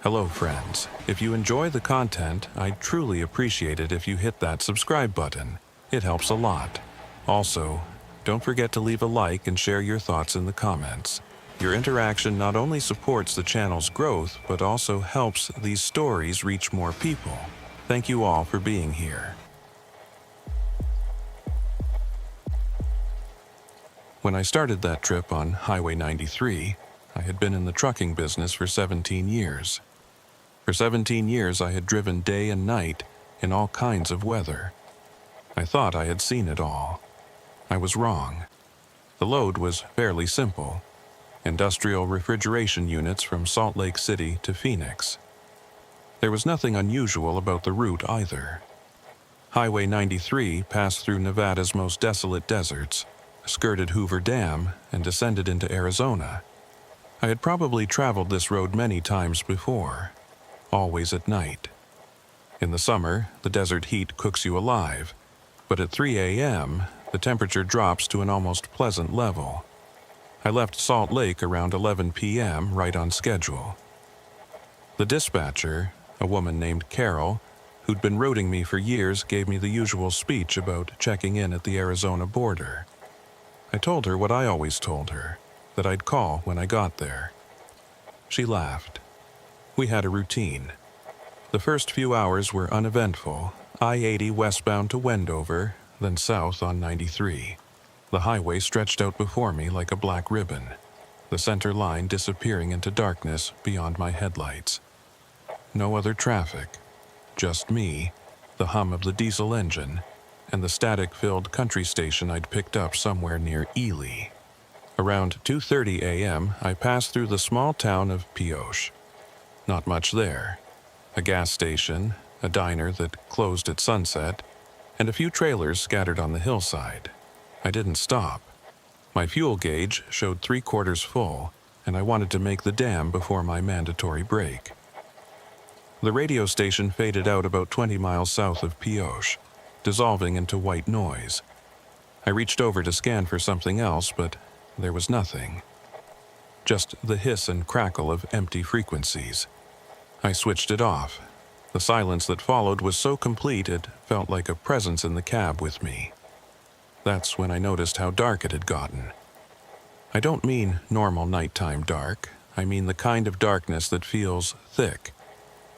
Hello friends. If you enjoy the content, I'd truly appreciate it if you hit that subscribe button. It helps a lot. Also, don't forget to leave a like and share your thoughts in the comments. Your interaction not only supports the channel's growth, but also helps these stories reach more people. Thank you all for being here. When I started that trip on Highway 93, I had been in the trucking business for 17 years. For 17 years, I had driven day and night in all kinds of weather. I thought I had seen it all. I was wrong. The load was fairly simple. Industrial refrigeration units from Salt Lake City to Phoenix. There was nothing unusual about the route either. Highway 93 passed through Nevada's most desolate deserts, skirted Hoover Dam, and descended into Arizona. I had probably traveled this road many times before, always at night. In the summer, the desert heat cooks you alive, but at 3 a.m., the temperature drops to an almost pleasant level. I left Salt Lake around 11 p.m. right on schedule. The dispatcher, a woman named Carol, who'd been routing me for years, gave me the usual speech about checking in at the Arizona border. I told her what I always told her, that I'd call when I got there. She laughed. We had a routine. The first few hours were uneventful. I-80 westbound to Wendover, then south on 93. The highway stretched out before me like a black ribbon, the center line disappearing into darkness beyond my headlights. No other traffic, just me, the hum of the diesel engine, and the static-filled country station I'd picked up somewhere near Ely. Around 2:30 a.m., I passed through the small town of Pioche. Not much there. A gas station, a diner that closed at sunset, and a few trailers scattered on the hillside. I didn't stop. My fuel gauge showed 3/4 full, and I wanted to make the dam before my mandatory break. The radio station faded out about 20 miles south of Pioche, dissolving into white noise. I reached over to scan for something else, but there was nothing. Just the hiss and crackle of empty frequencies. I switched it off. The silence that followed was so complete it felt like a presence in the cab with me. That's when I noticed how dark it had gotten. I don't mean normal nighttime dark. I mean the kind of darkness that feels thick,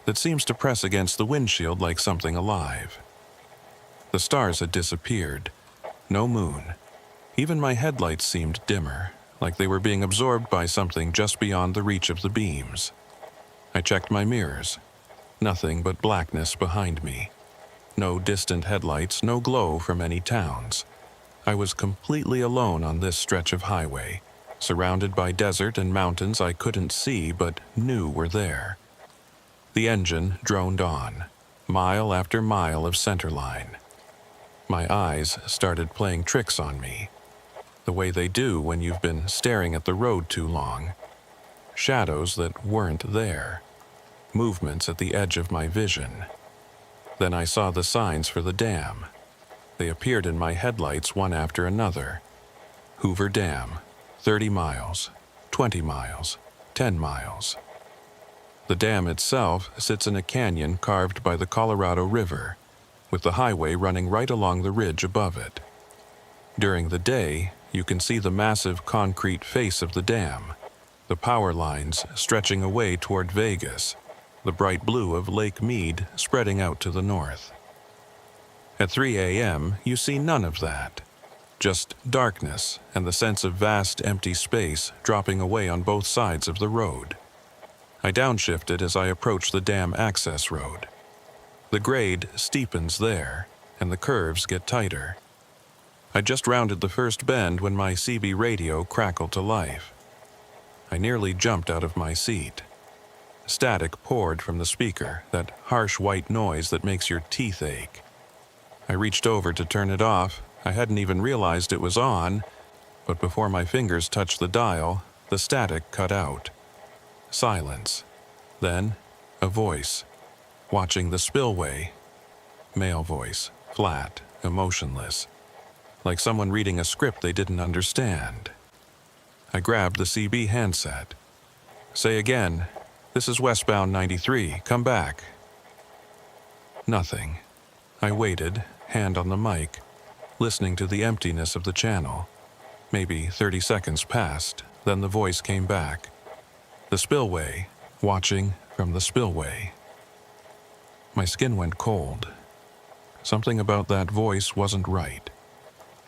that seems to press against the windshield like something alive. The stars had disappeared. No moon. Even my headlights seemed dimmer, like they were being absorbed by something just beyond the reach of the beams. I checked my mirrors. Nothing but blackness behind me. No distant headlights, no glow from any towns. I was completely alone on this stretch of highway, surrounded by desert and mountains I couldn't see but knew were there. The engine droned on, mile after mile of centerline. My eyes started playing tricks on me, the way they do when you've been staring at the road too long. Shadows that weren't there. Movements at the edge of my vision. Then I saw the signs for the dam. They appeared in my headlights one after another. Hoover Dam, 30 miles, 20 miles, 10 miles. The dam itself sits in a canyon carved by the Colorado River, with the highway running right along the ridge above it. During the day, you can see the massive concrete face of the dam, the power lines stretching away toward Vegas, the bright blue of Lake Mead spreading out to the north. At 3 a.m., you see none of that. Just darkness and the sense of vast empty space dropping away on both sides of the road. I downshifted as I approached the dam access road. The grade steepens there, and the curves get tighter. I just rounded the first bend when my CB radio crackled to life. I nearly jumped out of my seat. Static poured from the speaker, that harsh white noise that makes your teeth ache. I reached over to turn it off. I hadn't even realized it was on, but before my fingers touched the dial, the static cut out. Silence. Then, a voice. Watching the spillway. Male voice, flat, emotionless. Like someone reading a script they didn't understand. I grabbed the CB handset. Say again. This is westbound 93. Come back." Nothing. I waited, hand on the mic, listening to the emptiness of the channel. Maybe 30 seconds passed, then the voice came back. "The spillway. Watching from the spillway." My skin went cold. Something about that voice wasn't right.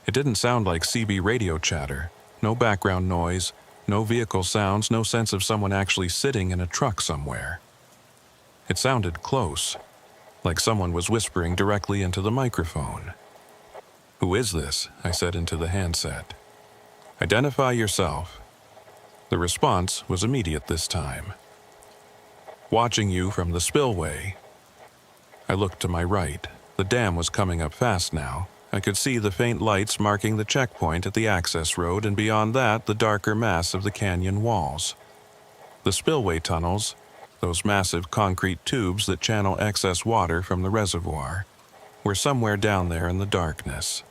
It didn't sound like CB radio chatter. No background noise, no vehicle sounds, no sense of someone actually sitting in a truck somewhere. It sounded close, like someone was whispering directly into the microphone. "Who is this?" I said into the handset. "Identify yourself." The response was immediate this time. "Watching you from the spillway." I looked to my right. The dam was coming up fast now. I could see the faint lights marking the checkpoint at the access road, and beyond that, the darker mass of the canyon walls. The spillway tunnels, those massive concrete tubes that channel excess water from the reservoir, were somewhere down there in the darkness.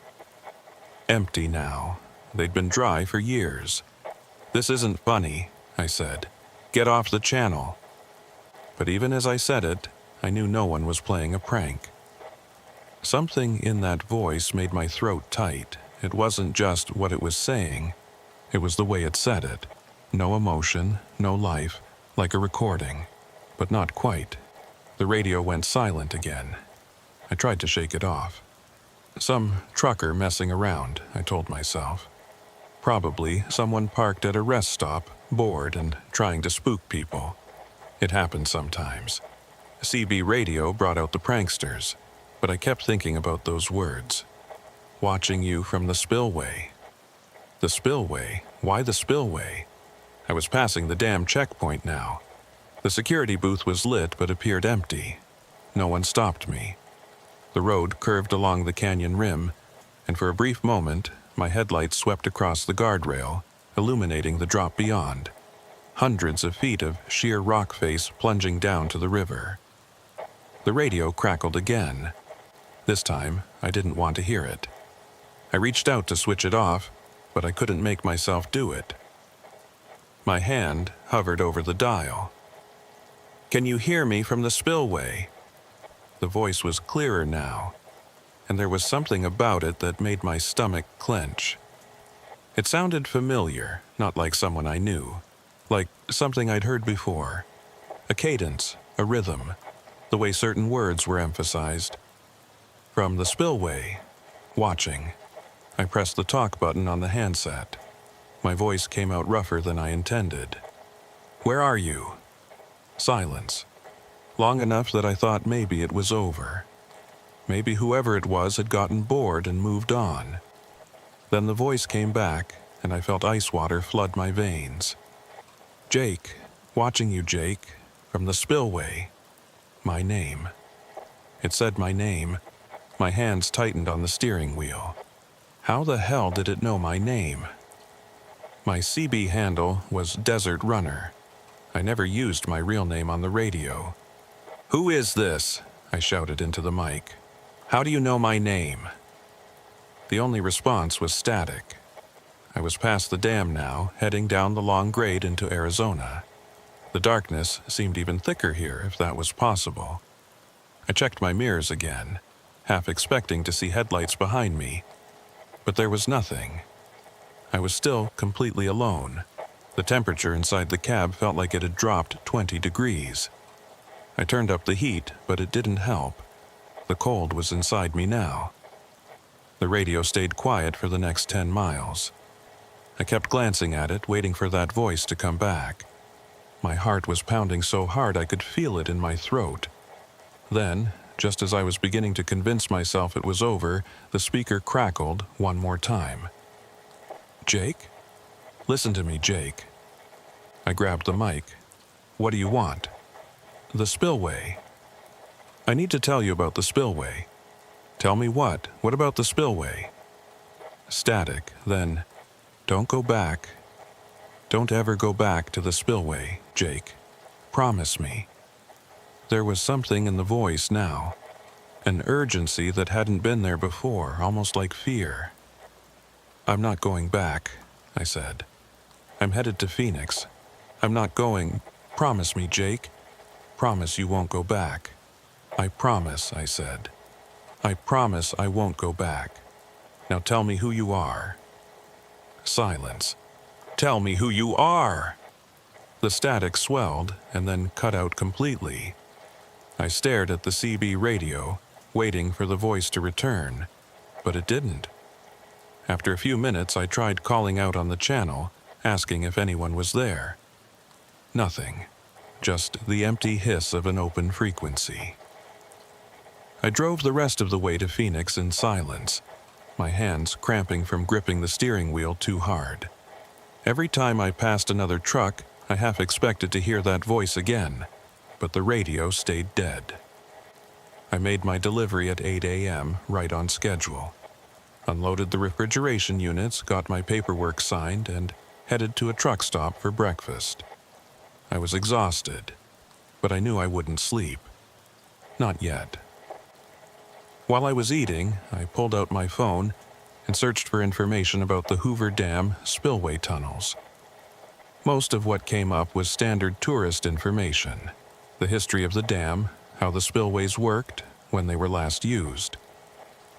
Empty now. They'd been dry for years. "This isn't funny," I said. "Get off the channel." But even as I said it, I knew no one was playing a prank. Something in that voice made my throat tight. It wasn't just what it was saying. It was the way it said it. No emotion, no life, like a recording. But not quite. The radio went silent again. I tried to shake it off. Some trucker messing around, I told myself. Probably someone parked at a rest stop, bored and trying to spook people. It happened sometimes. CB radio brought out the pranksters. But I kept thinking about those words. Watching you from the spillway. The spillway? Why the spillway? I was passing the damn checkpoint now. The security booth was lit but appeared empty. No one stopped me. The road curved along the canyon rim, and for a brief moment, my headlights swept across the guardrail, illuminating the drop beyond. Hundreds of feet of sheer rock face plunging down to the river. The radio crackled again. This time, I didn't want to hear it. I reached out to switch it off, but I couldn't make myself do it. My hand hovered over the dial. "Can you hear me from the spillway?" The voice was clearer now, and there was something about it that made my stomach clench. It sounded familiar, not like someone I knew, like something I'd heard before. A cadence, a rhythm, the way certain words were emphasized. "From the spillway. Watching." I pressed the talk button on the handset. My voice came out rougher than I intended. "Where are you?" Silence. Long enough that I thought maybe it was over. Maybe whoever it was had gotten bored and moved on. Then the voice came back, and I felt ice water flood my veins. "Jake. Watching you, Jake. From the spillway." My name. It said my name. My hands tightened on the steering wheel. How the hell did it know my name? My CB handle was Desert Runner. I never used my real name on the radio. "Who is this?" I shouted into the mic. "How do you know my name?" The only response was static. I was past the dam now, heading down the long grade into Arizona. The darkness seemed even thicker here, if that was possible. I checked my mirrors again, half expecting to see headlights behind me. But there was nothing. I was still completely alone. The temperature inside the cab felt like it had dropped 20 degrees. I turned up the heat, but it didn't help. The cold was inside me now. The radio stayed quiet for the next 10 miles. I kept glancing at it, waiting for that voice to come back. My heart was pounding so hard I could feel it in my throat. Then, just as I was beginning to convince myself it was over, the speaker crackled one more time. "Jake? Listen to me, Jake." I grabbed the mic. "What do you want?" "The spillway." "I need to tell you about the spillway." "Tell me what? What about the spillway?" Static, then, "Don't go back. Don't ever go back to the spillway, Jake. Promise me." There was something in the voice now, an urgency that hadn't been there before, almost like fear. "I'm not going back," I said. "I'm headed to Phoenix. I'm not going..." Promise me, Jake. Promise you won't go back. I promise, I said. I promise I won't go back. Now tell me who you are. Silence. Tell me who you are! The static swelled and then cut out completely. I stared at the CB radio, waiting for the voice to return, but it didn't. After a few minutes, I tried calling out on the channel, asking if anyone was there. Nothing. Just the empty hiss of an open frequency. I drove the rest of the way to Phoenix in silence, my hands cramping from gripping the steering wheel too hard. Every time I passed another truck, I half expected to hear that voice again, but the radio stayed dead. I made my delivery at 8 a.m., right on schedule. Unloaded the refrigeration units, got my paperwork signed, and headed to a truck stop for breakfast. I was exhausted, but I knew I wouldn't sleep. Not yet. While I was eating, I pulled out my phone and searched for information about the Hoover Dam spillway tunnels. Most of what came up was standard tourist information, the history of the dam, how the spillways worked, when they were last used.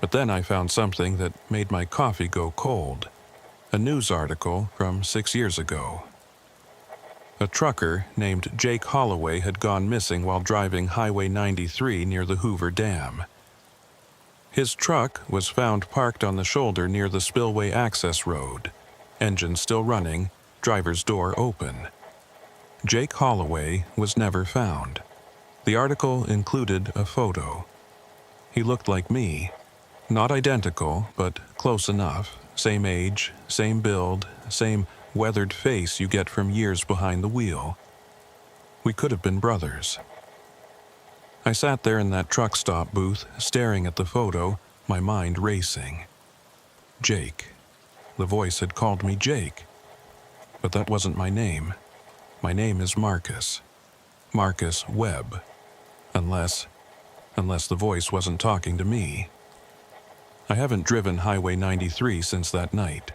But then I found something that made my coffee go cold, a news article from 6 years ago. A trucker named Jake Holloway had gone missing while driving Highway 93 near the Hoover Dam. His truck was found parked on the shoulder near the spillway access road, engine still running, driver's door open. Jake Holloway was never found. The article included a photo. He looked like me, not identical, but close enough, same age, same build, same weathered face you get from years behind the wheel. We could have been brothers. I sat there in that truck stop booth, staring at the photo, my mind racing. Jake. The voice had called me Jake. But that wasn't my name. My name is Marcus. Marcus Webb. Unless the voice wasn't talking to me. I haven't driven Highway 93 since that night.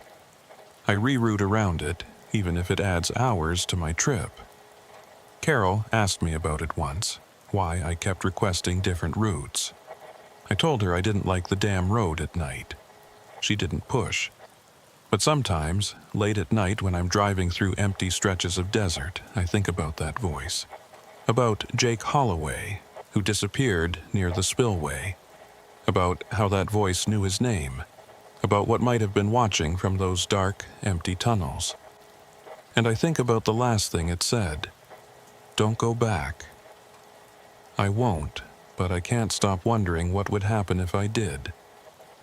I reroute around it, even if it adds hours to my trip. Carol asked me about it once, why I kept requesting different routes. I told her I didn't like the damn road at night. She didn't push. But sometimes, late at night when I'm driving through empty stretches of desert, I think about that voice. About Jake Holloway, who disappeared near the spillway. About how that voice knew his name. About what might have been watching from those dark, empty tunnels. And I think about the last thing it said. Don't go back. I won't, but I can't stop wondering what would happen if I did.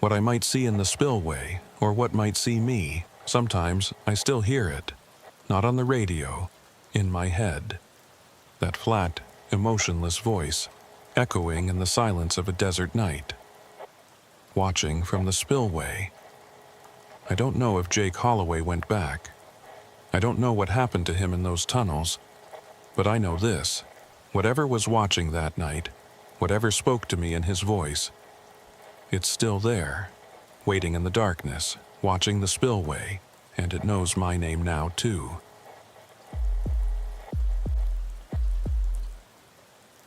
What I might see in the spillway, or what might see me. Sometimes I still hear it. Not on the radio, in my head. That flat, emotionless voice, echoing in the silence of a desert night. Watching from the spillway. I don't know if Jake Holloway went back. I don't know what happened to him in those tunnels. But I know this. Whatever was watching that night, whatever spoke to me in his voice, it's still there, waiting in the darkness, watching the spillway, and it knows my name now too.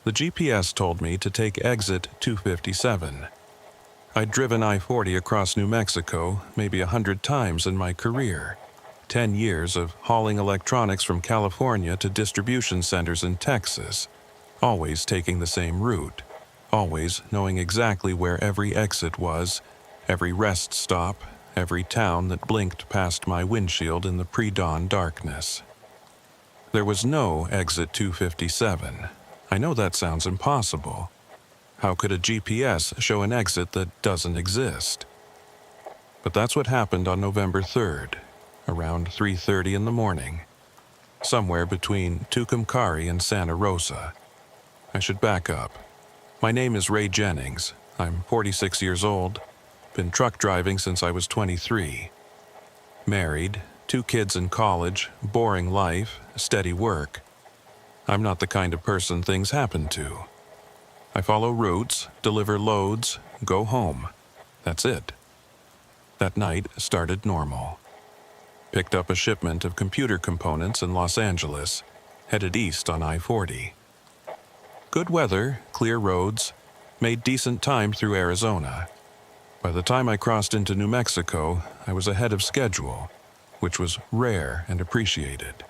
The GPS told me to take exit 257. I'd driven I-40 across New Mexico maybe 100 times in my career. 10 years of hauling electronics from California to distribution centers in Texas, always taking the same route, always knowing exactly where every exit was, every rest stop, every town that blinked past my windshield in the pre-dawn darkness. There was no exit 257. I know that sounds impossible. How could a GPS show an exit that doesn't exist? But that's what happened on November 3rd, around 3:30 in the morning, somewhere between Tucumcari and Santa Rosa. I should back up. My name is Ray Jennings. I'm 46 years old, been truck driving since I was 23. Married, 2 kids in college, boring life, steady work. I'm not the kind of person things happen to. I follow routes, deliver loads, go home. That's it. That night started normal. Picked up a shipment of computer components in Los Angeles, headed east on I-40. Good weather, clear roads, made decent time through Arizona. By the time I crossed into New Mexico, I was ahead of schedule, which was rare and appreciated.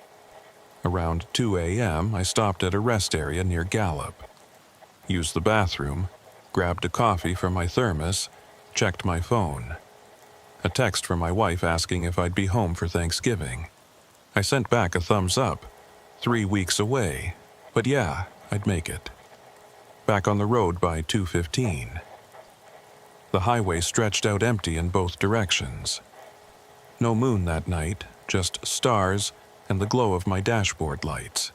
Around 2 a.m., I stopped at a rest area near Gallup, used the bathroom, grabbed a coffee from my thermos, checked my phone. A text from my wife asking if I'd be home for Thanksgiving. I sent back a thumbs up. 3 weeks away, but yeah, I'd make it. Back on the road by 2:15. The highway stretched out empty in both directions. No moon that night, just stars and the glow of my dashboard lights.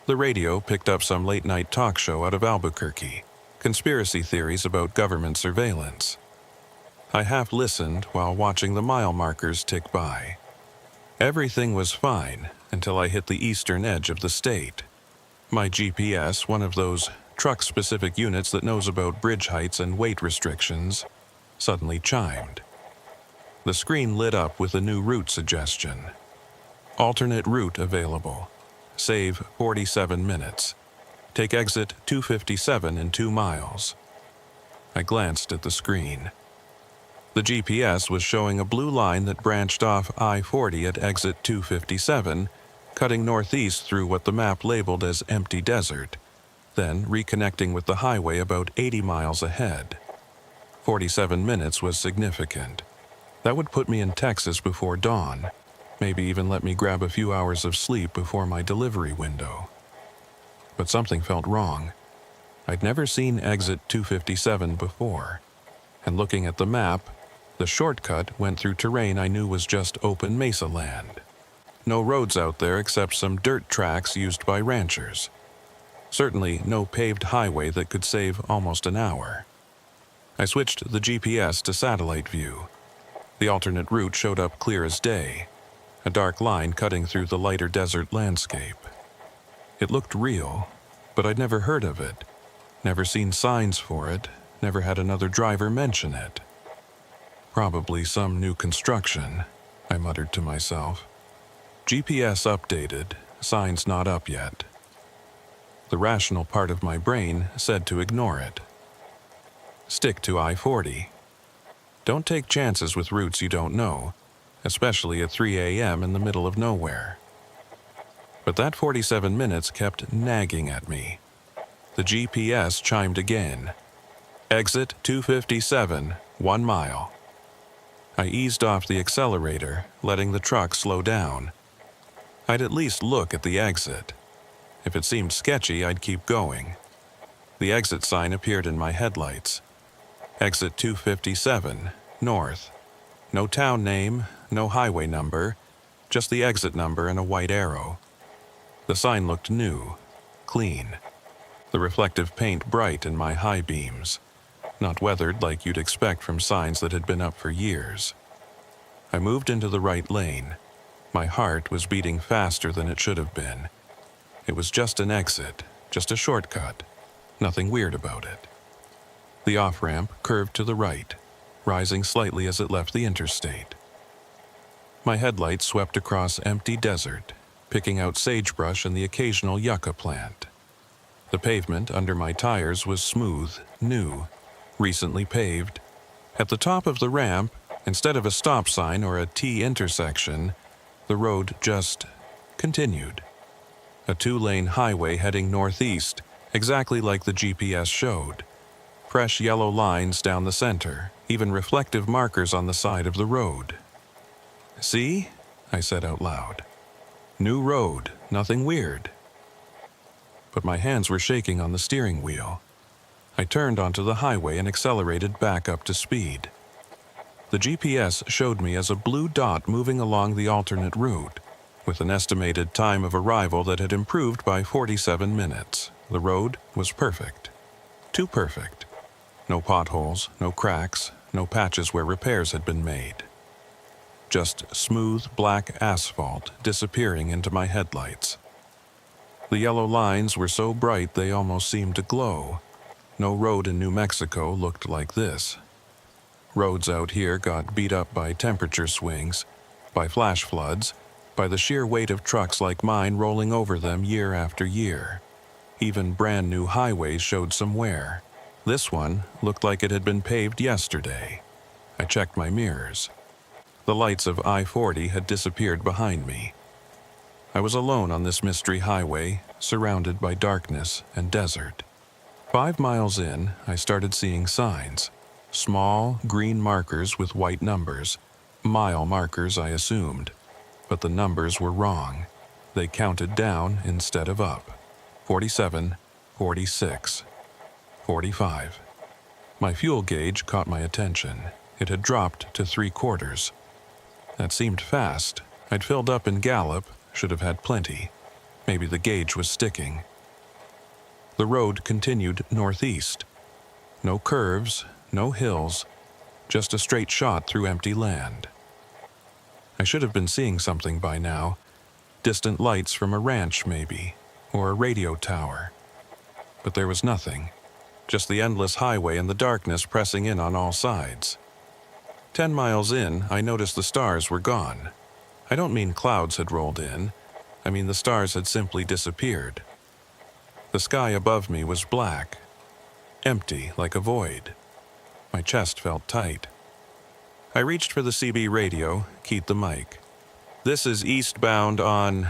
The radio picked up some late-night talk show out of Albuquerque, conspiracy theories about government surveillance. I half listened while watching the mile markers tick by. Everything was fine until I hit the eastern edge of the state. My GPS, one of those truck-specific units that knows about bridge heights and weight restrictions, suddenly chimed. The screen lit up with a new route suggestion. Alternate route available. Save 47 minutes. Take exit 257 in 2 miles. I glanced at the screen. The GPS was showing a blue line that branched off I-40 at exit 257, cutting northeast through what the map labeled as empty desert, then reconnecting with the highway about 80 miles ahead. 47 minutes was significant. That would put me in Texas before dawn, maybe even let me grab a few hours of sleep before my delivery window. But something felt wrong. I'd never seen exit 257 before, and looking at the map, the shortcut went through terrain I knew was just open mesa land. No roads out there except some dirt tracks used by ranchers. Certainly no paved highway that could save almost an hour. I switched the GPS to satellite view. The alternate route showed up clear as day, a dark line cutting through the lighter desert landscape. It looked real, but I'd never heard of it, never seen signs for it, never had another driver mention it. Probably some new construction, I muttered to myself. GPS updated, signs not up yet. The rational part of my brain said to ignore it. Stick to I-40. Don't take chances with routes you don't know, especially at 3 a.m. in the middle of nowhere. But that 47 minutes kept nagging at me. The GPS chimed again. Exit 257, 1 mile. I eased off the accelerator, letting the truck slow down. I'd at least look at the exit. If it seemed sketchy, I'd keep going. The exit sign appeared in my headlights. Exit 257, north. No town name, no highway number, just the exit number and a white arrow. The sign looked new, clean. The reflective paint bright in my high beams, not weathered like you'd expect from signs that had been up for years. I moved into the right lane. My heart was beating faster than it should have been. It was just an exit, just a shortcut, nothing weird about it. The off-ramp curved to the right, rising slightly as it left the interstate. My headlights swept across empty desert, picking out sagebrush and the occasional yucca plant. The pavement under my tires was smooth, new, recently paved. At the top of the ramp, instead of a stop sign or a T intersection, the road just continued. A 2-lane highway heading northeast, exactly like the GPS showed. Fresh yellow lines down the center, even reflective markers on the side of the road. See? I said out loud. New road, nothing weird. But my hands were shaking on the steering wheel. I turned onto the highway and accelerated back up to speed. The GPS showed me as a blue dot moving along the alternate route, with an estimated time of arrival that had improved by 47 minutes. The road was perfect. Too perfect. No potholes, no cracks, no patches where repairs had been made. Just smooth black asphalt disappearing into my headlights. The yellow lines were so bright they almost seemed to glow. No road in New Mexico looked like this. Roads out here got beat up by temperature swings, by flash floods, by the sheer weight of trucks like mine rolling over them year after year. Even brand new highways showed some wear. This one looked like it had been paved yesterday. I checked my mirrors. The lights of I-40 had disappeared behind me. I was alone on this mystery highway, surrounded by darkness and desert. 5 miles in, I started seeing signs. Small, green markers with white numbers. Mile markers, I assumed. But the numbers were wrong. They counted down instead of up. 47, 46, 45. My fuel gauge caught my attention. It had dropped to 3/4. That seemed fast. I'd filled up in Gallup, should have had plenty. Maybe the gauge was sticking. The road continued northeast. No curves, no hills, just a straight shot through empty land. I should have been seeing something by now. Distant lights from a ranch, maybe, or a radio tower. But there was nothing. Just the endless highway and the darkness pressing in on all sides. 10 miles in, I noticed the stars were gone. I don't mean clouds had rolled in. I mean the stars had simply disappeared. The sky above me was black, empty like a void. My chest felt tight. I reached for the CB radio, keyed the mic. "This is eastbound on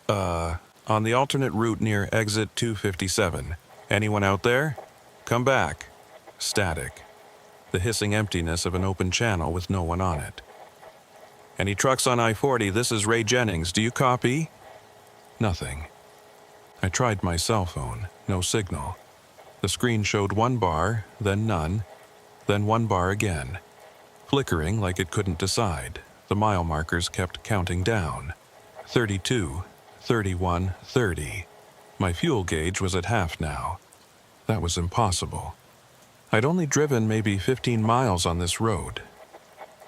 the alternate route near exit 257. Anyone out there? Come back." Static. The hissing emptiness of an open channel with no one on it. "Any trucks on I-40? This is Ray Jennings. Do you copy?" Nothing. I tried my cell phone. No signal. The screen showed 1 bar, then none, then 1 bar again. Flickering like it couldn't decide, the mile markers kept counting down. 32, 31, 30. My fuel gauge was at half now. That was impossible. I'd only driven maybe 15 miles on this road.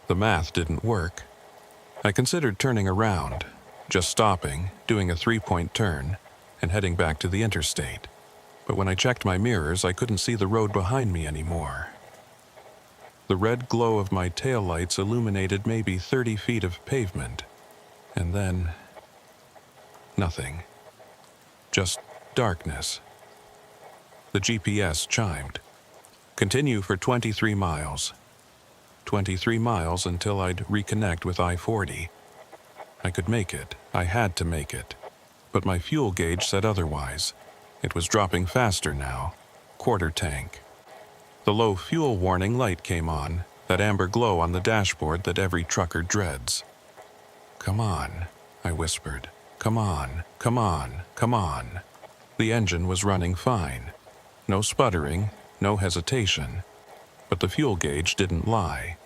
The math didn't work. I considered turning around, just stopping, doing a 3-point turn, and heading back to the interstate. But when I checked my mirrors, I couldn't see the road behind me anymore. The red glow of my taillights illuminated maybe 30 feet of pavement. And then... nothing. Just darkness. The GPS chimed. "Continue for 23 miles. 23 miles until I'd reconnect with I-40. I could make it. I had to make it. But my fuel gauge said otherwise. It was dropping faster now. 1/4 tank. The low fuel warning light came on, that amber glow on the dashboard that every trucker dreads. "Come on," I whispered. "Come on, come on, come on." The engine was running fine. No sputtering, no hesitation. But the fuel gauge didn't lie.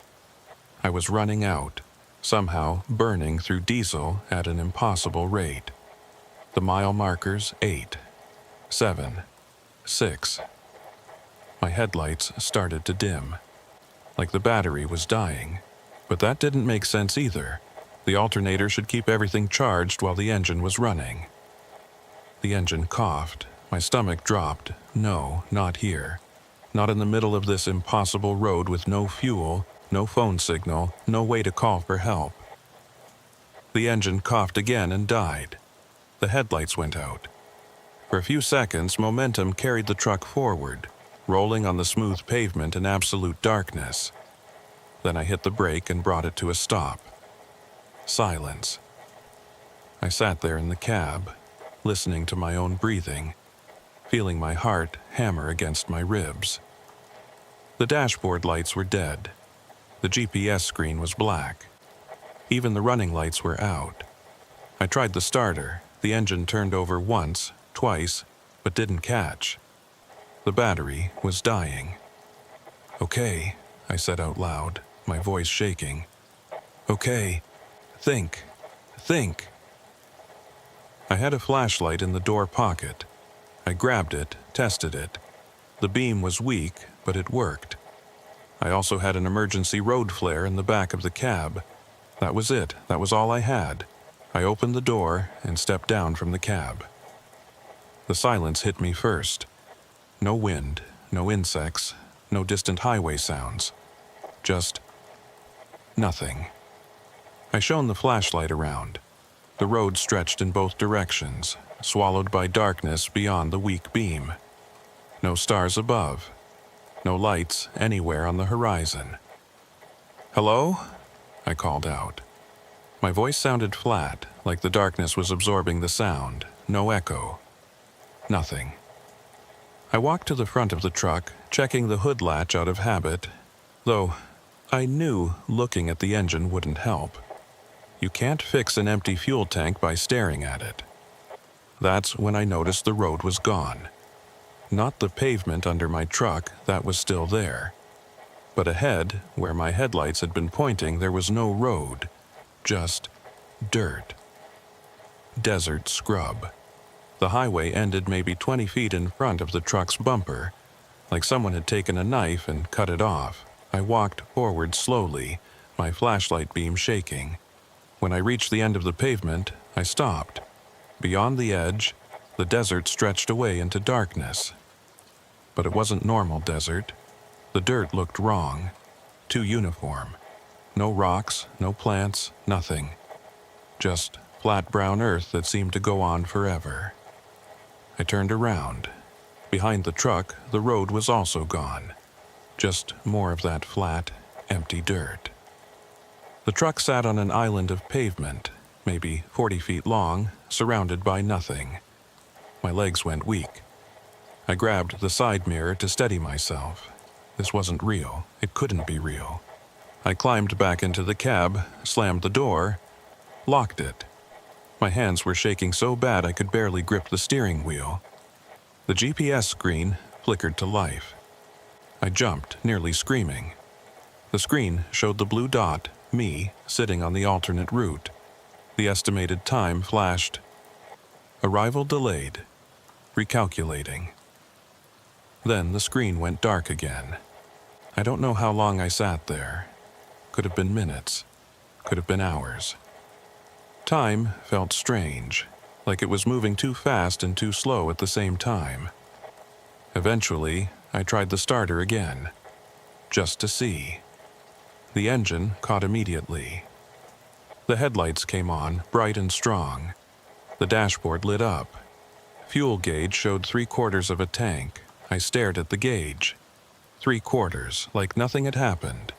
I was running out, somehow burning through diesel at an impossible rate. The mile markers 8, 7, 6. My headlights started to dim, like the battery was dying. But that didn't make sense either. The alternator should keep everything charged while the engine was running. The engine coughed. My stomach dropped. No, not here. Not in the middle of this impossible road with no fuel, no phone signal, no way to call for help. The engine coughed again and died. The headlights went out. For a few seconds, momentum carried the truck forward, rolling on the smooth pavement in absolute darkness. Then I hit the brake and brought it to a stop. Silence. I sat there in the cab, listening to my own breathing, feeling my heart hammer against my ribs. The dashboard lights were dead. The GPS screen was black. Even the running lights were out. I tried the starter. The engine turned over once, twice, but didn't catch. The battery was dying. "Okay," I said out loud, my voice shaking. "Okay, think, think." I had a flashlight in the door pocket. I grabbed it, tested it. The beam was weak, but it worked. I also had an emergency road flare in the back of the cab. That was it. That was all I had. I opened the door and stepped down from the cab. The silence hit me first. No wind, no insects, no distant highway sounds. Just nothing. I shone the flashlight around. The road stretched in both directions, swallowed by darkness beyond the weak beam. No stars above. No lights anywhere on the horizon. "Hello?" I called out. My voice sounded flat, like the darkness was absorbing the sound. No echo. Nothing. I walked to the front of the truck, checking the hood latch out of habit, though I knew looking at the engine wouldn't help. You can't fix an empty fuel tank by staring at it. That's when I noticed the road was gone. Not the pavement under my truck, that was still there. But ahead, where my headlights had been pointing, there was no road, just dirt. Desert scrub. The highway ended maybe 20 feet in front of the truck's bumper, like someone had taken a knife and cut it off. I walked forward slowly, my flashlight beam shaking. When I reached the end of the pavement, I stopped. Beyond the edge, the desert stretched away into darkness. But it wasn't normal desert. The dirt looked wrong, too uniform. No rocks, no plants, nothing. Just flat brown earth that seemed to go on forever. I turned around. Behind the truck, the road was also gone. Just more of that flat, empty dirt. The truck sat on an island of pavement, maybe 40 feet long, surrounded by nothing. My legs went weak. I grabbed the side mirror to steady myself. This wasn't real. It couldn't be real. I climbed back into the cab, slammed the door, locked it. My hands were shaking so bad I could barely grip the steering wheel. The GPS screen flickered to life. I jumped, nearly screaming. The screen showed the blue dot, me, sitting on the alternate route. The estimated time flashed. Arrival delayed. Recalculating. Then the screen went dark again. I don't know how long I sat there. Could have been minutes. Could have been hours. Time felt strange, like it was moving too fast and too slow at the same time. Eventually, I tried the starter again, just to see. The engine caught immediately. The headlights came on, bright and strong. The dashboard lit up. Fuel gauge showed 3/4 of a tank. I stared at the gauge. 3/4, like nothing had happened.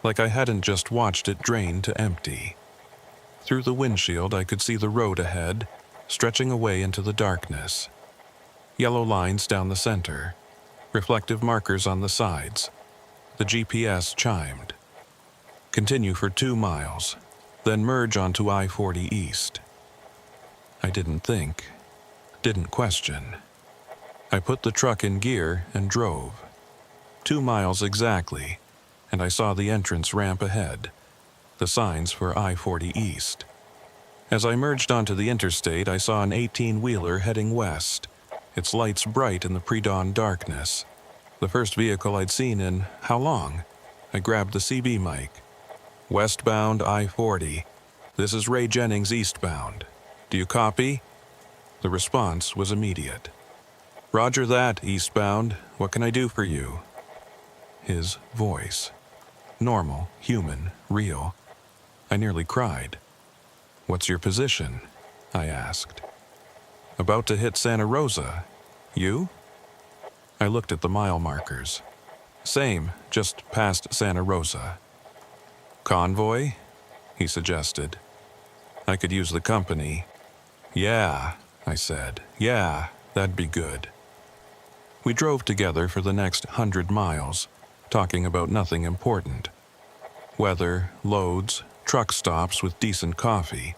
Like I hadn't just watched it drain to empty. Through the windshield, I could see the road ahead, stretching away into the darkness. Yellow lines down the center. Reflective markers on the sides. The GPS chimed. Continue for 2 miles, then merge onto I-40 East. I didn't think. Didn't question. I put the truck in gear and drove. 2 miles exactly, and I saw the entrance ramp ahead, the signs for I-40 East. As I merged onto the interstate, I saw an 18-wheeler heading west, its lights bright in the pre-dawn darkness. The first vehicle I'd seen in how long? I grabbed the CB mic. "Westbound I-40. This is Ray Jennings eastbound. Do you copy?" The response was immediate. "Roger that, eastbound. What can I do for you?" His voice. Normal, human, real. I nearly cried. "What's your position?" I asked. "About to hit Santa Rosa. You?" I looked at the mile markers. "Same, just past Santa Rosa." "Convoy?" he suggested. I could use the company. "Yeah," I said. "Yeah, that'd be good." We drove together for the next 100 miles, talking about nothing important. Weather, loads, truck stops with decent coffee.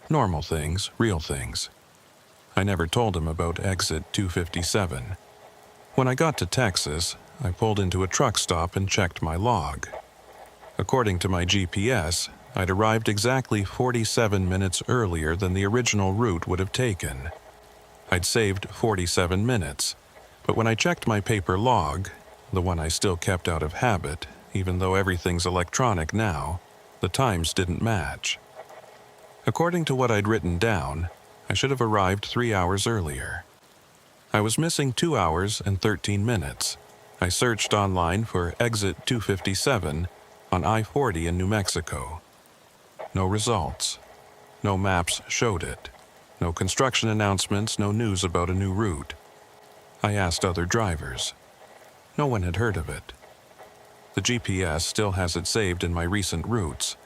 Normal things, real things. I never told him about exit 257. When I got to Texas, I pulled into a truck stop and checked my log. According to my GPS, I'd arrived exactly 47 minutes earlier than the original route would have taken. I'd saved 47 minutes, but when I checked my paper log, the one I still kept out of habit, even though everything's electronic now, the times didn't match. According to what I'd written down, I should have arrived 3 hours earlier. I was missing 2 hours and 13 minutes. I searched online for exit 257 on I-40 in New Mexico. No results. No maps showed it. No construction announcements, no news about a new route. I asked other drivers. No one had heard of it. The GPS still has it saved in my recent routes.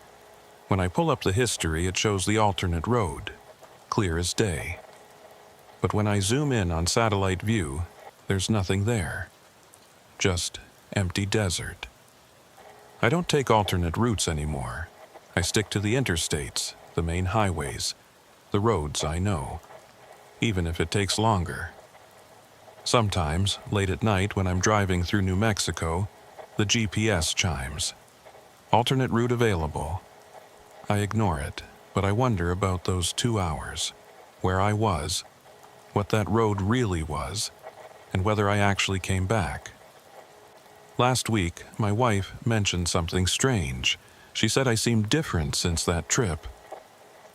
When I pull up the history, it shows the alternate road, clear as day. But when I zoom in on satellite view, there's nothing there. Just empty desert. I don't take alternate routes anymore. I stick to the interstates, the main highways, the roads I know, even if it takes longer. Sometimes, late at night when I'm driving through New Mexico, the GPS chimes. Alternate route available. I ignore it, but I wonder about those 2 hours, where I was, what that road really was, and whether I actually came back. Last week, my wife mentioned something strange. She said I seemed different since that trip.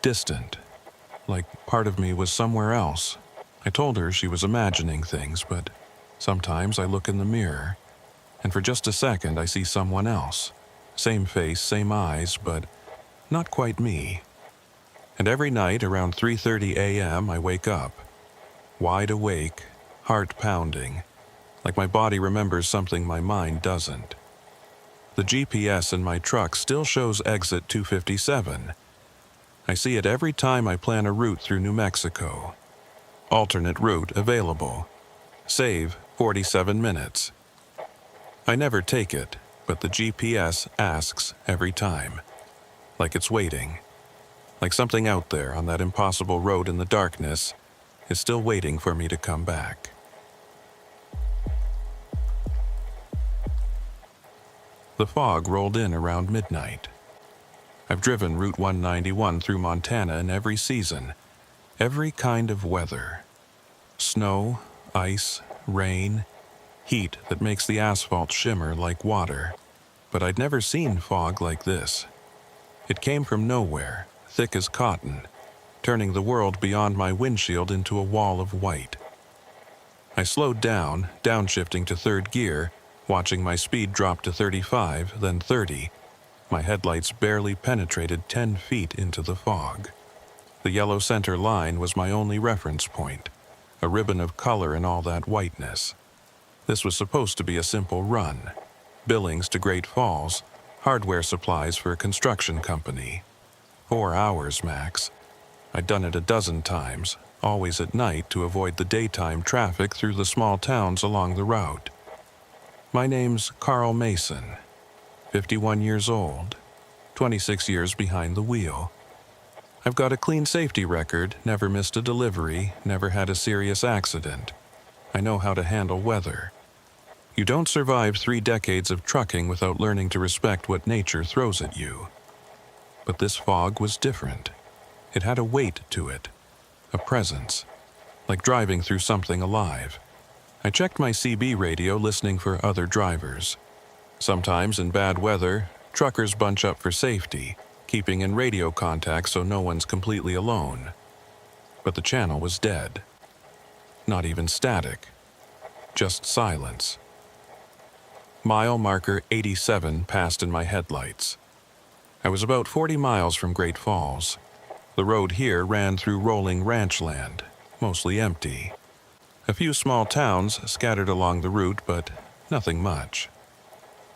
Distant. Like part of me was somewhere else. I told her she was imagining things, but sometimes I look in the mirror, and for just a second I see someone else. Same face, same eyes, but not quite me. And every night around 3:30 a.m. I wake up. Wide awake, heart pounding, like my body remembers something my mind doesn't. The GPS in my truck still shows exit 257. I see it every time I plan a route through New Mexico. Alternate route available. Save 47 minutes. I never take it, but the GPS asks every time. Like it's waiting. Like something out there on that impossible road in the darkness is still waiting for me to come back. The fog rolled in around midnight. I've driven Route 191 through Montana in every season, every kind of weather. Snow, ice, rain, heat that makes the asphalt shimmer like water. But I'd never seen fog like this. It came from nowhere, thick as cotton, turning the world beyond my windshield into a wall of white. I slowed down, downshifting to third gear, watching my speed drop to 35, then 30. My headlights barely penetrated 10 feet into the fog. The yellow center line was my only reference point, a ribbon of color in all that whiteness. This was supposed to be a simple run. Billings to Great Falls, hardware supplies for a construction company. 4 hours max. I'd done it a dozen times, always at night to avoid the daytime traffic through the small towns along the route. My name's Carl Mason, 51 years old, 26 years behind the wheel. I've got a clean safety record, never missed a delivery, never had a serious accident. I know how to handle weather. You don't survive 3 decades of trucking without learning to respect what nature throws at you. But this fog was different. It had a weight to it, a presence, like driving through something alive. I checked my CB radio listening for other drivers. Sometimes in bad weather, truckers bunch up for safety, keeping in radio contact so no one's completely alone. But the channel was dead. Not even static. Just silence. Mile marker 87 passed in my headlights. I was about 40 miles from Great Falls. The road here ran through rolling ranch land, mostly empty. A few small towns scattered along the route, but nothing much.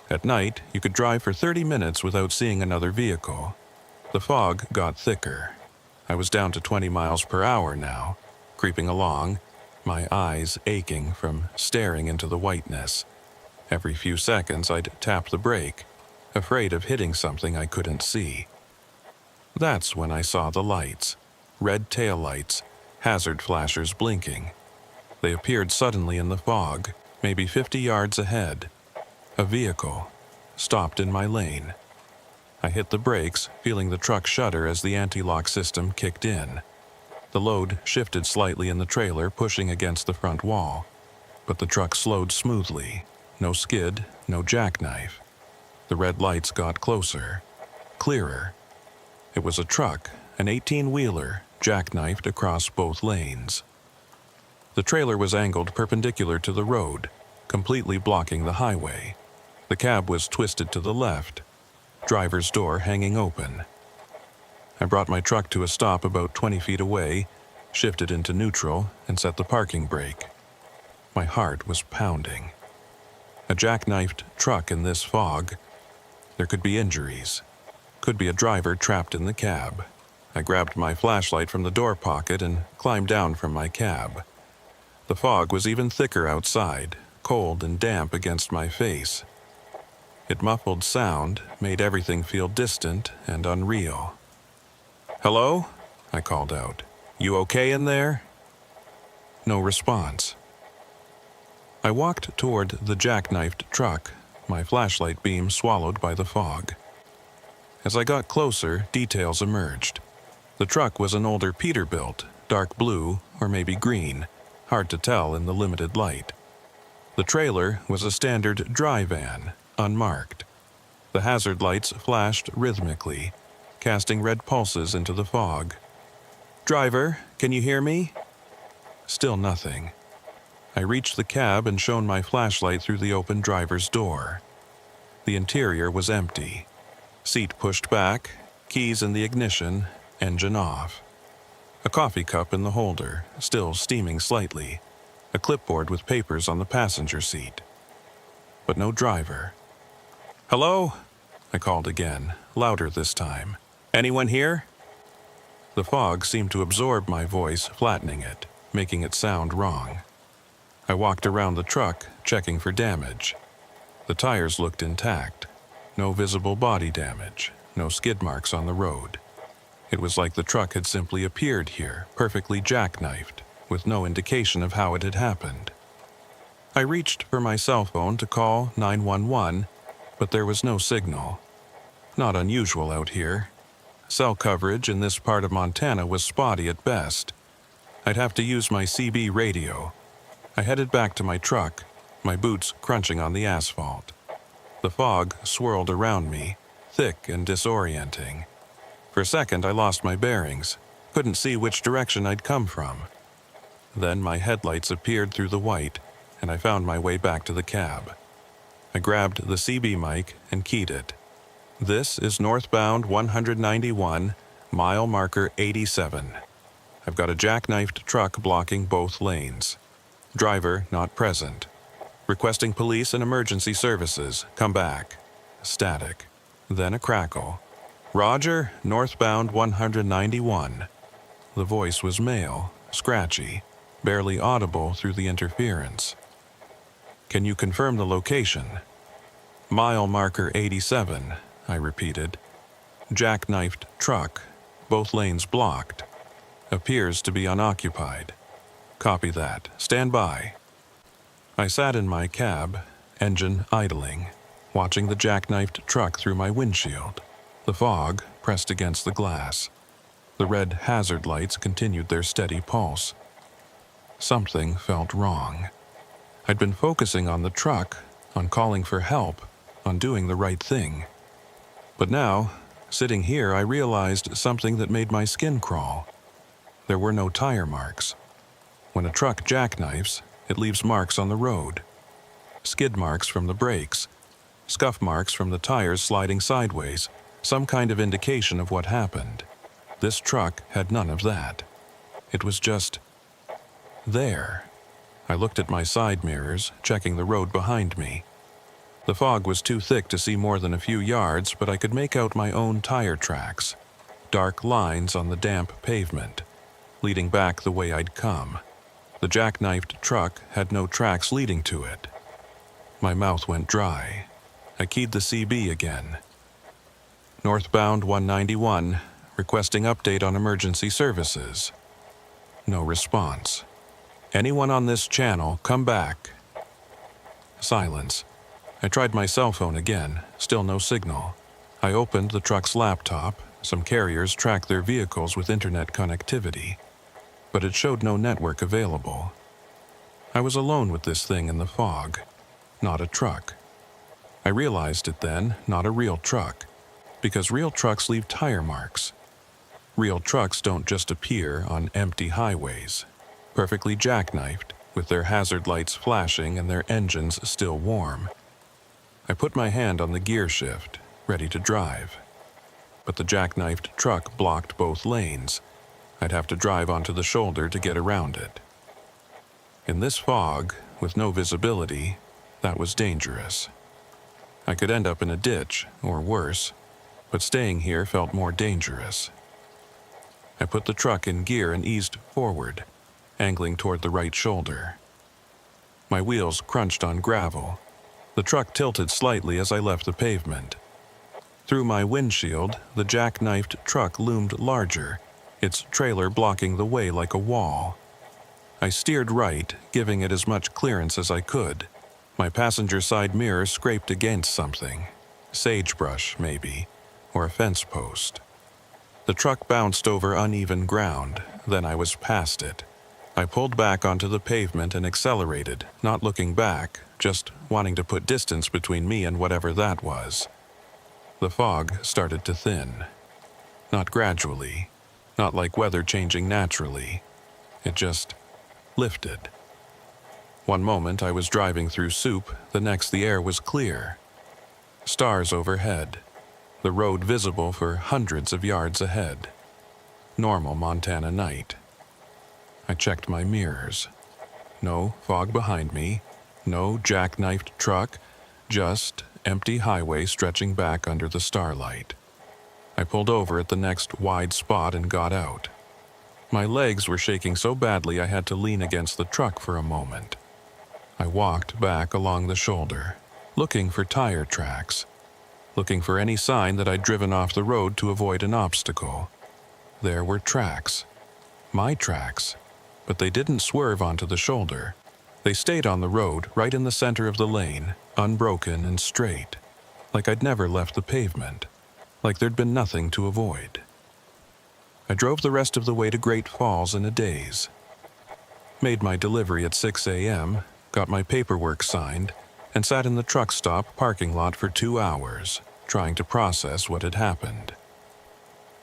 At night, you could drive for 30 minutes without seeing another vehicle. The fog got thicker. I was down to 20 miles per hour now, creeping along, my eyes aching from staring into the whiteness. Every few seconds, I'd tap the brake, afraid of hitting something I couldn't see. That's when I saw the lights, red taillights, hazard flashers blinking. They appeared suddenly in the fog, maybe 50 yards ahead. A vehicle stopped in my lane. I hit the brakes, feeling the truck shudder as the anti-lock system kicked in. The load shifted slightly in the trailer, pushing against the front wall. But the truck slowed smoothly. No skid, no jackknife. The red lights got closer, clearer. It was a truck, an 18-wheeler, jackknifed across both lanes. The trailer was angled perpendicular to the road, completely blocking the highway. The cab was twisted to the left, driver's door hanging open. I brought my truck to a stop about 20 feet away, shifted into neutral, and set the parking brake. My heart was pounding. A jackknifed truck in this fog. There could be injuries. Could be a driver trapped in the cab. I grabbed my flashlight from the door pocket and climbed down from my cab. The fog was even thicker outside, cold and damp against my face. Its muffled sound made everything feel distant and unreal. "Hello?" I called out. "You okay in there?" No response. I walked toward the jackknifed truck, my flashlight beam swallowed by the fog. As I got closer, details emerged. The truck was an older Peterbilt, dark blue or maybe green, hard to tell in the limited light. The trailer was a standard dry van, unmarked. The hazard lights flashed rhythmically, casting red pulses into the fog. "Driver, can you hear me?" Still nothing. I reached the cab and shone my flashlight through the open driver's door. The interior was empty. Seat pushed back, keys in the ignition, engine off. A coffee cup in the holder, still steaming slightly. A clipboard with papers on the passenger seat. But no driver. "Hello?" I called again, louder this time. "Anyone here?" The fog seemed to absorb my voice, flattening it, making it sound wrong. I walked around the truck, checking for damage. The tires looked intact. No visible body damage, no skid marks on the road. It was like the truck had simply appeared here, perfectly jackknifed, with no indication of how it had happened. I reached for my cell phone to call 911, but there was no signal. Not unusual out here. Cell coverage in this part of Montana was spotty at best. I'd have to use my CB radio. I headed back to my truck, my boots crunching on the asphalt. The fog swirled around me, thick and disorienting. For a second, I lost my bearings, couldn't see which direction I'd come from. Then my headlights appeared through the white, and I found my way back to the cab. I grabbed the CB mic and keyed it. "This is northbound 191, mile marker 87. I've got a jackknifed truck blocking both lanes. Driver not present. Requesting police and emergency services. Come back." Static. Then a crackle. "Roger, northbound 191. The voice was male, scratchy, barely audible through the interference. "Can you confirm the location?" "Mile marker 87, I repeated. "Jackknifed truck, both lanes blocked. Appears to be unoccupied." "Copy that. Stand by." I sat in my cab, engine idling, watching the jackknifed truck through my windshield. The fog pressed against the glass. The red hazard lights continued their steady pulse. Something felt wrong. I'd been focusing on the truck, on calling for help, on doing the right thing. But now, sitting here, I realized something that made my skin crawl. There were no tire marks. When a truck jackknifes, it leaves marks on the road. Skid marks from the brakes, scuff marks from the tires sliding sideways, some kind of indication of what happened. This truck had none of that. It was just there. I looked at my side mirrors, checking the road behind me. The fog was too thick to see more than a few yards, but I could make out my own tire tracks, dark lines on the damp pavement, leading back the way I'd come. The jackknifed truck had no tracks leading to it. My mouth went dry. I keyed the CB again. "Northbound 191, requesting update on emergency services." No response. "Anyone on this channel, come back." Silence. I tried my cell phone again, still no signal. I opened the truck's laptop. Some carriers track their vehicles with internet connectivity, but it showed no network available. I was alone with this thing in the fog, not a truck. I realized it then, not a real truck, because real trucks leave tire marks. Real trucks don't just appear on empty highways, perfectly jackknifed, with their hazard lights flashing and their engines still warm. I put my hand on the gear shift, ready to drive. but the jackknifed truck blocked both lanes. I'd have to drive onto the shoulder to get around it. In this fog, with no visibility, that was dangerous. I could end up in a ditch, or worse, but staying here felt more dangerous. I put the truck in gear and eased forward, angling toward the right shoulder. My wheels crunched on gravel. The truck tilted slightly as I left the pavement. Through my windshield, the jackknifed truck loomed larger, its trailer blocking the way like a wall. I steered right, giving it as much clearance as I could. My passenger side mirror scraped against something. Sagebrush, maybe, or a fence post. The truck bounced over uneven ground, then I was past it. I pulled back onto the pavement and accelerated, not looking back, just wanting to put distance between me and whatever that was. The fog started to thin. Not gradually, not like weather changing naturally. It just lifted. One moment I was driving through soup, the next the air was clear. Stars overhead, the road visible for hundreds of yards ahead. Normal Montana night. I checked my mirrors. No fog behind me, no jackknifed truck, just empty highway stretching back under the starlight. I pulled over at the next wide spot and got out. My legs were shaking so badly I had to lean against the truck for a moment. I walked back along the shoulder, looking for tire tracks, looking for any sign that I'd driven off the road to avoid an obstacle. There were tracks. My tracks. But they didn't swerve onto the shoulder. They stayed on the road, right in the center of the lane, unbroken and straight, like I'd never left the pavement, like there'd been nothing to avoid. I drove the rest of the way to Great Falls in a daze. Made my delivery at 6 a.m., got my paperwork signed, and sat in the truck stop parking lot for 2 hours, trying to process what had happened.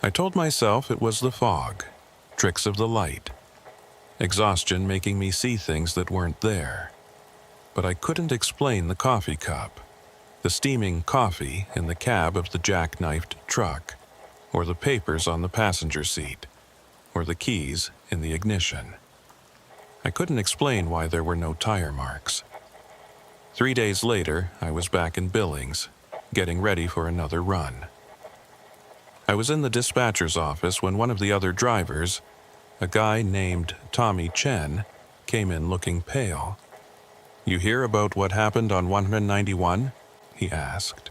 I told myself it was the fog, tricks of the light, exhaustion making me see things that weren't there. But I couldn't explain the coffee cup, the steaming coffee in the cab of the jackknifed truck, or the papers on the passenger seat, or the keys in the ignition. I couldn't explain why there were no tire marks. 3 days later, I was back in Billings, getting ready for another run. I was in the dispatcher's office when one of the other drivers, a guy named Tommy Chen, came in looking pale. "You hear about what happened on 191? He asked.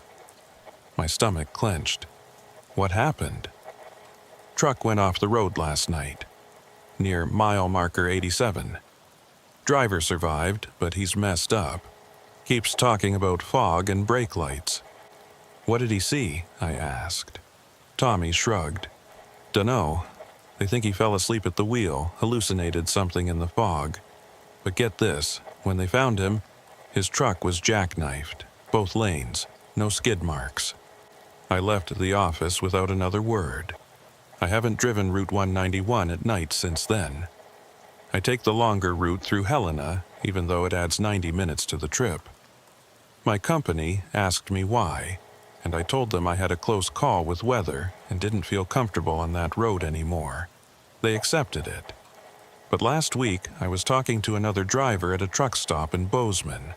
My stomach clenched. What happened? Truck went off the road last night, near mile marker 87. Driver survived, but he's messed up. Keeps talking about fog and brake lights. What did he see? I asked. Tommy shrugged. Dunno. They think he fell asleep at the wheel, hallucinated something in the fog. But get this, when they found him, his truck was jackknifed, both lanes, no skid marks. I left the office without another word. I haven't driven Route 191 at night since then. I take the longer route through Helena, even though it adds 90 minutes to the trip. My company asked me why, and I told them I had a close call with weather and didn't feel comfortable on that road anymore. They accepted it. But last week, I was talking to another driver at a truck stop in Bozeman.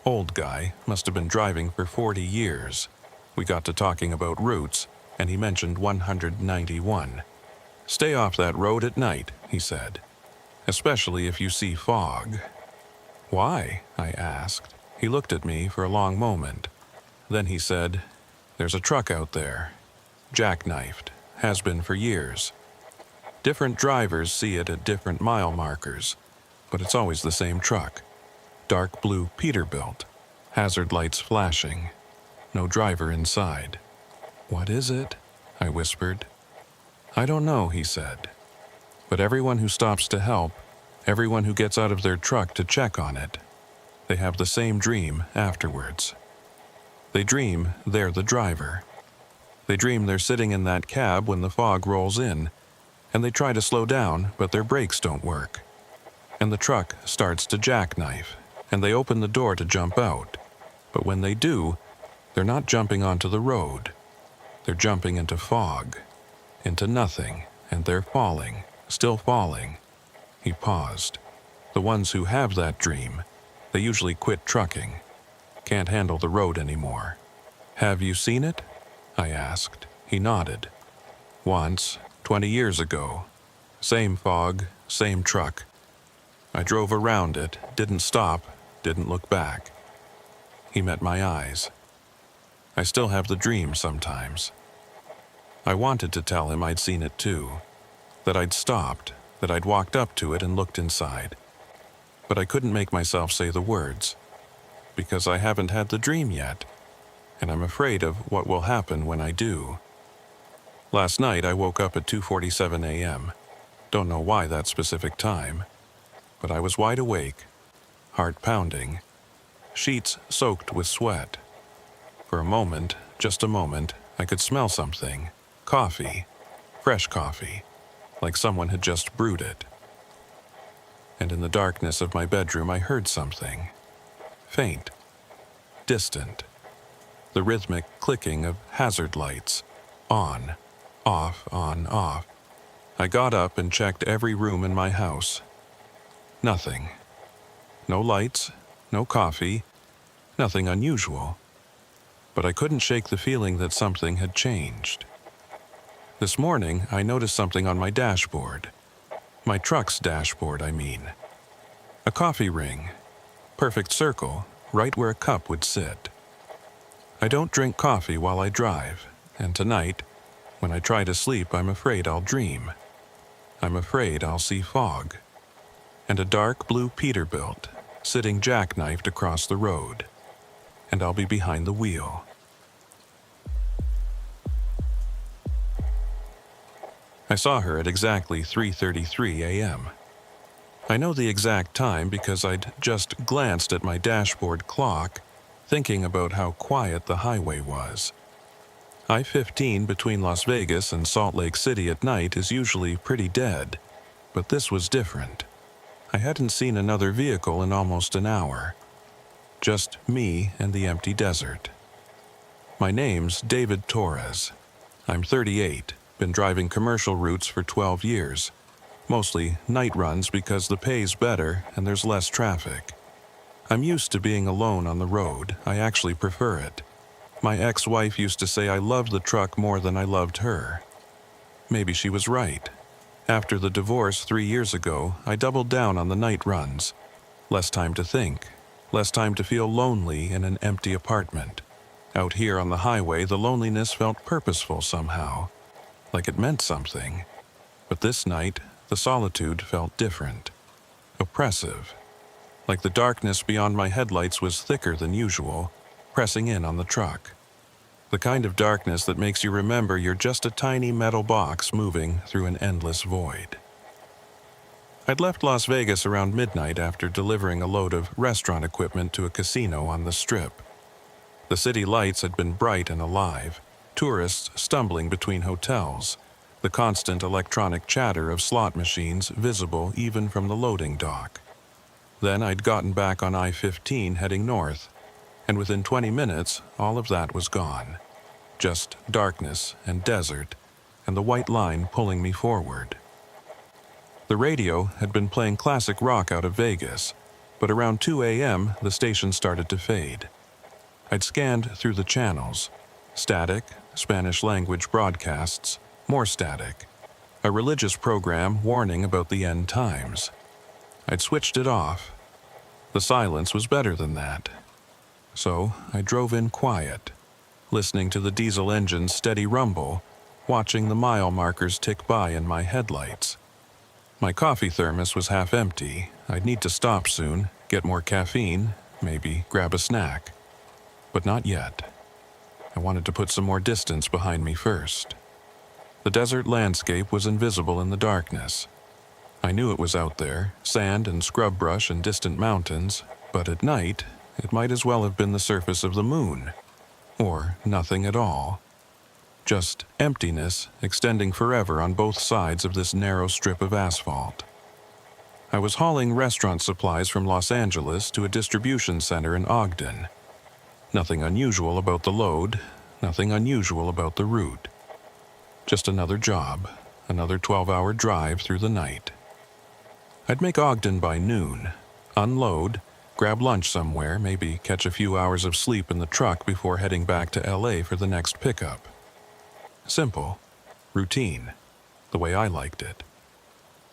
Old guy, must have been driving for 40 years. We got to talking about routes, and he mentioned 191. Stay off that road at night, he said, especially if you see fog. Why? I asked. He looked at me for a long moment. Then he said, there's a truck out there, jackknifed, has been for years. Different drivers see it at different mile markers, but it's always the same truck. Dark blue Peterbilt, hazard lights flashing, no driver inside. What is it? I whispered. I don't know, he said. But everyone who stops to help, everyone who gets out of their truck to check on it, they have the same dream afterwards. They dream they're the driver. They dream they're sitting in that cab when the fog rolls in, and they try to slow down, but their brakes don't work. And the truck starts to jackknife, and they open the door to jump out. But when they do, they're not jumping onto the road. They're jumping into fog, into nothing, and they're falling, still falling. He paused. The ones who have that dream, they usually quit trucking. Can't handle the road anymore. Have you seen it? I asked. He nodded. Once, 20 years ago. Same fog, same truck. I drove around it, didn't stop, didn't look back. He met my eyes. I still have the dream sometimes. I wanted to tell him I'd seen it too, that I'd stopped, that I'd walked up to it and looked inside. But I couldn't make myself say the words, because I haven't had the dream yet, and I'm afraid of what will happen when I do. Last night I woke up at 2:47 a.m. Don't know why that specific time, but I was wide awake, heart pounding, sheets soaked with sweat. For a moment, just a moment, I could smell something. Coffee. Fresh coffee. Like someone had just brewed it. And in the darkness of my bedroom I heard something. Faint. Distant. The rhythmic clicking of hazard lights. On. Off, on, off. I got up and checked every room in my house. Nothing. No lights, no coffee, nothing unusual. But I couldn't shake the feeling that something had changed. This morning, I noticed something on my dashboard. My truck's dashboard, I mean. A coffee ring. Perfect circle, right where a cup would sit. I don't drink coffee while I drive, and tonight, when I try to sleep, I'm afraid I'll dream. I'm afraid I'll see fog. And a dark blue Peterbilt, sitting jackknifed across the road. And I'll be behind the wheel. I saw her at exactly 3:33 a.m. I know the exact time because I'd just glanced at my dashboard clock, thinking about how quiet the highway was. I-15 between Las Vegas and Salt Lake City at night is usually pretty dead, but this was different. I hadn't seen another vehicle in almost an hour. Just me and the empty desert. My name's David Torres. I'm 38, been driving commercial routes for 12 years. Mostly night runs because the pay's better and there's less traffic. I'm used to being alone on the road. I actually prefer it. My ex-wife used to say I loved the truck more than I loved her. Maybe she was right. After the divorce 3 years ago, I doubled down on the night runs. Less time to think. Less time to feel lonely in an empty apartment. Out here on the highway, the loneliness felt purposeful somehow, like it meant something. But this night, the solitude felt different. Oppressive. Like the darkness beyond my headlights was thicker than usual, pressing in on the truck. The kind of darkness that makes you remember you're just a tiny metal box moving through an endless void. I'd left Las Vegas around midnight after delivering a load of restaurant equipment to a casino on the Strip. The city lights had been bright and alive, tourists stumbling between hotels, the constant electronic chatter of slot machines visible even from the loading dock. Then I'd gotten back on I-15 heading north, and within 20 minutes, all of that was gone. Just darkness and desert, and the white line pulling me forward. The radio had been playing classic rock out of Vegas, but around 2 a.m. the station started to fade. I'd scanned through the channels. Static, Spanish-language broadcasts, more static. A religious program warning about the end times. I'd switched it off. The silence was better than that. So I drove in quiet, listening to the diesel engine's steady rumble, watching the mile markers tick by in my headlights. My coffee thermos was half empty. I'd need to stop soon, get more caffeine, maybe grab a snack. But not yet. I wanted to put some more distance behind me first. The desert landscape was invisible in the darkness. I knew it was out there, sand and scrub brush and distant mountains, but at night, it might as well have been the surface of the moon. Or nothing at all. Just emptiness extending forever on both sides of this narrow strip of asphalt. I was hauling restaurant supplies from Los Angeles to a distribution center in Ogden. Nothing unusual about the load, nothing unusual about the route. Just another job, another 12-hour drive through the night. I'd make Ogden by noon, unload, grab lunch somewhere, maybe catch a few hours of sleep in the truck before heading back to LA for the next pickup. Simple, routine, the way I liked it.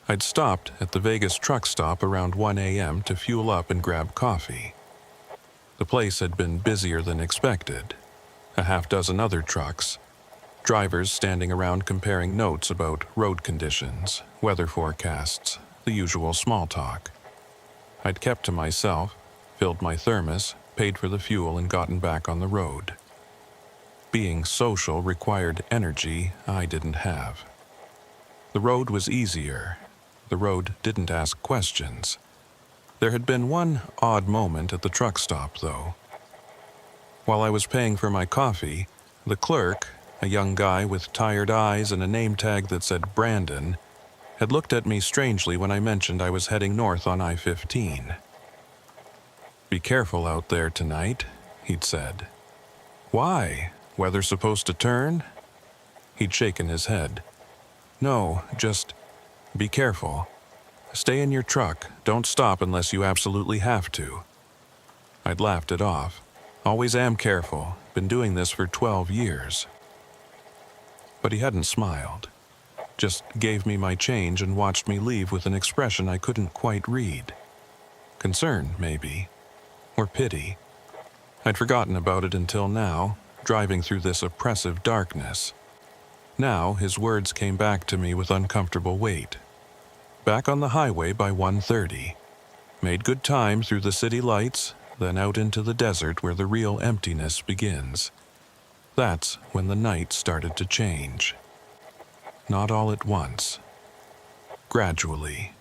I'd stopped at the Vegas truck stop around 1 a.m. to fuel up and grab coffee. The place had been busier than expected. A half-dozen other trucks, drivers standing around comparing notes about road conditions, weather forecasts, the usual small talk. I'd kept to myself, filled my thermos, paid for the fuel, and gotten back on the road. Being social required energy I didn't have. The road was easier. The road didn't ask questions. There had been one odd moment at the truck stop, though. While I was paying for my coffee, the clerk, a young guy with tired eyes and a name tag that said Brandon, had looked at me strangely when I mentioned I was heading north on I-15. "Be careful out there tonight," he'd said. "Why? Weather supposed to turn?" He'd shaken his head. "No, just be careful. Stay in your truck. Don't stop unless you absolutely have to." I'd laughed it off. Always am careful. Been doing this for 12 years. But he hadn't smiled. Just gave me my change and watched me leave with an expression I couldn't quite read. Concern, maybe. Or pity. I'd forgotten about it until now, driving through this oppressive darkness. Now his words came back to me with uncomfortable weight. Back on the highway by 1:30. Made good time through the city lights, then out into the desert where the real emptiness begins. That's when the night started to change. Not all at once. Gradually.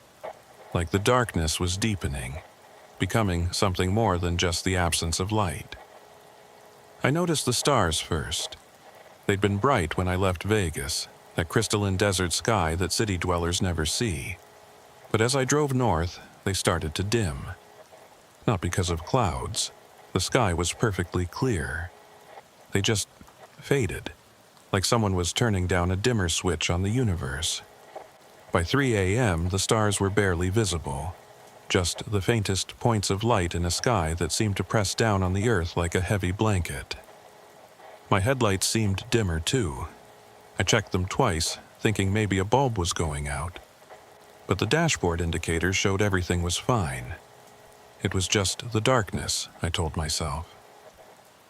Like the darkness was deepening, becoming something more than just the absence of light. I noticed the stars first. They'd been bright when I left Vegas, that crystalline desert sky that city dwellers never see. But as I drove north, they started to dim. Not because of clouds. The sky was perfectly clear. They just faded, like someone was turning down a dimmer switch on the universe. By 3 a.m., the stars were barely visible, just the faintest points of light in a sky that seemed to press down on the earth like a heavy blanket. My headlights seemed dimmer, too. I checked them twice, thinking maybe a bulb was going out. But the dashboard indicators showed everything was fine. It was just the darkness, I told myself.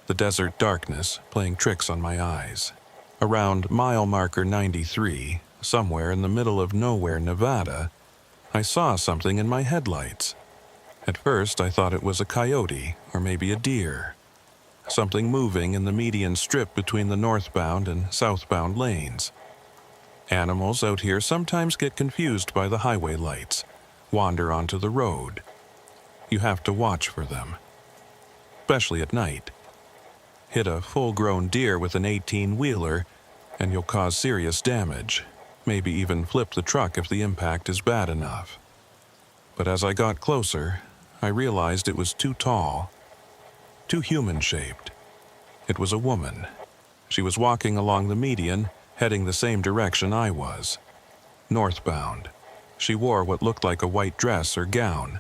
The desert darkness playing tricks on my eyes. Around mile marker 93, somewhere in the middle of nowhere, Nevada, I saw something in my headlights. At first, I thought it was a coyote or maybe a deer. Something moving in the median strip between the northbound and southbound lanes. Animals out here sometimes get confused by the highway lights, wander onto the road. You have to watch for them, especially at night. Hit a full-grown deer with an 18-wheeler, and you'll cause serious damage, maybe even flip the truck if the impact is bad enough. But as I got closer, I realized it was too tall, too human-shaped. It was a woman. She was walking along the median, heading the same direction I was. Northbound. She wore what looked like a white dress or gown,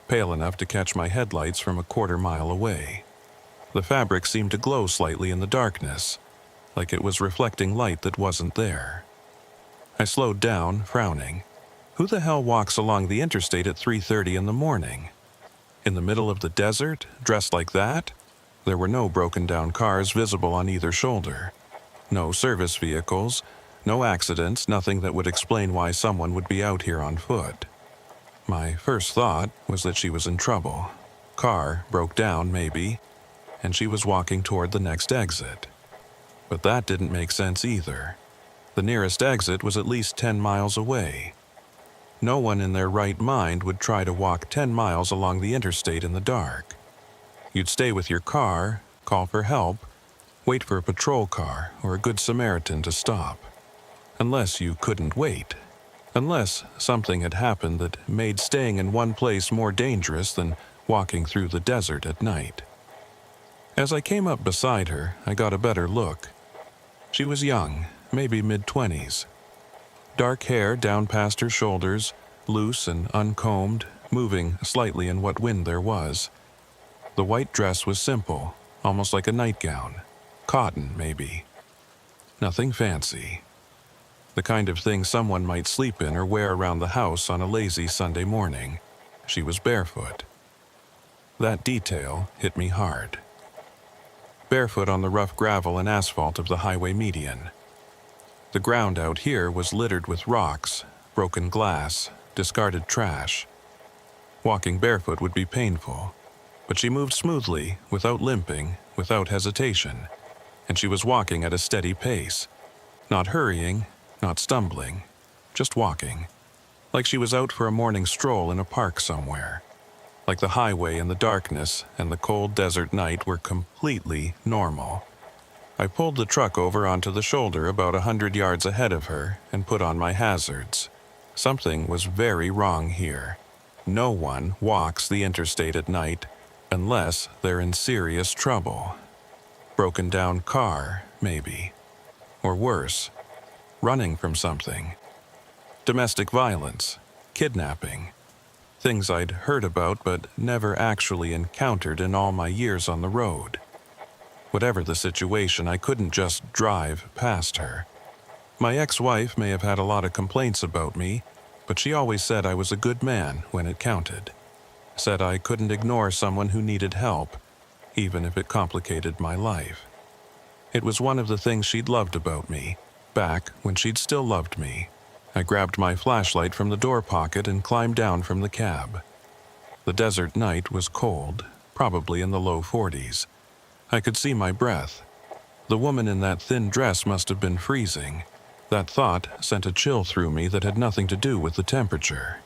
pale enough to catch my headlights from a quarter-mile away. The fabric seemed to glow slightly in the darkness, like it was reflecting light that wasn't there. I slowed down, frowning. Who the hell walks along the interstate at 3:30 in the morning? In the middle of the desert, dressed like that? There were no broken-down cars visible on either shoulder. No service vehicles, no accidents, nothing that would explain why someone would be out here on foot. My first thought was that she was in trouble. Car broke down, maybe, and she was walking toward the next exit. But that didn't make sense either. The nearest exit was at least 10 miles away. No one in their right mind would try to walk 10 miles along the interstate in the dark. You'd stay with your car, call for help, wait for a patrol car or a good Samaritan to stop. Unless you couldn't wait. Unless something had happened that made staying in one place more dangerous than walking through the desert at night. As I came up beside her, I got a better look. She was young, maybe mid-20s. Dark hair down past her shoulders, loose and uncombed, moving slightly in what wind there was. The white dress was simple, almost like a nightgown. Cotton, maybe. Nothing fancy. The kind of thing someone might sleep in or wear around the house on a lazy Sunday morning. She was barefoot. That detail hit me hard. Barefoot on the rough gravel and asphalt of the highway median. The ground out here was littered with rocks, broken glass, discarded trash. Walking barefoot would be painful, but she moved smoothly, without limping, without hesitation, and she was walking at a steady pace, not hurrying, not stumbling, just walking, like she was out for a morning stroll in a park somewhere, like the highway and the darkness and the cold desert night were completely normal. I pulled the truck over onto the shoulder about 100 yards ahead of her and put on my hazards. Something was very wrong here. No one walks the interstate at night unless they're in serious trouble. Broken down car, maybe. Or worse, running from something. Domestic violence, kidnapping. Things I'd heard about but never actually encountered in all my years on the road. Whatever the situation, I couldn't just drive past her. My ex-wife may have had a lot of complaints about me, but she always said I was a good man when it counted. Said I couldn't ignore someone who needed help, even if it complicated my life. It was one of the things she'd loved about me, back when she'd still loved me. I grabbed my flashlight from the door pocket and climbed down from the cab. The desert night was cold, probably in the low 40s. I could see my breath. The woman in that thin dress must have been freezing. That thought sent a chill through me that had nothing to do with the temperature.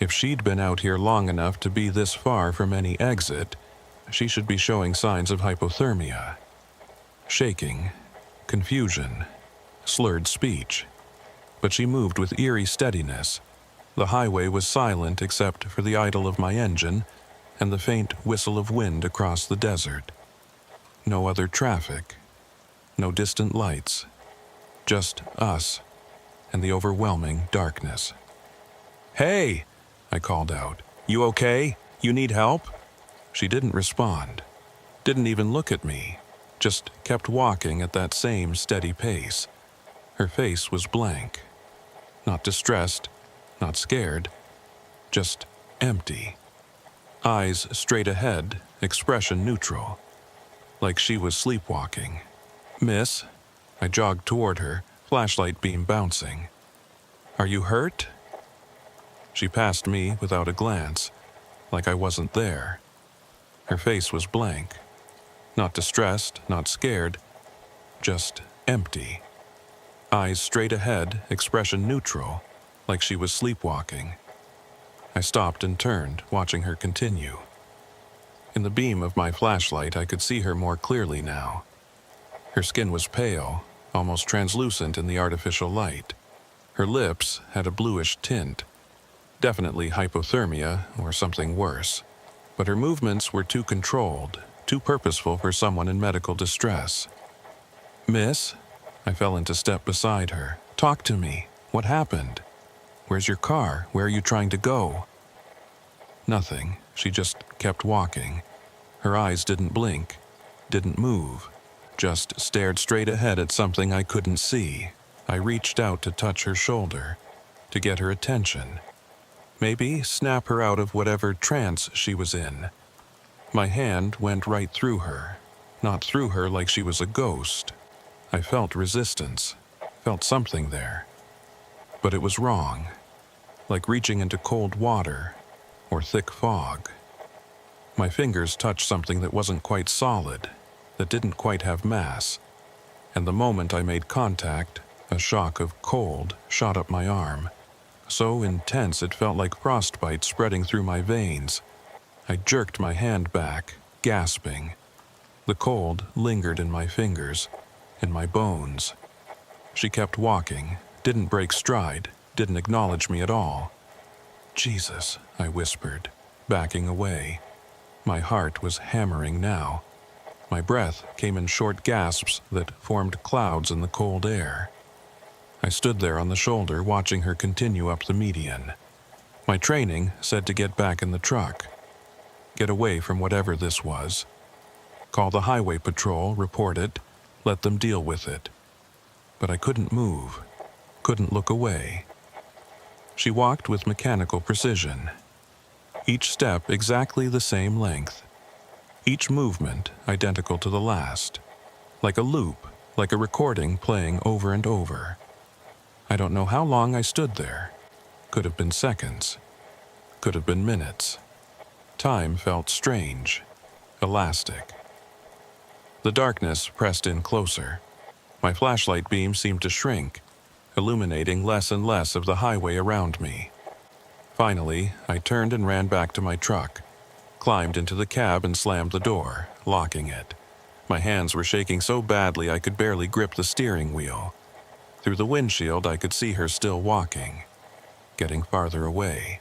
If she'd been out here long enough to be this far from any exit, she should be showing signs of hypothermia. Shaking, confusion, slurred speech. But she moved with eerie steadiness. The highway was silent except for the idle of my engine and the faint whistle of wind across the desert. No other traffic, no distant lights, just us and the overwhelming darkness. "Hey!" I called out. "You okay? You need help?" She didn't respond, didn't even look at me, just kept walking at that same steady pace. Her face was blank. Not distressed, not scared, just empty. Eyes straight ahead, expression neutral. Like she was sleepwalking. "Miss?" I jogged toward her, flashlight beam bouncing. "Are you hurt?" She passed me without a glance, like I wasn't there. Her face was blank. Not distressed, not scared, just empty. Eyes straight ahead, expression neutral, like she was sleepwalking. I stopped and turned, watching her continue. In the beam of my flashlight, I could see her more clearly now. Her skin was pale, almost translucent in the artificial light. Her lips had a bluish tint. Definitely hypothermia or something worse. But her movements were too controlled, too purposeful for someone in medical distress. "Miss?" I fell into step beside her. "Talk to me. What happened? Where's your car? Where are you trying to go?" Nothing. She just kept walking. Her eyes didn't blink, didn't move, just stared straight ahead at something I couldn't see. I reached out to touch her shoulder, to get her attention. Maybe snap her out of whatever trance she was in. My hand went right through her, not through her like she was a ghost. I felt resistance, felt something there. But it was wrong, like reaching into cold water or thick fog. My fingers touched something that wasn't quite solid, that didn't quite have mass, and the moment I made contact, a shock of cold shot up my arm. So intense it felt like frostbite spreading through my veins. I jerked my hand back, gasping. The cold lingered in my fingers, in my bones. She kept walking, didn't break stride, didn't acknowledge me at all. "Jesus," I whispered, backing away. My heart was hammering now. My breath came in short gasps that formed clouds in the cold air. I stood there on the shoulder watching her continue up the median. My training said to get back in the truck, get away from whatever this was. Call the highway patrol, report it, let them deal with it. But I couldn't move, couldn't look away. She walked with mechanical precision. Each step exactly the same length. Each movement identical to the last. Like a loop, like a recording playing over and over. I don't know how long I stood there. Could have been seconds. Could have been minutes. Time felt strange, elastic. The darkness pressed in closer. My flashlight beam seemed to shrink, illuminating less and less of the highway around me. Finally, I turned and ran back to my truck, climbed into the cab and slammed the door, locking it. My hands were shaking so badly I could barely grip the steering wheel. Through the windshield, I could see her still walking, getting farther away.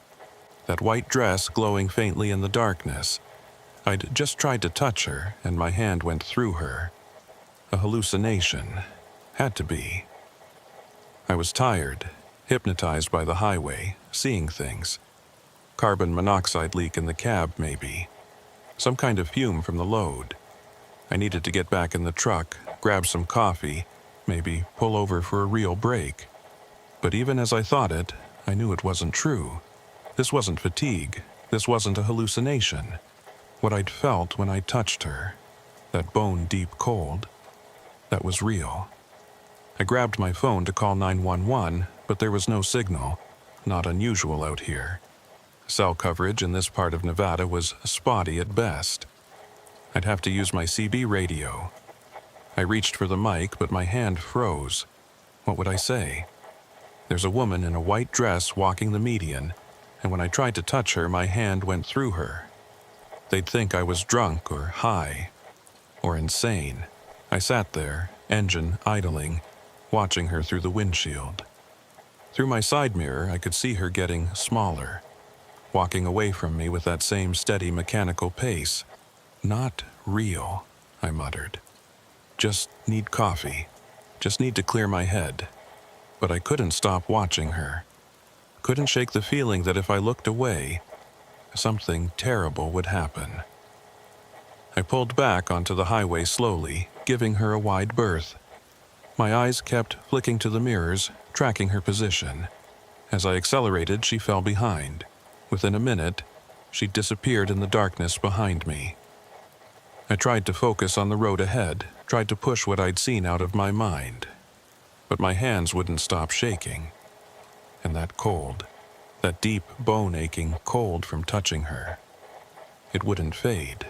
That white dress glowing faintly in the darkness. I'd just tried to touch her, and my hand went through her. A hallucination. Had to be. I was tired, hypnotized by the highway, seeing things. Carbon monoxide leak in the cab, maybe. Some kind of fume from the load. I needed to get back in the truck, grab some coffee, maybe pull over for a real break. But even as I thought it, I knew it wasn't true. This wasn't fatigue. This wasn't a hallucination. What I'd felt when I touched her, that bone-deep cold, that was real. I grabbed my phone to call 911, but there was no signal, not unusual out here. Cell coverage in this part of Nevada was spotty at best. I'd have to use my CB radio. I reached for the mic, but my hand froze. What would I say? There's a woman in a white dress walking the median, and when I tried to touch her, my hand went through her. They'd think I was drunk or high, or insane. I sat there, engine idling, watching her through the windshield. Through my side mirror, I could see her getting smaller, walking away from me with that same steady mechanical pace. Not real, I muttered. Just need coffee. Just need to clear my head. But I couldn't stop watching her. Couldn't shake the feeling that if I looked away, something terrible would happen. I pulled back onto the highway slowly, giving her a wide berth. My eyes kept flicking to the mirrors, tracking her position. As I accelerated, she fell behind. Within a minute, she disappeared in the darkness behind me. I tried to focus on the road ahead, tried to push what I'd seen out of my mind. But my hands wouldn't stop shaking. And that cold, that deep, bone-aching cold from touching her, it wouldn't fade.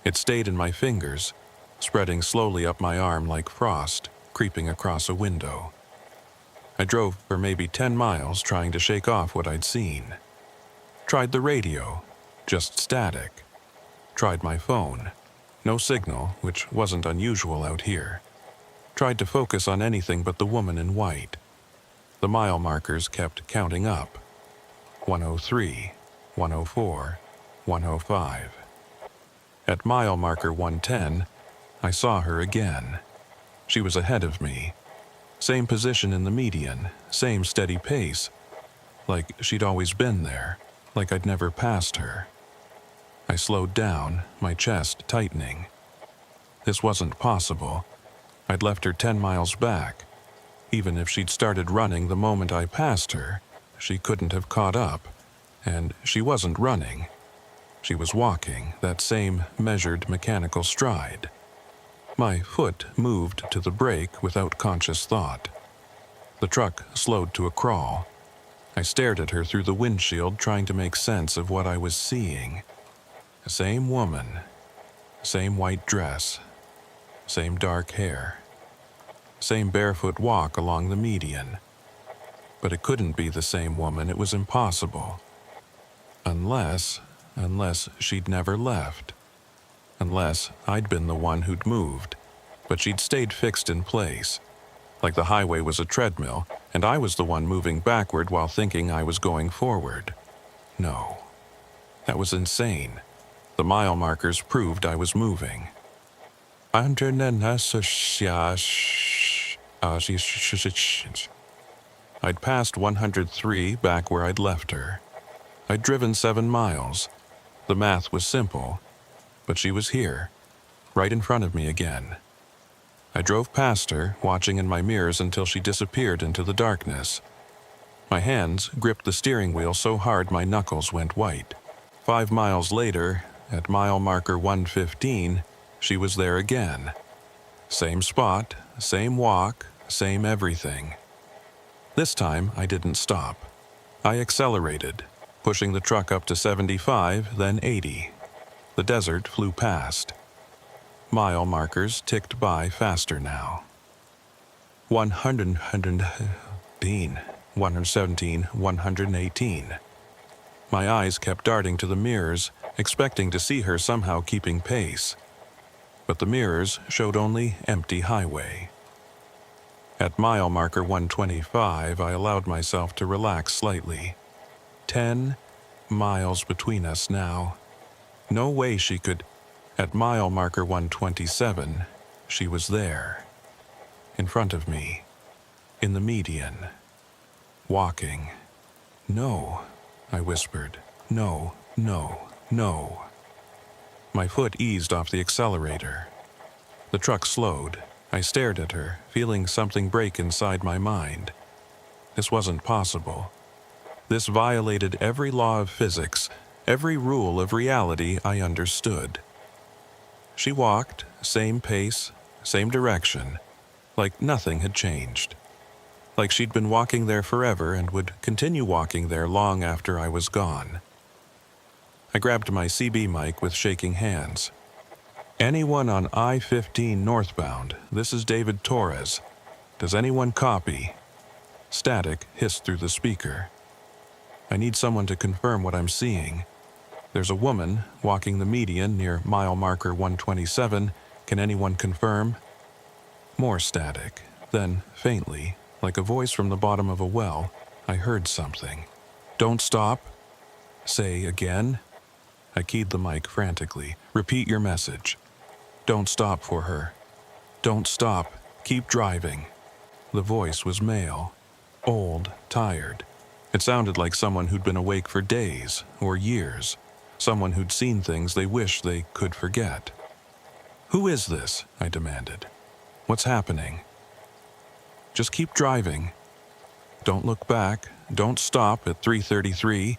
It stayed in my fingers, spreading slowly up my arm like frost, creeping across a window. I drove for maybe 10 miles trying to shake off what I'd seen. Tried the radio, just static. Tried my phone, no signal, which wasn't unusual out here. Tried to focus on anything but the woman in white. The mile markers kept counting up. 103, 104, 105. At mile marker 110, I saw her again. She was ahead of me. Same position in the median, same steady pace. Like she'd always been there, like I'd never passed her. I slowed down, my chest tightening. This wasn't possible. I'd left her 10 miles back. Even if she'd started running the moment I passed her, she couldn't have caught up. And she wasn't running. She was walking, that same measured mechanical stride. My foot moved to the brake without conscious thought. The truck slowed to a crawl. I stared at her through the windshield, trying to make sense of what I was seeing. The same woman, same white dress, same dark hair, same barefoot walk along the median. But it couldn't be the same woman, it was impossible. Unless she'd never left. Unless I'd been the one who'd moved, but she'd stayed fixed in place. Like the highway was a treadmill, and I was the one moving backward while thinking I was going forward. No. That was insane. The mile markers proved I was moving. I'd passed 103 back where I'd left her. I'd driven 7 miles. The math was simple, but she was here, right in front of me again. I drove past her, watching in my mirrors until she disappeared into the darkness. My hands gripped the steering wheel so hard my knuckles went white. 5 miles later, at mile marker 115, she was there again. Same spot, same walk, same everything. This time, I didn't stop. I accelerated, pushing the truck up to 75, then 80. The desert flew past. Mile markers ticked by faster now. 117, 117, 118. My eyes kept darting to the mirrors, expecting to see her somehow keeping pace. But the mirrors showed only empty highway. At mile marker 125, I allowed myself to relax slightly. 10 miles between us now. No way she could. At mile marker 127, she was there. In front of me. In the median. Walking. No, I whispered. No, no, no. My foot eased off the accelerator. The truck slowed. I stared at her, feeling something break inside my mind. This wasn't possible. This violated every law of physics, every rule of reality I understood. She walked, same pace, same direction, like nothing had changed. Like she'd been walking there forever and would continue walking there long after I was gone. I grabbed my CB mic with shaking hands. Anyone on I-15 northbound, this is David Torres. Does anyone copy? Static hissed through the speaker. I need someone to confirm what I'm seeing. There's a woman walking the median near mile marker 127. Can anyone confirm? More static. Then, faintly, like a voice from the bottom of a well, I heard something. Don't stop. Say again. I keyed the mic frantically. Repeat your message. Don't stop for her. Don't stop. Keep driving. The voice was male. Old, tired. It sounded like someone who'd been awake for days or years. Someone who'd seen things they wished they could forget. Who is this? I demanded. What's happening? Just keep driving. Don't look back. Don't stop at 333.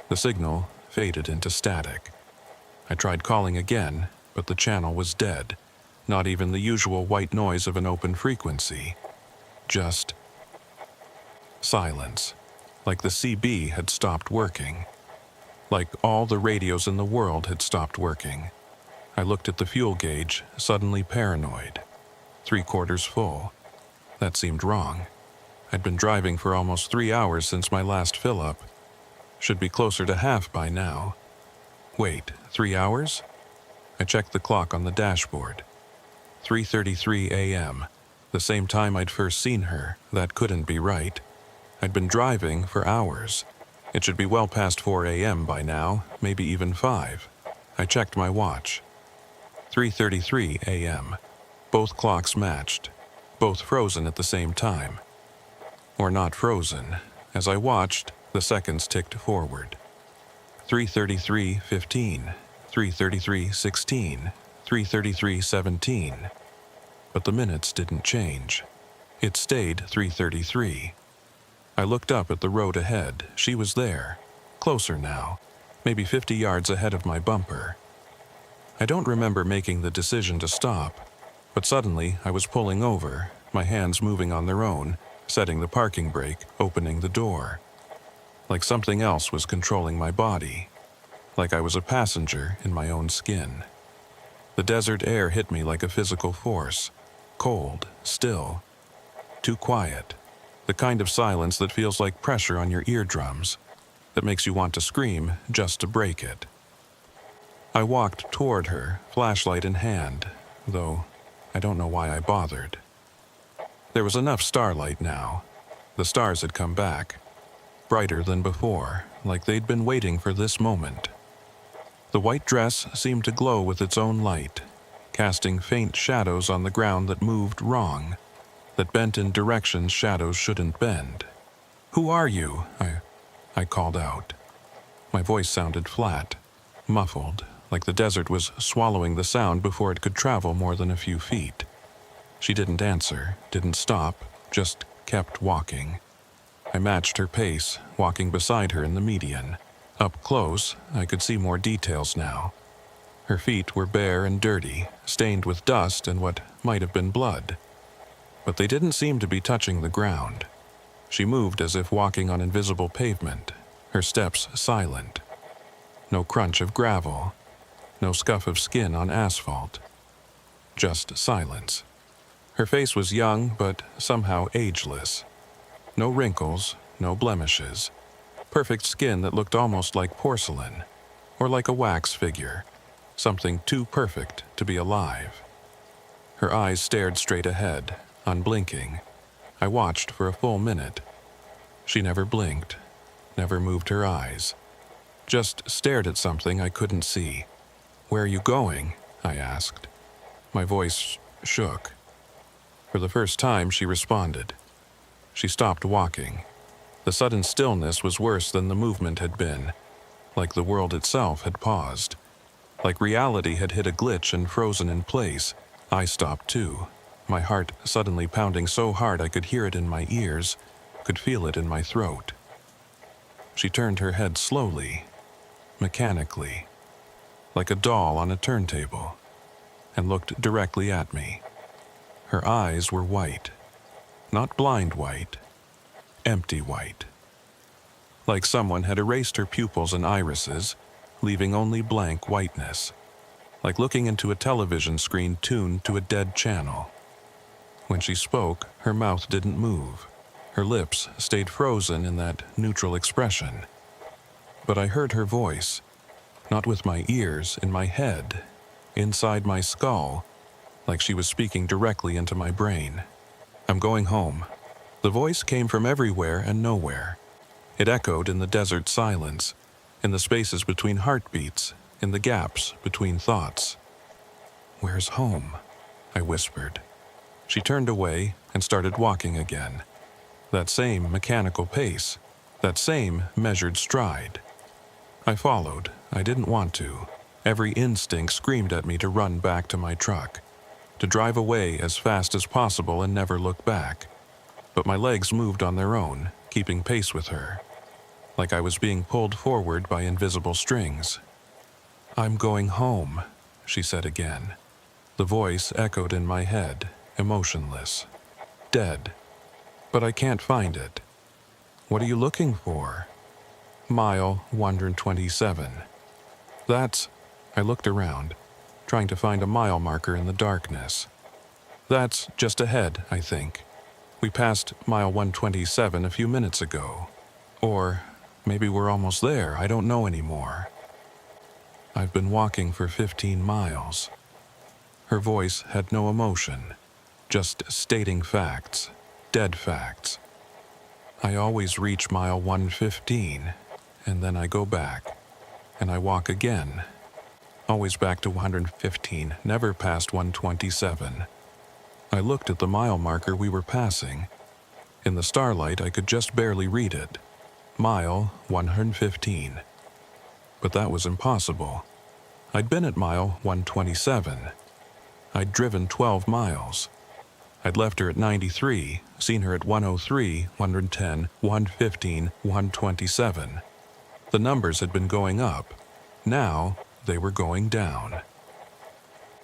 The signal faded into static. I tried calling again, but the channel was dead. Not even the usual white noise of an open frequency. Just silence. Like the CB had stopped working. Like all the radios in the world had stopped working. I looked at the fuel gauge, suddenly paranoid. 3/4 full. That seemed wrong. I'd been driving for almost 3 hours since my last fill-up. Should be closer to half by now. Wait, 3 hours? I checked the clock on the dashboard. 3:33 a.m. The same time I'd first seen her. That couldn't be right. I'd been driving for hours. It should be well past 4 a.m. by now, maybe even 5. I checked my watch. 3:33 a.m. Both clocks matched. Both frozen at the same time. Or not frozen. As I watched, the seconds ticked forward. 3:33:15, 3:33:16, 3:33:17. But the minutes didn't change. It stayed 3:33. I looked up at the road ahead. She was there. Closer now. Maybe 50 yards ahead of my bumper. I don't remember making the decision to stop, but suddenly I was pulling over, my hands moving on their own, setting the parking brake, opening the door. Like something else was controlling my body. Like I was a passenger in my own skin. The desert air hit me like a physical force. Cold, still. Too quiet. The kind of silence that feels like pressure on your eardrums. That makes you want to scream just to break it. I walked toward her, flashlight in hand, though I don't know why I bothered. There was enough starlight now. The stars had come back. Brighter than before, like they'd been waiting for this moment. The white dress seemed to glow with its own light, casting faint shadows on the ground that moved wrong, that bent in directions shadows shouldn't bend. "Who are you?" I called out. My voice sounded flat, muffled, like the desert was swallowing the sound before it could travel more than a few feet. She didn't answer, didn't stop, just kept walking. I matched her pace, walking beside her in the median. Up close, I could see more details now. Her feet were bare and dirty, stained with dust and what might have been blood. But they didn't seem to be touching the ground. She moved as if walking on invisible pavement, her steps silent. No crunch of gravel, no scuff of skin on asphalt. Just silence. Her face was young, but somehow ageless. No wrinkles, no blemishes. Perfect skin that looked almost like porcelain, or like a wax figure, something too perfect to be alive. Her eyes stared straight ahead, unblinking. I watched for a full minute. She never blinked, never moved her eyes, just stared at something I couldn't see. "Where are you going?" I asked. My voice shook. For the first time, she responded. She stopped walking. The sudden stillness was worse than the movement had been, like the world itself had paused. Like reality had hit a glitch and frozen in place. I stopped too, my heart suddenly pounding so hard I could hear it in my ears, could feel it in my throat. She turned her head slowly, mechanically, like a doll on a turntable, and looked directly at me. Her eyes were white, not blind white, empty white. Like someone had erased her pupils and irises, leaving only blank whiteness. Like looking into a television screen tuned to a dead channel. When she spoke, her mouth didn't move. Her lips stayed frozen in that neutral expression. But I heard her voice, not with my ears, in my head, inside my skull, like she was speaking directly into my brain. "I'm going home." The voice came from everywhere and nowhere. It echoed in the desert silence, in the spaces between heartbeats, in the gaps between thoughts. "Where's home?" I whispered. She turned away and started walking again. That same mechanical pace, that same measured stride. I followed. I didn't want to. Every instinct screamed at me to run back to my truck, to drive away as fast as possible and never look back. But my legs moved on their own, keeping pace with her, like I was being pulled forward by invisible strings. "I'm going home," she said again. The voice echoed in my head, emotionless, dead. "But I can't find it." "What are you looking for?" "Mile 127. That's..." I looked around, trying to find a mile marker in the darkness. "That's just ahead, I think. We passed mile 127 a few minutes ago. Or maybe we're almost there, I don't know anymore." "I've been walking for 15 miles. Her voice had no emotion, just stating facts, dead facts. "I always reach mile 115, and then I go back, and I walk again. Always back to 115, never past 127. I looked at the mile marker we were passing. In the starlight, I could just barely read it. Mile 115. But that was impossible. I'd been at mile 127. I'd driven 12 miles. I'd left her at 93, seen her at 103, 110, 115, 127. The numbers had been going up. Now, they were going down.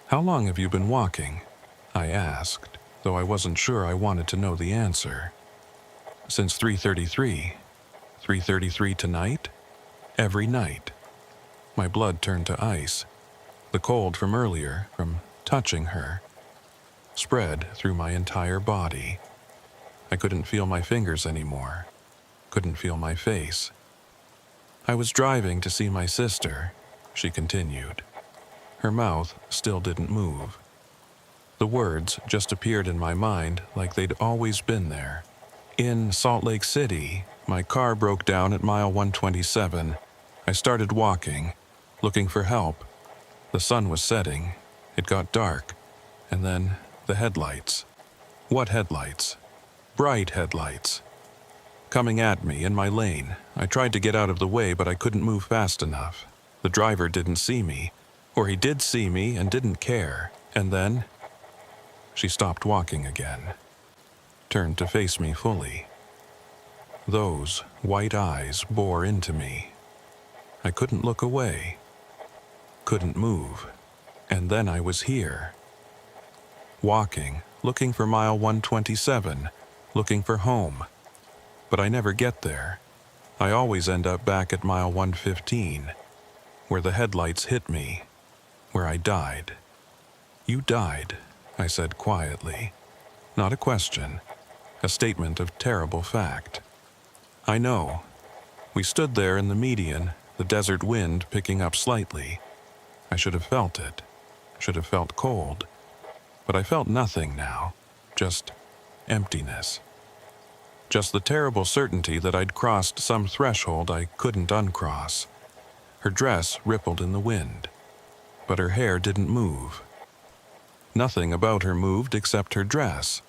"How long have you been walking?" I asked, though I wasn't sure I wanted to know the answer. "Since 3:33. 3:33 tonight? Every night." My blood turned to ice. The cold from earlier, from touching her, spread through my entire body. I couldn't feel my fingers anymore. Couldn't feel my face. "I was driving to see my sister," she continued. Her mouth still didn't move. The words just appeared in my mind like they'd always been there. "In Salt Lake City, my car broke down at mile 127. I started walking, looking for help. The sun was setting. It got dark, and then the headlights. What headlights? Bright headlights. Coming at me in my lane. I tried to get out of the way, but I couldn't move fast enough. The driver didn't see me, or he did see me and didn't care. And then she stopped walking again, turned to face me fully. Those white eyes bore into me. I couldn't look away, couldn't move, and then I was here. Walking, looking for mile 127, looking for home. But I never get there. I always end up back at mile 115, where the headlights hit me, where I died. You died, I said quietly. Not a question, a statement of terrible fact. I know. We stood there in the median, the desert wind picking up slightly. I should have felt it, should have felt cold. But I felt nothing now, just emptiness. Just the terrible certainty that I'd crossed some threshold I couldn't uncross. Her dress rippled in the wind, but her hair didn't move. Nothing about her moved except her dress,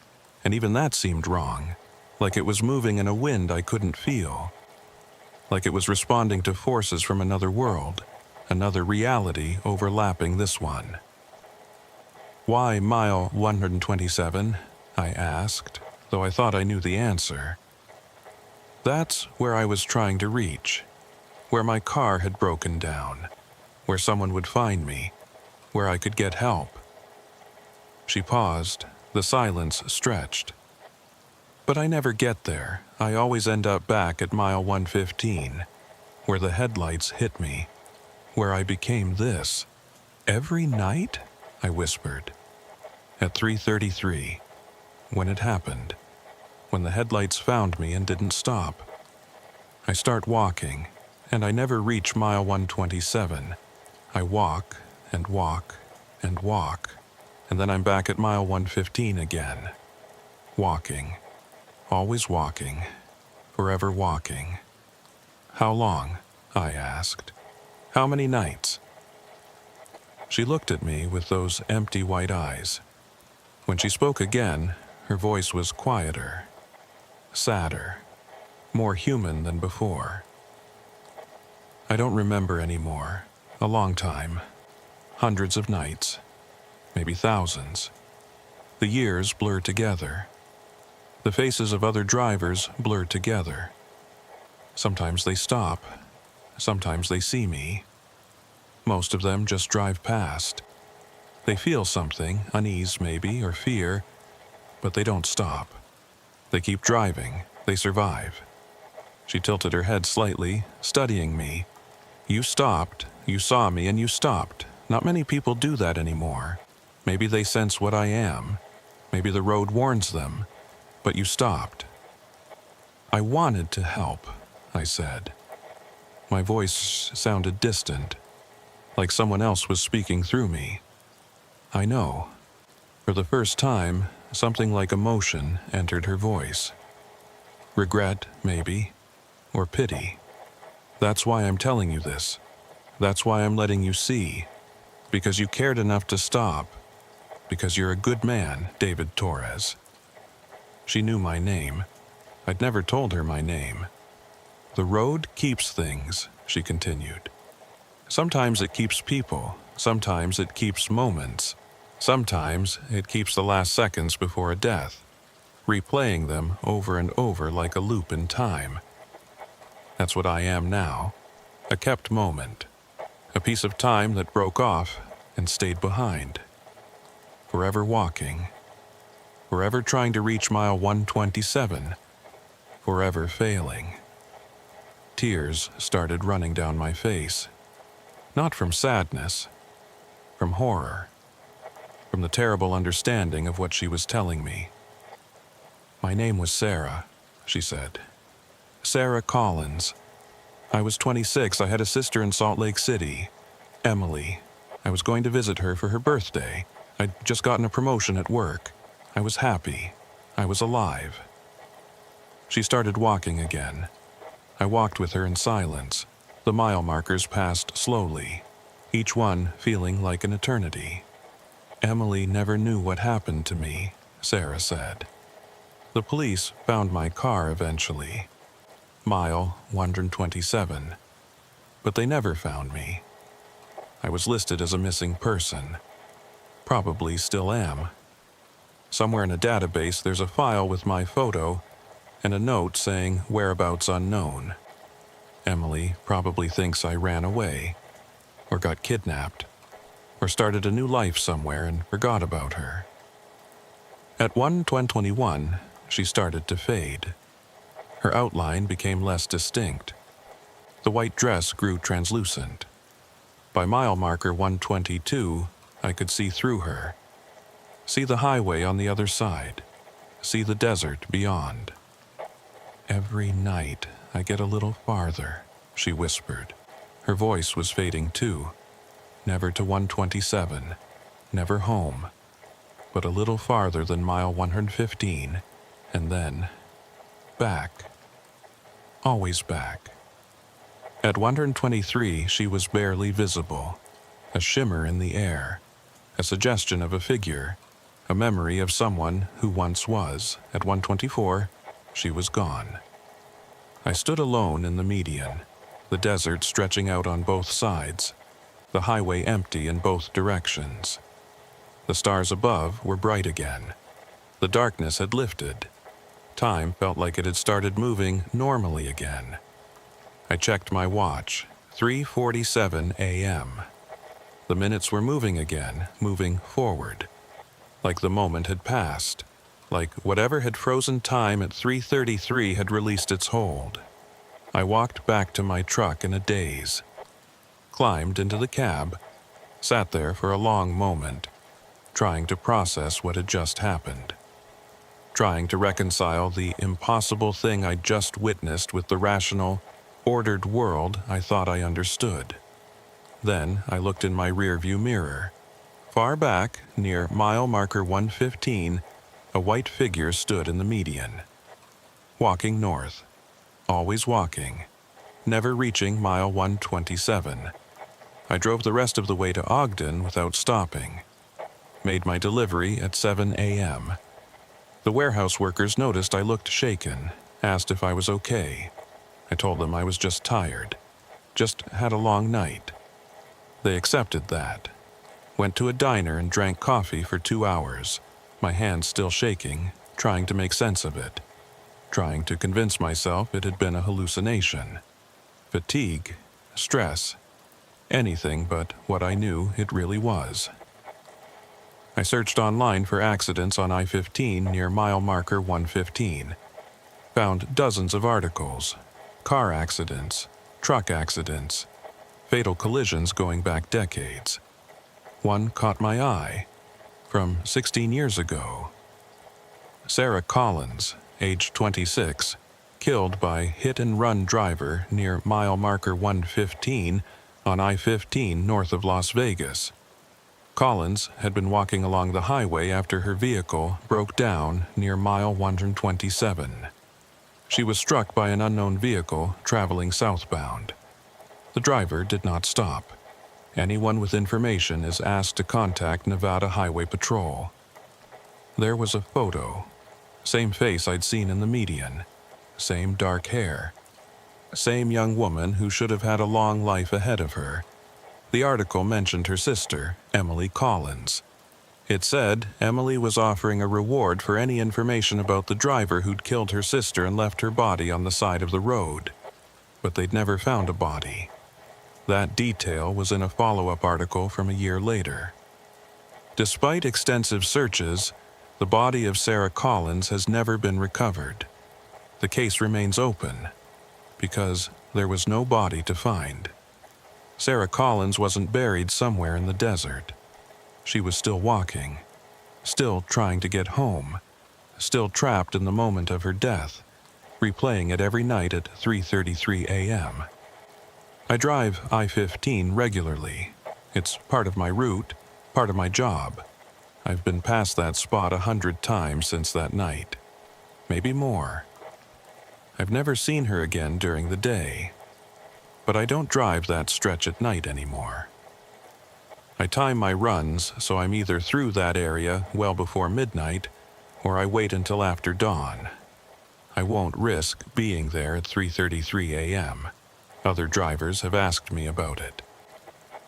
and even that seemed wrong, like it was moving in a wind I couldn't feel, like it was responding to forces from another world, another reality overlapping this one. Why mile 127? I asked, though I thought I knew the answer. That's where I was trying to reach, where my car had broken down, where someone would find me, where I could get help. She paused, the silence stretched. But I never get there. I always end up back at mile 115, where the headlights hit me, where I became this. Every night? I whispered. At 3:33, when it happened, when the headlights found me and didn't stop. I start walking, and I never reach mile 127. I walk and walk and walk, and then I'm back at mile 115 again. Walking, always walking, forever walking. How long? I asked. How many nights? She looked at me with those empty white eyes. When she spoke again, her voice was quieter, sadder, more human than before. I don't remember anymore. A long time. Hundreds of nights. Maybe thousands. The years blur together. The faces of other drivers blur together. Sometimes they stop. Sometimes they see me. Most of them just drive past. They feel something, unease maybe, or fear, but they don't stop. They keep driving. They survive. She tilted her head slightly, studying me. You stopped, you saw me, and you stopped. Not many people do that anymore. Maybe they sense what I am. Maybe the road warns them. But you stopped. I wanted to help, I said. My voice sounded distant, like someone else was speaking through me. I know. For the first time, something like emotion entered her voice. Regret, maybe, or pity. That's why I'm telling you this. That's why I'm letting you see. Because you cared enough to stop. Because you're a good man, David Torres. She knew my name. I'd never told her my name. The road keeps things, she continued. Sometimes it keeps people. Sometimes it keeps moments. Sometimes it keeps the last seconds before a death, replaying them over and over like a loop in time. That's what I am now, a kept moment, a piece of time that broke off and stayed behind. Forever walking, forever trying to reach mile 127, forever failing. Tears started running down my face, not from sadness, from horror. From the terrible understanding of what she was telling me. My name was Sarah, she said. Sarah Collins. I was 26. I had a sister in Salt Lake City, Emily. I was going to visit her for her birthday. I'd just gotten a promotion at work. I was happy. I was alive. She started walking again. I walked with her in silence. The mile markers passed slowly, each one feeling like an eternity. Emily never knew what happened to me, Sarah said. The police found my car eventually, mile 127, but they never found me. I was listed as a missing person. Probably still am. Somewhere in a database there's a file with my photo and a note saying whereabouts unknown. Emily probably thinks I ran away, or got kidnapped, or started a new life somewhere and forgot about her. At 1:21, she started to fade. Her outline became less distinct. The white dress grew translucent. By mile marker 122, I could see through her. See the highway on the other side. See the desert beyond. Every night I get a little farther, she whispered. Her voice was fading too. Never to 127, never home, but a little farther than mile 115, and then back. Always back. At 123, she was barely visible, a shimmer in the air, a suggestion of a figure, a memory of someone who once was. At 124, she was gone. I stood alone in the median, the desert stretching out on both sides, the highway empty in both directions. The stars above were bright again. The darkness had lifted. Time felt like it had started moving normally again. I checked my watch, 3:47 a.m. The minutes were moving again, moving forward. Like the moment had passed. Like whatever had frozen time at 3:33 had released its hold. I walked back to my truck in a daze. Climbed into the cab, sat there for a long moment, trying to process what had just happened. Trying to reconcile the impossible thing I'd just witnessed with the rational, ordered world I thought I understood. Then I looked in my rearview mirror. Far back, near mile marker 115, a white figure stood in the median. Walking north. Always walking. Never reaching mile 127. I drove the rest of the way to Ogden without stopping. Made my delivery at 7 a.m. The warehouse workers noticed I looked shaken, asked if I was okay. I told them I was just tired. Just had a long night. They accepted that. Went to a diner and drank coffee for 2 hours, my hands still shaking, trying to make sense of it. Trying to convince myself it had been a hallucination. Fatigue, stress, anything but what I knew it really was. I searched online for accidents on I-15 near mile marker 115. Found dozens of articles. Car accidents, truck accidents, fatal collisions going back decades. One caught my eye, from 16 years ago. Sarah Collins, age 26, killed by hit-and-run driver near mile marker 115 on I-15 north of Las Vegas. Collins had been walking along the highway after her vehicle broke down near mile 127. She was struck by an unknown vehicle traveling southbound. The driver did not stop. Anyone with information is asked to contact Nevada Highway Patrol. There was a photo. Same face I'd seen in the median. Same dark hair. Same young woman who should have had a long life ahead of her. The article mentioned her sister, Emily Collins. It said Emily was offering a reward for any information about the driver who'd killed her sister and left her body on the side of the road. But they'd never found a body. That detail was in a follow-up article from a year later. Despite extensive searches, the body of Sarah Collins has never been recovered. The case remains open, because there was no body to find. Sarah Collins wasn't buried somewhere in the desert. She was still walking, still trying to get home, still trapped in the moment of her death, replaying it every night at 3:33 a.m. I drive I-15 regularly. It's part of my route, part of my job. I've been past that spot 100 times since that night. Maybe more. I've never seen her again during the day. But I don't drive that stretch at night anymore. I time my runs so I'm either through that area well before midnight, or I wait until after dawn. I won't risk being there at 3:33 a.m. Other drivers have asked me about it.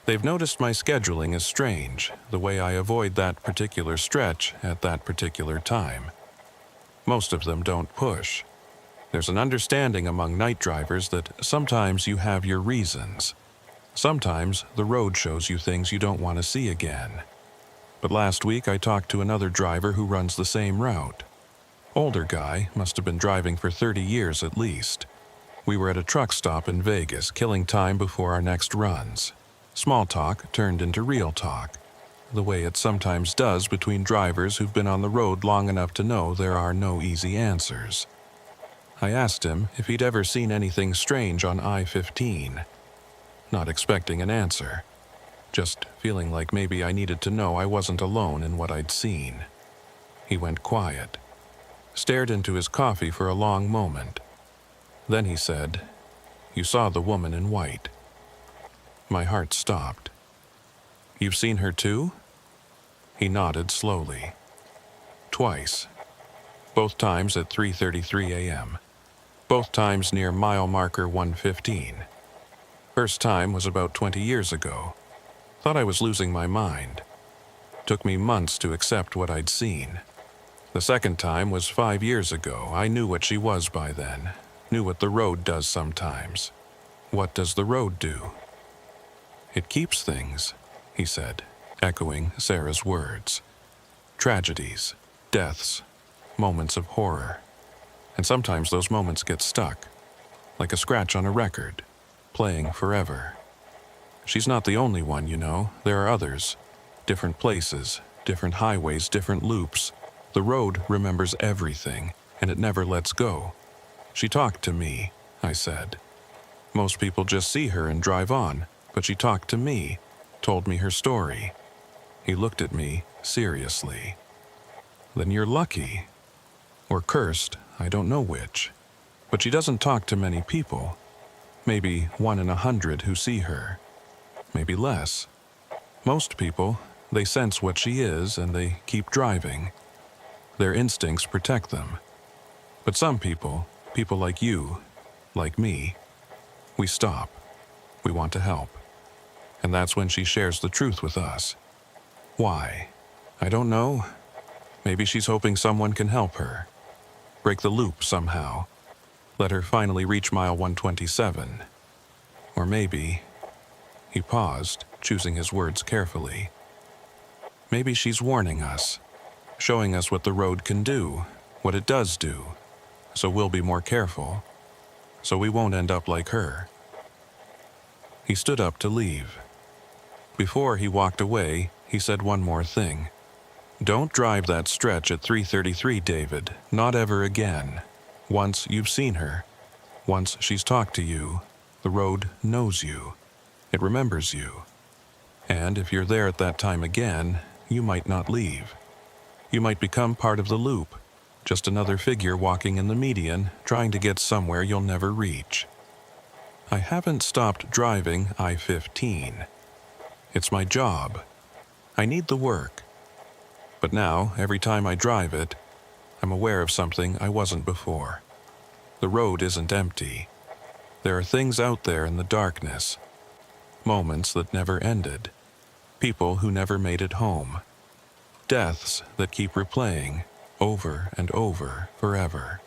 They've noticed my scheduling is strange, the way I avoid that particular stretch at that particular time. Most of them don't push. There's an understanding among night drivers that sometimes you have your reasons. Sometimes the road shows you things you don't want to see again. But last week I talked to another driver who runs the same route. Older guy, must have been driving for 30 years at least. We were at a truck stop in Vegas, killing time before our next runs. Small talk turned into real talk, the way it sometimes does between drivers who've been on the road long enough to know there are no easy answers. I asked him if he'd ever seen anything strange on I-15. Not expecting an answer, just feeling like maybe I needed to know I wasn't alone in what I'd seen. He went quiet, stared into his coffee for a long moment. Then he said, "You saw the woman in white." My heart stopped. "You've seen her too?" He nodded slowly. "Twice. Both times at 3:33 a.m. Both times near mile marker 115. First time was about 20 years ago. Thought I was losing my mind. Took me months to accept what I'd seen. The second time was 5 years ago. I knew what she was by then. Knew what the road does sometimes. What does the road do? It keeps things, he said, echoing Sarah's words. Tragedies, deaths, moments of horror. And sometimes those moments get stuck, like a scratch on a record, playing forever. She's not the only one, you know. There are others. Different places, different highways, different loops. The road remembers everything, and it never lets go. She talked to me, I said. Most people just see her and drive on, but she talked to me, told me her story. He looked at me seriously. Then you're lucky. Or cursed, I don't know which. But she doesn't talk to many people. Maybe 1 in 100 who see her. Maybe less. Most people, they sense what she is and they keep driving. Their instincts protect them. But some people, people like you, like me, we stop. We want to help. And that's when she shares the truth with us. Why? I don't know. Maybe she's hoping someone can help her. Break the loop somehow. Let her finally reach mile 127. Or maybe... He paused, choosing his words carefully. Maybe she's warning us, showing us what the road can do, what it does do, so we'll be more careful, so we won't end up like her. He stood up to leave. Before he walked away, he said one more thing. Don't drive that stretch at 3:33, David, not ever again. Once you've seen her, once she's talked to you, the road knows you. It remembers you. And if you're there at that time again, you might not leave. You might become part of the loop, just another figure walking in the median, trying to get somewhere you'll never reach. I haven't stopped driving I-15. It's my job. I need the work. But now, every time I drive it, I'm aware of something I wasn't before. The road isn't empty. There are things out there in the darkness. Moments that never ended. People who never made it home. Deaths that keep replaying, over and over, forever.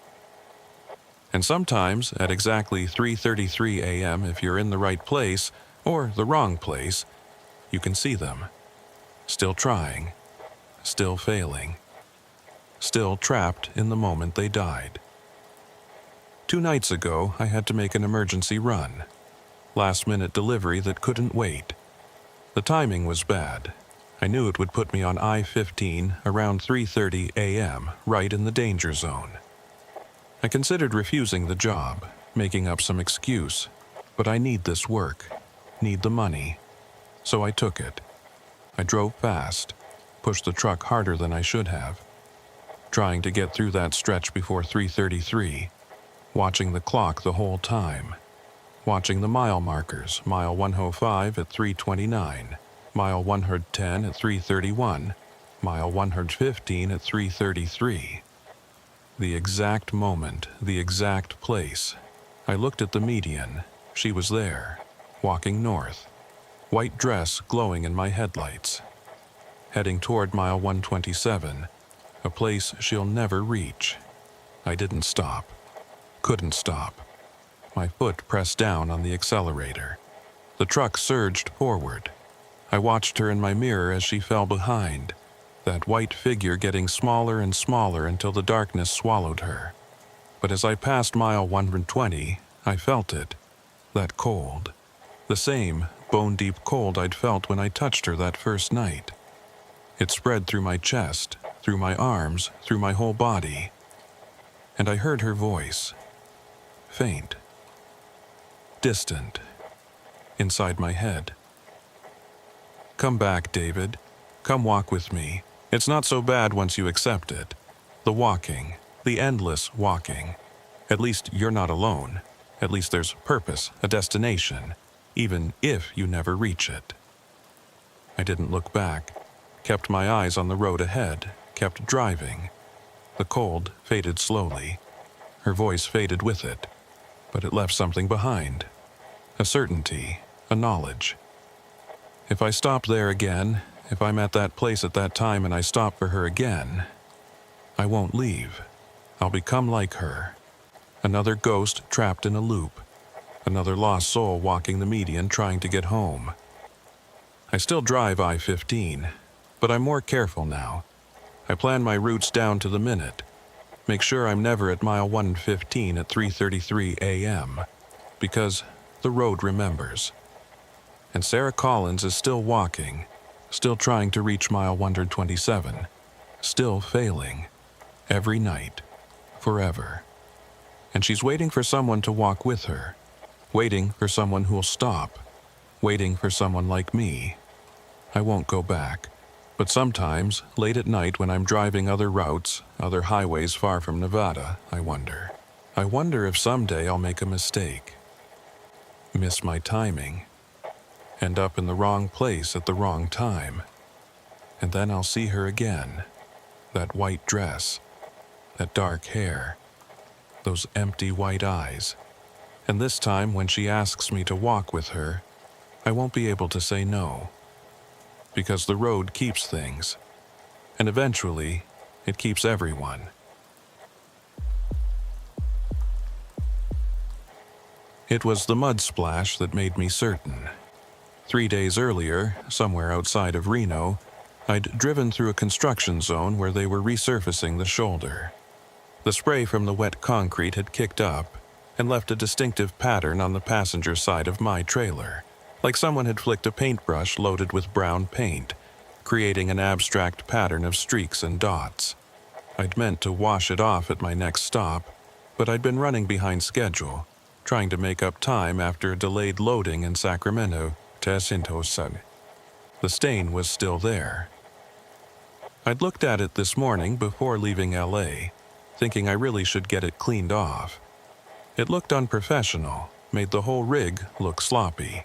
And sometimes, at exactly 3:33 a.m., if you're in the right place, or the wrong place, you can see them. Still trying. Still failing. Still trapped in the moment they died. 2 nights ago, I had to make an emergency run. Last-minute delivery that couldn't wait. The timing was bad. I knew it would put me on I-15 around 3:30 a.m., right in the danger zone. I considered refusing the job, making up some excuse, but I need this work, need the money. So I took it. I drove fast, pushed the truck harder than I should have, trying to get through that stretch before 3:33, watching the clock the whole time. Watching the mile markers, mile 105 at 3:29, mile 110 at 3:31, mile 115 at 3:33. The exact moment, the exact place. I looked at the median. She was there, walking north, white dress glowing in my headlights, heading toward mile 127, a place she'll never reach. I didn't stop. Couldn't stop. My foot pressed down on the accelerator. The truck surged forward. I watched her in my mirror as she fell behind, that white figure getting smaller and smaller until the darkness swallowed her. But as I passed mile 120, I felt it. That cold. The same bone-deep cold I'd felt when I touched her that first night. It spread through my chest, through my arms, through my whole body. And I heard her voice. Faint. Distant. Inside my head. Come back, David. Come walk with me. It's not so bad once you accept it. The walking. The endless walking. At least you're not alone. At least there's purpose, a destination, even if you never reach it. I didn't look back. Kept my eyes on the road ahead. Kept driving. The cold faded slowly. Her voice faded with it. But it left something behind. A certainty, a knowledge. If I stop there again, if I'm at that place at that time and I stop for her again, I won't leave. I'll become like her. Another ghost trapped in a loop. Another lost soul walking the median trying to get home. I still drive I-15, but I'm more careful now. I plan my routes down to the minute. Make sure I'm never at mile 115 at 3:33 a.m. because the road remembers. And Sarah Collins is still walking, still trying to reach mile 127, still failing, every night, forever. And she's waiting for someone to walk with her, waiting for someone who'll stop, waiting for someone like me. I won't go back. But sometimes, late at night when I'm driving other routes, other highways far from Nevada, I wonder if someday I'll make a mistake. Miss my timing. End up in the wrong place at the wrong time. And then I'll see her again. That white dress. That dark hair. Those empty white eyes. And this time when she asks me to walk with her, I won't be able to say no. Because the road keeps things. And eventually, it keeps everyone. It was the mud splash that made me certain. 3 days earlier, somewhere outside of Reno, I'd driven through a construction zone where they were resurfacing the shoulder. The spray from the wet concrete had kicked up and left a distinctive pattern on the passenger side of my trailer, like someone had flicked a paintbrush loaded with brown paint, creating an abstract pattern of streaks and dots. I'd meant to wash it off at my next stop, but I'd been running behind schedule, trying to make up time after a delayed loading in Sacramento to Jacinto. The stain was still there. I'd looked at it this morning before leaving LA, thinking I really should get it cleaned off. It looked unprofessional, made the whole rig look sloppy.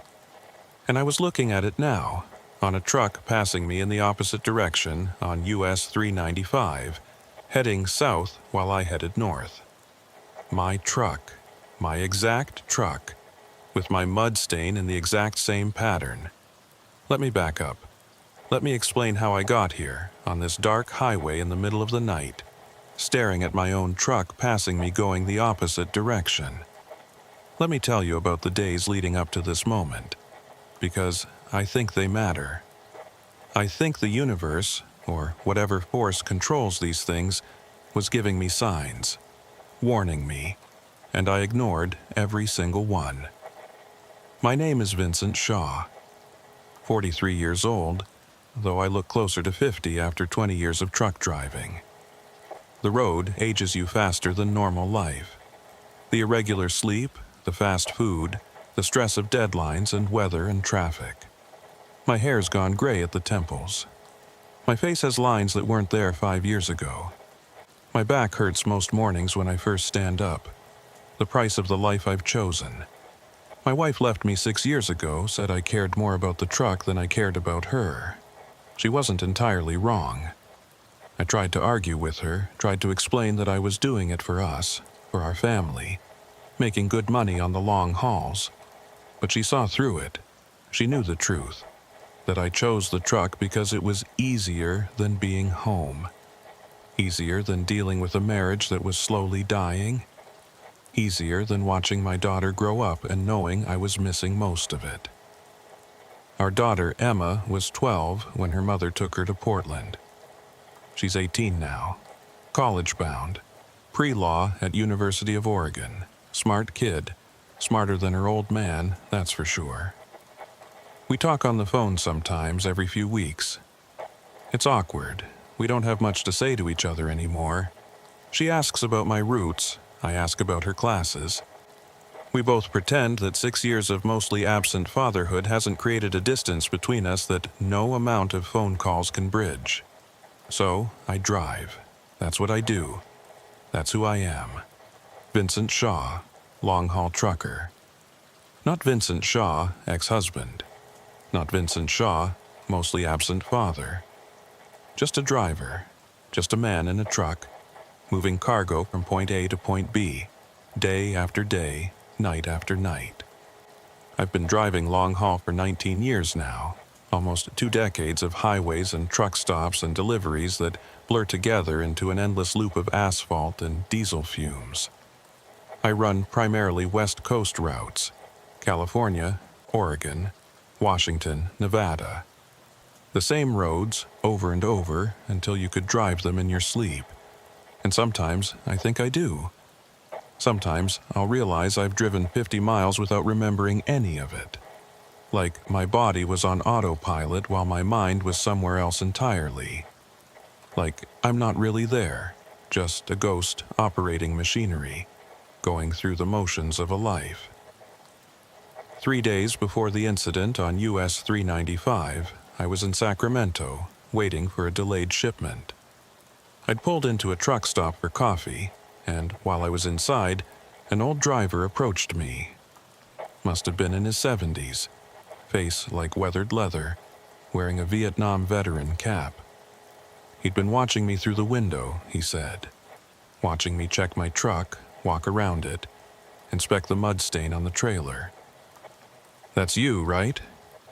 And I was looking at it now, on a truck passing me in the opposite direction on US 395, heading south while I headed north. My truck, my exact truck, with my mud stain in the exact same pattern. Let me back up. Let me explain how I got here, on this dark highway in the middle of the night, staring at my own truck passing me going the opposite direction. Let me tell you about the days leading up to this moment, because I think they matter. I think the universe, or whatever force controls these things, was giving me signs, warning me, and I ignored every single one. My name is Vincent Shaw, 43 years old, though I look closer to 50 after 20 years of truck driving. The road ages you faster than normal life. The irregular sleep, the fast food, the stress of deadlines and weather and traffic. My hair's gone gray at the temples. My face has lines that weren't there 5 years ago. My back hurts most mornings when I first stand up. The price of the life I've chosen. My wife left me 6 years ago, said I cared more about the truck than I cared about her. She wasn't entirely wrong. I tried to argue with her, tried to explain that I was doing it for us, for our family, making good money on the long hauls. But she saw through it. She knew the truth, that I chose the truck because it was easier than being home. Easier than dealing with a marriage that was slowly dying. Easier than watching my daughter grow up and knowing I was missing most of it. Our daughter, Emma, was 12 when her mother took her to Portland. She's 18 now, college-bound, pre-law at University of Oregon. Smart kid, smarter than her old man, that's for sure. We talk on the phone sometimes every few weeks. It's awkward. We don't have much to say to each other anymore. She asks about my roots, I ask about her classes. We both pretend that 6 years of mostly absent fatherhood hasn't created a distance between us that no amount of phone calls can bridge. So, I drive. That's what I do. That's who I am. Vincent Shaw, long-haul trucker. Not Vincent Shaw, ex-husband. Not Vincent Shaw, mostly absent father. Just a driver. Just a man in a truck, moving cargo from point A to point B, day after day, night after night. I've been driving long haul for 19 years now, almost 2 decades of highways and truck stops and deliveries that blur together into an endless loop of asphalt and diesel fumes. I run primarily West Coast routes, California, Oregon, Washington, Nevada. The same roads, over and over, until you could drive them in your sleep. And sometimes I think I do. Sometimes I'll realize I've driven 50 miles without remembering any of it. Like my body was on autopilot while my mind was somewhere else entirely. Like I'm not really there, just a ghost operating machinery, going through the motions of a life. 3 days before the incident on US 395, I was in Sacramento, waiting for a delayed shipment. I'd pulled into a truck stop for coffee, and while I was inside, an old driver approached me. Must have been in his 70s, face like weathered leather, wearing a Vietnam veteran cap. He'd been watching me through the window, he said, watching me check my truck, walk around it, inspect the mud stain on the trailer. "That's you, right?"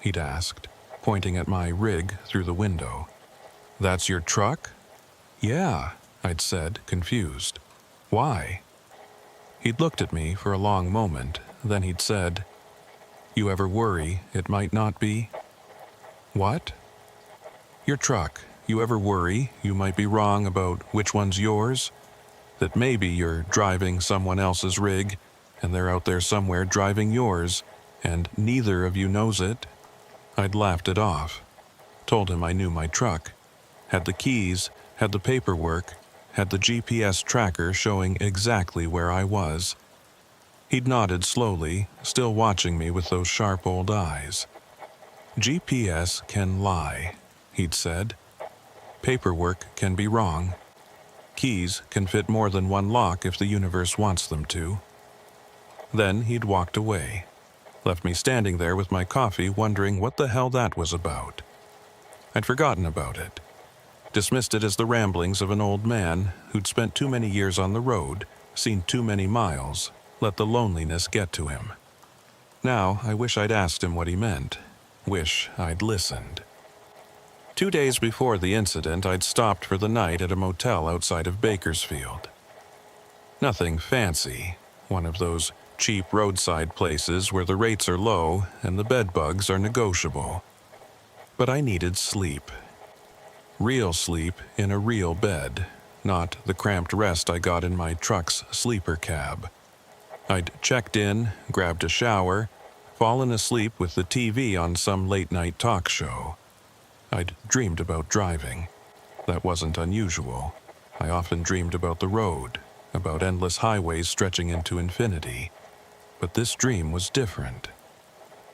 he'd asked, pointing at my rig through the window. "That's your truck?" "Yeah," I'd said, confused. "Why?" He'd looked at me for a long moment, then he'd said, "You ever worry it might not be?" "What?" "Your truck. You ever worry you might be wrong about which one's yours? That maybe you're driving someone else's rig, and they're out there somewhere driving yours, and neither of you knows it?" I'd laughed it off, told him I knew my truck, had the keys, had the paperwork, had the GPS tracker showing exactly where I was. He'd nodded slowly, still watching me with those sharp old eyes. "GPS can lie," he'd said. "Paperwork can be wrong. Keys can fit more than one lock if the universe wants them to." Then he'd walked away, left me standing there with my coffee wondering what the hell that was about. I'd forgotten about it, dismissed it as the ramblings of an old man who'd spent too many years on the road, seen too many miles, let the loneliness get to him. Now I wish I'd asked him what he meant, wish I'd listened. 2 days before the incident, I'd stopped for the night at a motel outside of Bakersfield. Nothing fancy, one of those cheap roadside places where the rates are low and the bed bugs are negotiable. But I needed sleep. Real sleep in a real bed, not the cramped rest I got in my truck's sleeper cab. I'd checked in, grabbed a shower, fallen asleep with the TV on some late-night talk show. I'd dreamed about driving. That wasn't unusual. I often dreamed about the road, about endless highways stretching into infinity. But this dream was different.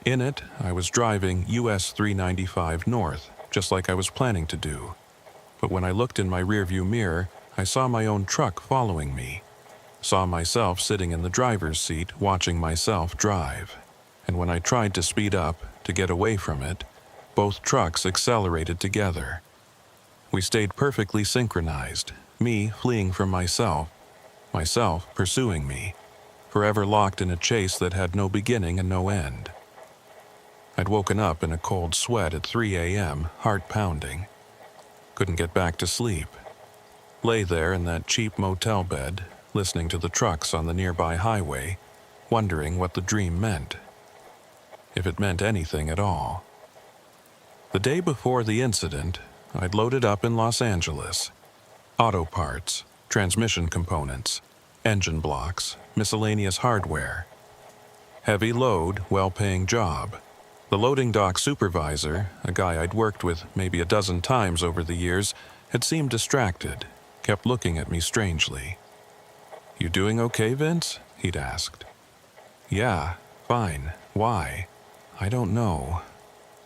In it, I was driving US 395 north, just like I was planning to do. But when I looked in my rearview mirror, I saw my own truck following me. Saw myself sitting in the driver's seat, watching myself drive. and when I tried to speed up to get away from it, both trucks accelerated together. We stayed perfectly synchronized, me fleeing from myself pursuing me, forever locked in a chase that had no beginning and no end. I'd woken up in a cold sweat at 3 a.m., heart pounding. Couldn't get back to sleep. Lay there in that cheap motel bed, listening to the trucks on the nearby highway, wondering what the dream meant. If it meant anything at all. The day before the incident, I'd loaded up in Los Angeles. Auto parts, transmission components, engine blocks, miscellaneous hardware. Heavy load, well-paying job. The loading dock supervisor, a guy I'd worked with maybe a dozen times over the years, had seemed distracted, kept looking at me strangely. "You doing okay, Vince?" he'd asked. "Yeah, fine. Why?" "I don't know.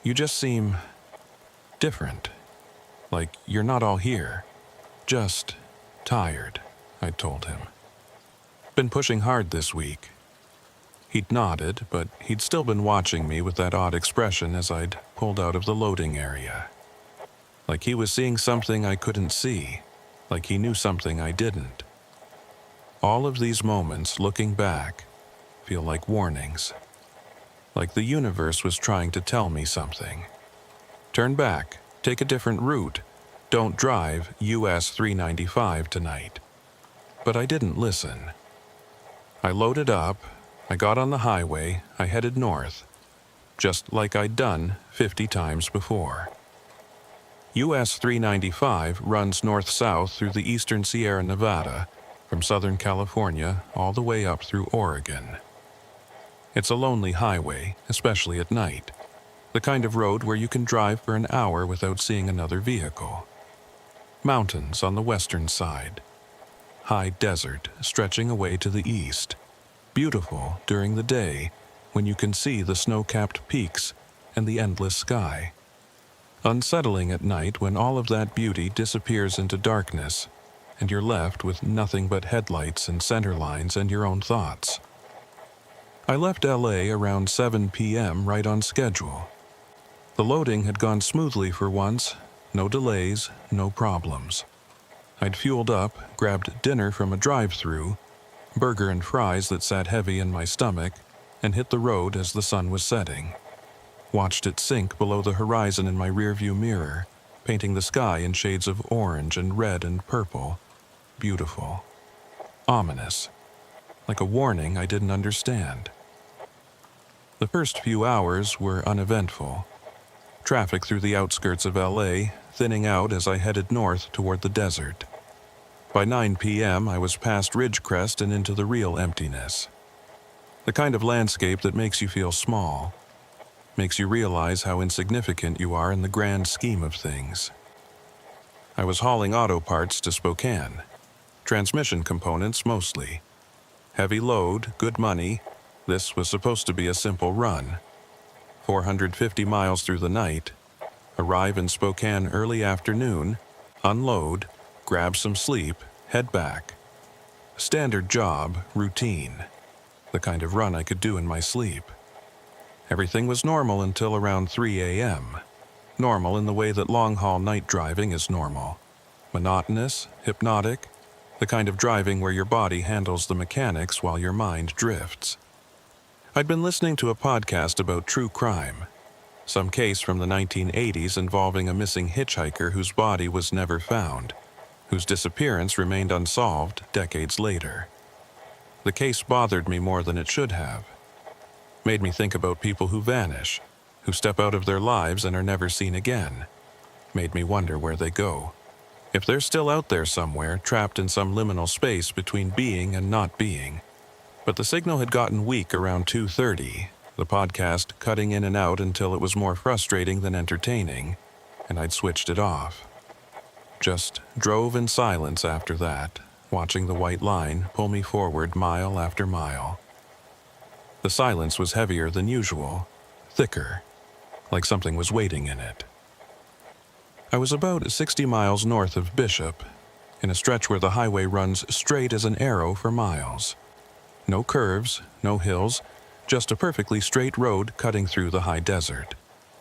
You just seem different. Like you're not all here. Just tired," I'd told him. "Been pushing hard this week." He'd nodded, but he'd still been watching me with that odd expression as I'd pulled out of the loading area. Like he was seeing something I couldn't see, like he knew something I didn't. All of these moments, looking back, feel like warnings. Like the universe was trying to tell me something. Turn back, take a different route, don't drive US 395 tonight. But I didn't listen. I loaded up, I got on the highway, I headed north, just like I'd done 50 times before. US 395 runs north-south through the eastern Sierra Nevada, from Southern California all the way up through Oregon. It's a lonely highway, especially at night, the kind of road where you can drive for an hour without seeing another vehicle. Mountains on the western side. High desert stretching away to the east. Beautiful during the day when you can see the snow-capped peaks and the endless sky. Unsettling at night when all of that beauty disappears into darkness and you're left with nothing but headlights and center lines and your own thoughts. I left LA around 7 p.m. right on schedule. The loading had gone smoothly for once, no delays, no problems. I'd fueled up, grabbed dinner from a drive-thru, burger and fries that sat heavy in my stomach, and hit the road as the sun was setting. Watched it sink below the horizon in my rearview mirror, painting the sky in shades of orange and red and purple. Beautiful. Ominous. Like a warning I didn't understand. The first few hours were uneventful. Traffic through the outskirts of LA, thinning out as I headed north toward the desert. By 9 p.m., I was past Ridgecrest and into the real emptiness. The kind of landscape that makes you feel small, makes you realize how insignificant you are in the grand scheme of things. I was hauling auto parts to Spokane. Transmission components mostly. Heavy load, good money. This was supposed to be a simple run. 450 miles through the night. Arrive in Spokane early afternoon. Unload. Grab some sleep. Head back. Standard job, routine. The kind of run I could do in my sleep. Everything was normal until around 3 a.m. Normal in the way that long-haul night driving is normal. Monotonous, hypnotic, the kind of driving where your body handles the mechanics while your mind drifts. I'd been listening to a podcast about true crime, some case from the 1980s involving a missing hitchhiker whose body was never found, whose disappearance remained unsolved decades later. The case bothered me more than it should have. Made me think about people who vanish, who step out of their lives and are never seen again. Made me wonder where they go. If they're still out there somewhere, trapped in some liminal space between being and not being. But the signal had gotten weak around 2:30, the podcast cutting in and out until it was more frustrating than entertaining, and I'd switched it off. Just drove in silence after that, watching the white line pull me forward mile after mile. The silence was heavier than usual, thicker, like something was waiting in it. I was about 60 miles north of Bishop, in a stretch where the highway runs straight as an arrow for miles. No curves, no hills, just a perfectly straight road cutting through the high desert.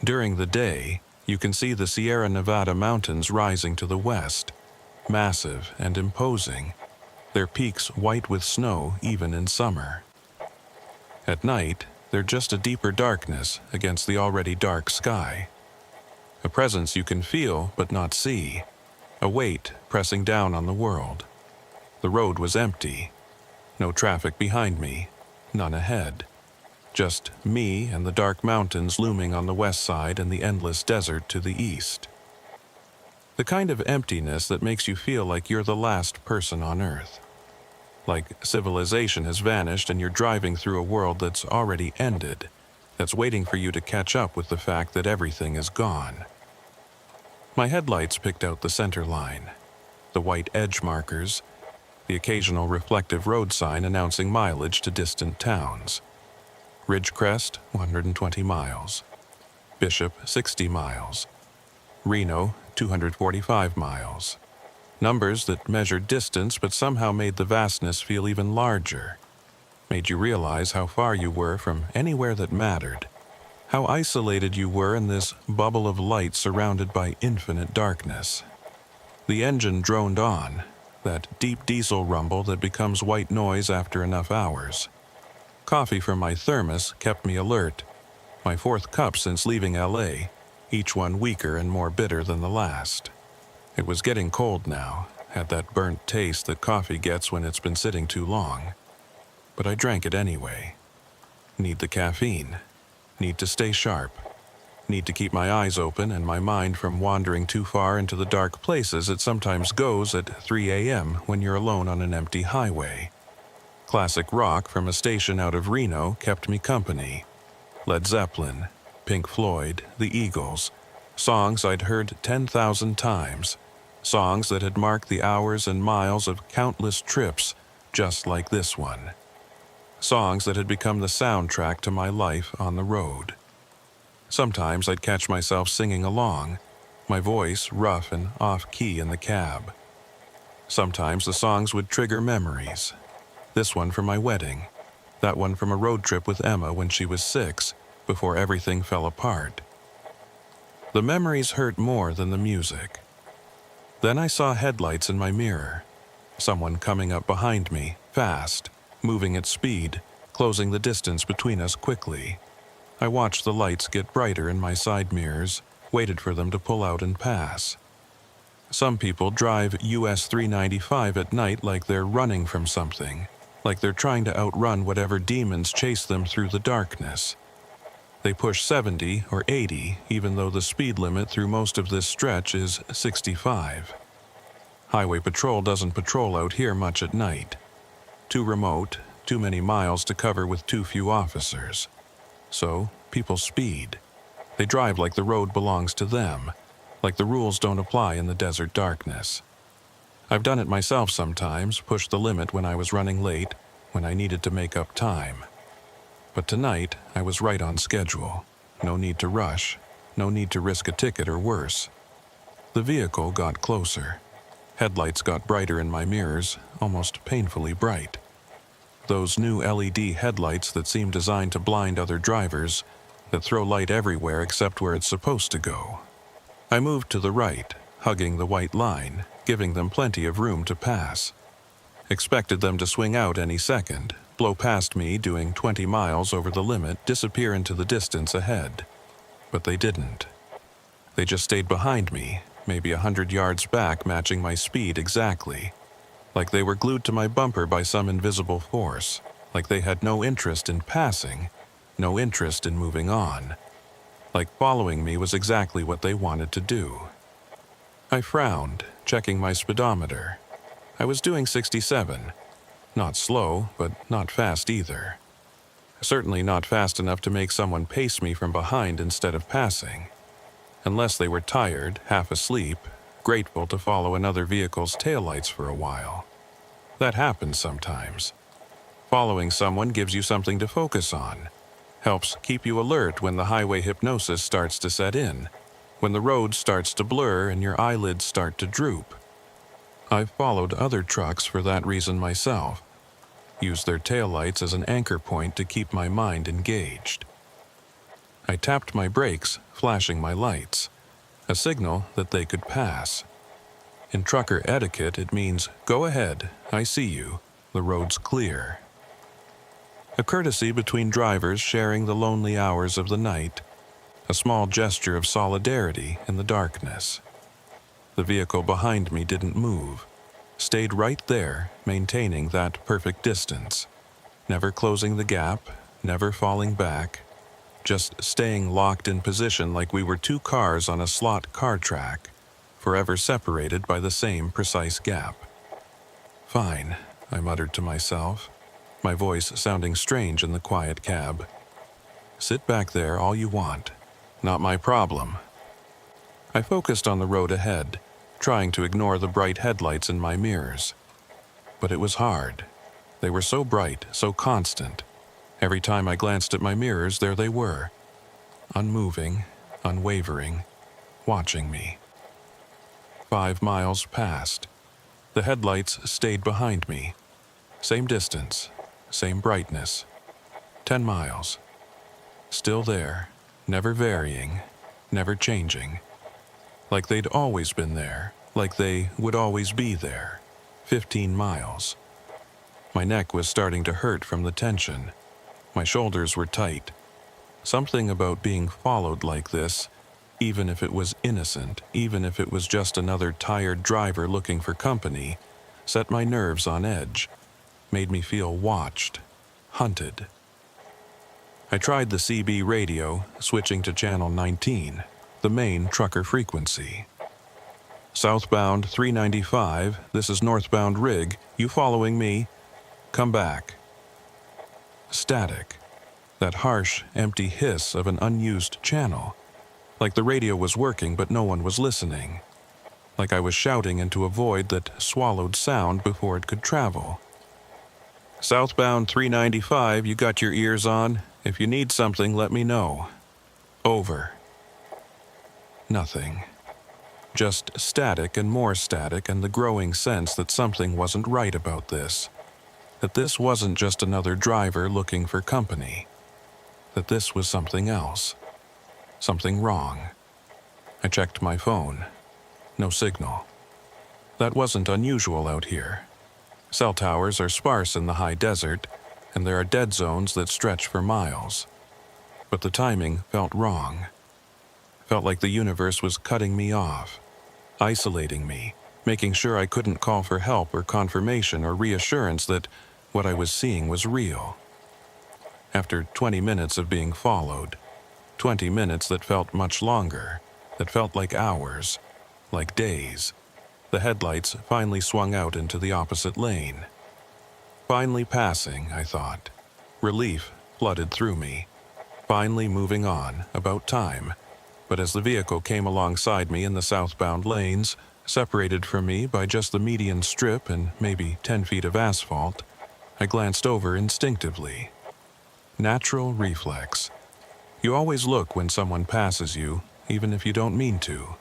During the day, you can see the Sierra Nevada mountains rising to the west, massive and imposing, their peaks white with snow even in summer. At night, they're just a deeper darkness against the already dark sky. A presence you can feel but not see, a weight pressing down on the world. The road was empty. No traffic behind me, none ahead. Just me and the dark mountains looming on the west side and the endless desert to the east. The kind of emptiness that makes you feel like you're the last person on Earth. Like civilization has vanished and you're driving through a world that's already ended, that's waiting for you to catch up with the fact that everything is gone. My headlights picked out the center line, the white edge markers, the occasional reflective road sign announcing mileage to distant towns. Ridgecrest, 120 miles. Bishop, 60 miles. Reno, 245 miles. Numbers that measured distance but somehow made the vastness feel even larger. Made you realize how far you were from anywhere that mattered. How isolated you were in this bubble of light surrounded by infinite darkness. The engine droned on, that deep diesel rumble that becomes white noise after enough hours. Coffee from my thermos kept me alert. My fourth cup since leaving LA, each one weaker and more bitter than the last. It was getting cold now, had that burnt taste that coffee gets when it's been sitting too long. But I drank it anyway. Need the caffeine. Need to stay sharp. Need to keep my eyes open and my mind from wandering too far into the dark places it sometimes goes at 3 a.m. when you're alone on an empty highway. Classic rock from a station out of Reno kept me company. Led Zeppelin, Pink Floyd, the Eagles, songs I'd heard 10,000 times, songs that had marked the hours and miles of countless trips just like this one. Songs that had become the soundtrack to my life on the road. Sometimes I'd catch myself singing along, my voice rough and off-key in the cab. Sometimes the songs would trigger memories. This one from my wedding, that one from a road trip with Emma when she was 6, before everything fell apart. The memories hurt more than the music. Then I saw headlights in my mirror. Someone coming up behind me, fast, moving at speed, closing the distance between us quickly. I watched the lights get brighter in my side mirrors, waited for them to pull out and pass. Some people drive US 395 at night like they're running from something, like they're trying to outrun whatever demons chase them through the darkness. They push 70 or 80, even though the speed limit through most of this stretch is 65. Highway patrol doesn't patrol out here much at night. Too remote, too many miles to cover with too few officers. So, people speed. They drive like the road belongs to them, like the rules don't apply in the desert darkness. I've done it myself sometimes, pushed the limit when I was running late, when I needed to make up time. But tonight, I was right on schedule. No need to rush. No need to risk a ticket or worse. The vehicle got closer. Headlights got brighter in my mirrors, almost painfully bright. Those new LED headlights that seem designed to blind other drivers, that throw light everywhere except where it's supposed to go. I moved to the right, hugging the white line, giving them plenty of room to pass. Expected them to swing out any second, blow past me doing 20 miles over the limit, disappear into the distance ahead. But they didn't. They just stayed behind me, maybe 100 yards back, matching my speed exactly. Like they were glued to my bumper by some invisible force, like they had no interest in passing, no interest in moving on. Like following me was exactly what they wanted to do. I frowned, checking my speedometer. I was doing 67. Not slow, but not fast either. Certainly not fast enough to make someone pace me from behind instead of passing. Unless they were tired, half asleep, grateful to follow another vehicle's taillights for a while. That happens sometimes. Following someone gives you something to focus on, helps keep you alert when the highway hypnosis starts to set in, when the road starts to blur and your eyelids start to droop. I've followed other trucks for that reason myself. used their taillights as an anchor point to keep my mind engaged. I tapped my brakes, flashing my lights, a signal that they could pass. In trucker etiquette, it means, "Go ahead, I see you, the road's clear." A courtesy between drivers sharing the lonely hours of the night, a small gesture of solidarity in the darkness. The vehicle behind me didn't move, stayed right there, maintaining that perfect distance, never closing the gap, never falling back, just staying locked in position like we were two cars on a slot car track, forever separated by the same precise gap. "Fine," I muttered to myself, my voice sounding strange in the quiet cab. "Sit back there all you want. Not my problem." I focused on the road ahead, trying to ignore the bright headlights in my mirrors. But it was hard. They were so bright, so constant. Every time I glanced at my mirrors, there they were, unmoving, unwavering, watching me. 5 miles passed. The headlights stayed behind me. Same distance, same brightness. 10 miles. Still there, never varying, never changing. Like they'd always been there, like they would always be there. 15 miles. My neck was starting to hurt from the tension. My shoulders were tight. Something about being followed like this, even if it was innocent, even if it was just another tired driver looking for company, set my nerves on edge, made me feel watched, hunted. I tried the CB radio, switching to channel 19, the main trucker frequency. "Southbound 395, this is northbound rig, you following me? Come back." Static. That harsh, empty hiss of an unused channel. Like the radio was working but no one was listening. Like I was shouting into a void that swallowed sound before it could travel. "Southbound 395, you got your ears on? If you need something, let me know. Over." Nothing. Just static and more static, and the growing sense that something wasn't right about this. That this wasn't just another driver looking for company. That this was something else. Something wrong. I checked my phone. No signal. That wasn't unusual out here. Cell towers are sparse in the high desert, and there are dead zones that stretch for miles. But the timing felt wrong. Felt like the universe was cutting me off, isolating me, making sure I couldn't call for help or confirmation or reassurance that what I was seeing was real. After 20 minutes of being followed, 20 minutes that felt much longer, that felt like hours, like days, the headlights finally swung out into the opposite lane. Finally passing, I thought. Relief flooded through me. Finally moving on, about time. But as the vehicle came alongside me in the southbound lanes, separated from me by just the median strip and maybe 10 feet of asphalt, I glanced over instinctively. Natural reflex. You always look when someone passes you, even if you don't mean to.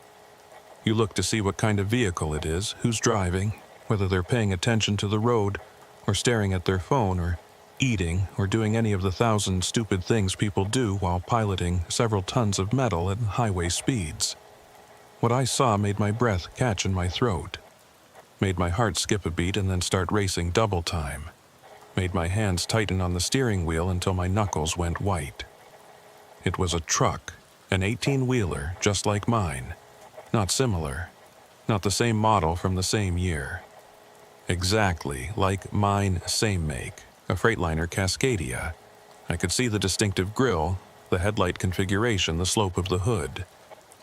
You look to see what kind of vehicle it is, who's driving, whether they're paying attention to the road, or staring at their phone, or eating, or doing any of the 1,000 stupid things people do while piloting several tons of metal at highway speeds. What I saw made my breath catch in my throat, made my heart skip a beat and then start racing double time, made my hands tighten on the steering wheel until my knuckles went white. It was a truck, an 18-wheeler just like mine. Not similar, not the same model from the same year. Exactly like mine, same make, a Freightliner Cascadia. I could see the distinctive grille, the headlight configuration, the slope of the hood.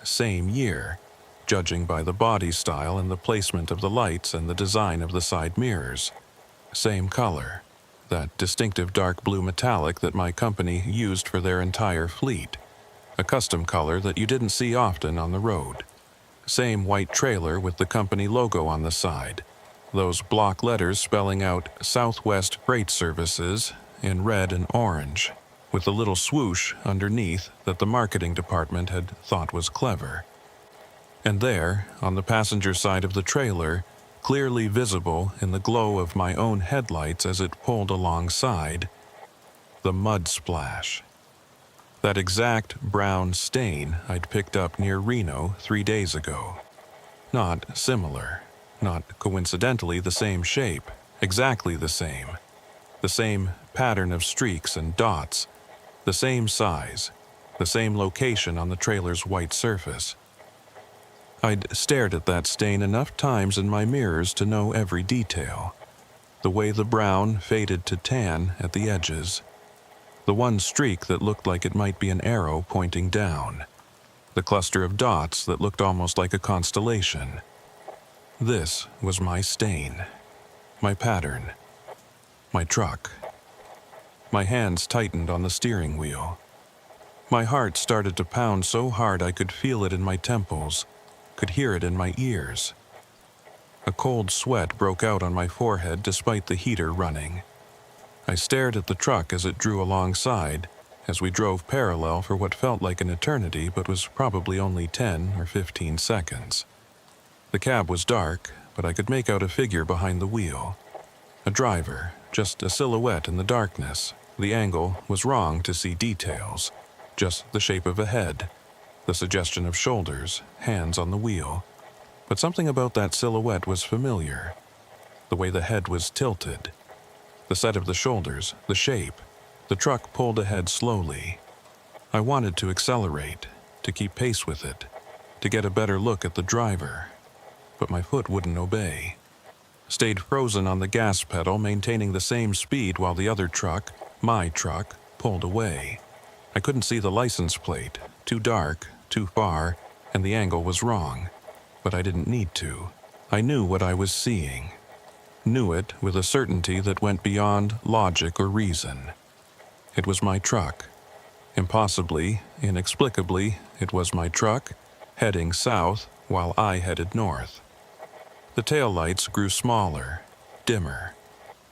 Same year, judging by the body style and the placement of the lights and the design of the side mirrors. Same color, that distinctive dark blue metallic that my company used for their entire fleet, a custom color that you didn't see often on the road. Same white trailer with the company logo on the side, those block letters spelling out Southwest Freight Services in red and orange, with a little swoosh underneath that the marketing department had thought was clever. And there, on the passenger side of the trailer, clearly visible in the glow of my own headlights as it pulled alongside, the mud splash. That exact brown stain I'd picked up near Reno 3 days ago. Not similar, not coincidentally the same shape, exactly the same pattern of streaks and dots, the same size, the same location on the trailer's white surface. I'd stared at that stain enough times in my mirrors to know every detail. The way the brown faded to tan at the edges. The one streak that looked like it might be an arrow pointing down. The cluster of dots that looked almost like a constellation. This was my stain. My pattern. My truck. My hands tightened on the steering wheel. My heart started to pound so hard I could feel it in my temples, could hear it in my ears. A cold sweat broke out on my forehead despite the heater running. I stared at the truck as it drew alongside, as we drove parallel for what felt like an eternity but was probably only 10 or 15 seconds. The cab was dark, but I could make out a figure behind the wheel. A driver, just a silhouette in the darkness. The angle was wrong to see details, just the shape of a head, the suggestion of shoulders, hands on the wheel. But something about that silhouette was familiar. The way the head was tilted. The set of the shoulders, the shape. The truck pulled ahead slowly. I wanted to accelerate, to keep pace with it, to get a better look at the driver. But my foot wouldn't obey. Stayed frozen on the gas pedal, maintaining the same speed while the other truck, my truck, pulled away. I couldn't see the license plate, too dark, too far, and the angle was wrong. But I didn't need to. I knew what I was seeing. Knew it with a certainty that went beyond logic or reason. It was my truck. Impossibly, inexplicably, it was my truck, heading south while I headed north. The taillights grew smaller, dimmer.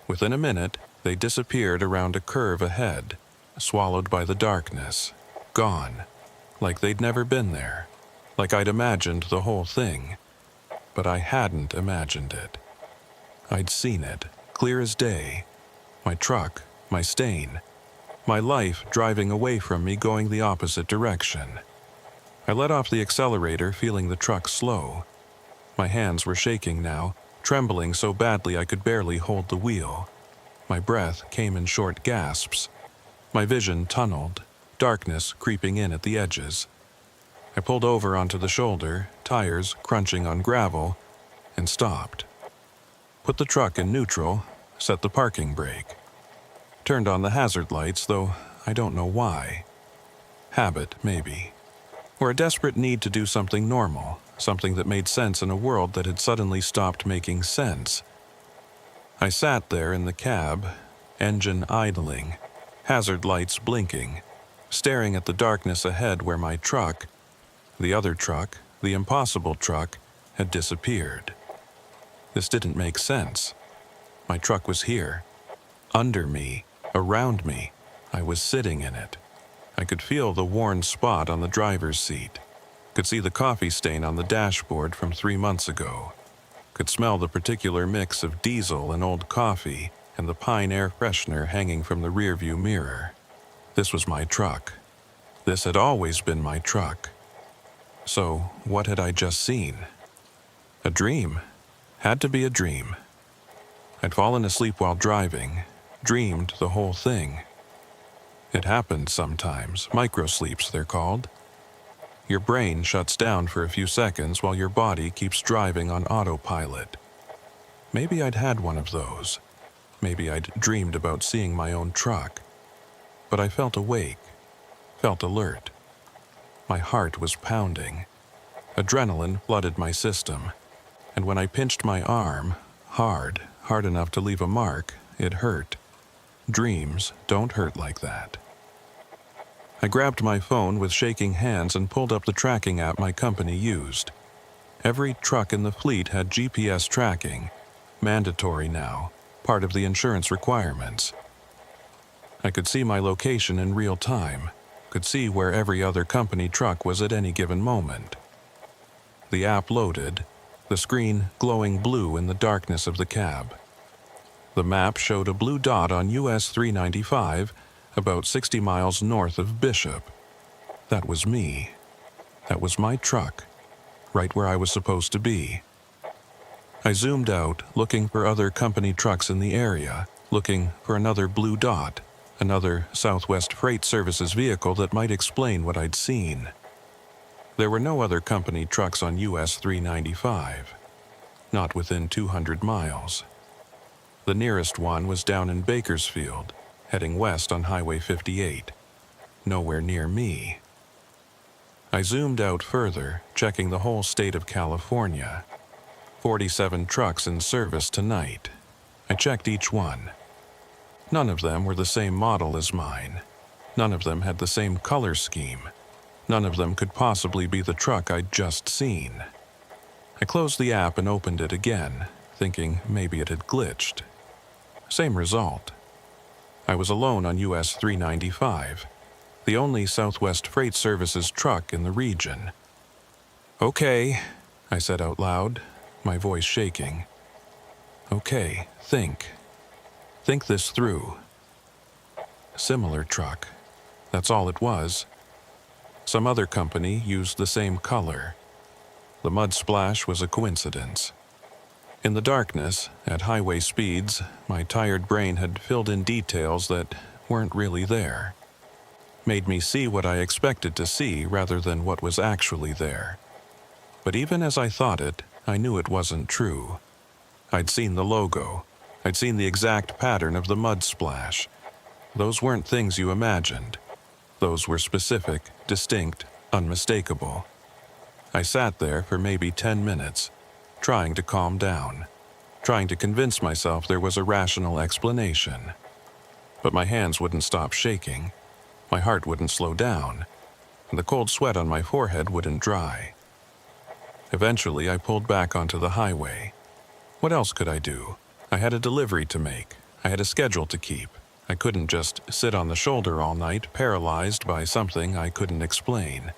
Within a minute, they disappeared around a curve ahead, swallowed by the darkness, gone, like they'd never been there, like I'd imagined the whole thing. But I hadn't imagined it. I'd seen it, clear as day. My truck, my stain, my life driving away from me going the opposite direction. I let off the accelerator, feeling the truck slow. My hands were shaking now, trembling so badly I could barely hold the wheel. My breath came in short gasps. My vision tunneled, darkness creeping in at the edges. I pulled over onto the shoulder, tires crunching on gravel, and stopped. Put the truck in neutral, set the parking brake. Turned on the hazard lights, though I don't know why. Habit, maybe. Or a desperate need to do something normal, something that made sense in a world that had suddenly stopped making sense. I sat there in the cab, engine idling, hazard lights blinking, staring at the darkness ahead where my truck, the other truck, the impossible truck, had disappeared. This didn't make sense. My truck was here, under me, around me. I was sitting in it. I could feel the worn spot on the driver's seat. Could see the coffee stain on the dashboard from 3 months ago. Could smell the particular mix of diesel and old coffee and the pine air freshener hanging from the rearview mirror. This was my truck. This had always been my truck. So, what had I just seen? A dream. Had to be a dream. I'd fallen asleep while driving, dreamed the whole thing. It happens sometimes, microsleeps they're called. Your brain shuts down for a few seconds while your body keeps driving on autopilot. Maybe I'd had one of those. Maybe I'd dreamed about seeing my own truck. But I felt awake, felt alert. My heart was pounding. Adrenaline flooded my system. And when I pinched my arm, hard enough to leave a mark, it hurt. Dreams don't hurt like that. I grabbed my phone with shaking hands and pulled up the tracking app my company used. Every truck in the fleet had GPS tracking, mandatory now, part of the insurance requirements. I could see my location in real time, could see where every other company truck was at any given moment. The app loaded, the screen glowing blue in the darkness of the cab. The map showed a blue dot on US 395, about 60 miles north of Bishop. That was me. That was my truck, right where I was supposed to be. I zoomed out, looking for other company trucks in the area, looking for another blue dot, another Southwest Freight Services vehicle that might explain what I'd seen. There were no other company trucks on US 395, not within 200 miles. The nearest one was down in Bakersfield, heading west on Highway 58, nowhere near me. I zoomed out further, checking the whole state of California. 47 trucks in service tonight. I checked each one. None of them were the same model as mine. None of them had the same color scheme. None of them could possibly be the truck I'd just seen. I closed the app and opened it again, thinking maybe it had glitched. Same result. I was alone on US 395, the only Southwest Freight Services truck in the region. "Okay," I said out loud, my voice shaking. "Okay, think. Think this through." Similar truck. That's all it was. Some other company used the same color. The mud splash was a coincidence. In the darkness, at highway speeds, my tired brain had filled in details that weren't really there. Made me see what I expected to see rather than what was actually there. But even as I thought it, I knew it wasn't true. I'd seen the logo. I'd seen the exact pattern of the mud splash. Those weren't things you imagined. Those were specific, distinct, unmistakable. I sat there for maybe 10 minutes, trying to calm down, trying to convince myself there was a rational explanation. But my hands wouldn't stop shaking. My heart wouldn't slow down. And the cold sweat on my forehead wouldn't dry. Eventually, I pulled back onto the highway. What else could I do? I had a delivery to make. I had a schedule to keep. I couldn't just sit on the shoulder all night, paralyzed by something I couldn't explain.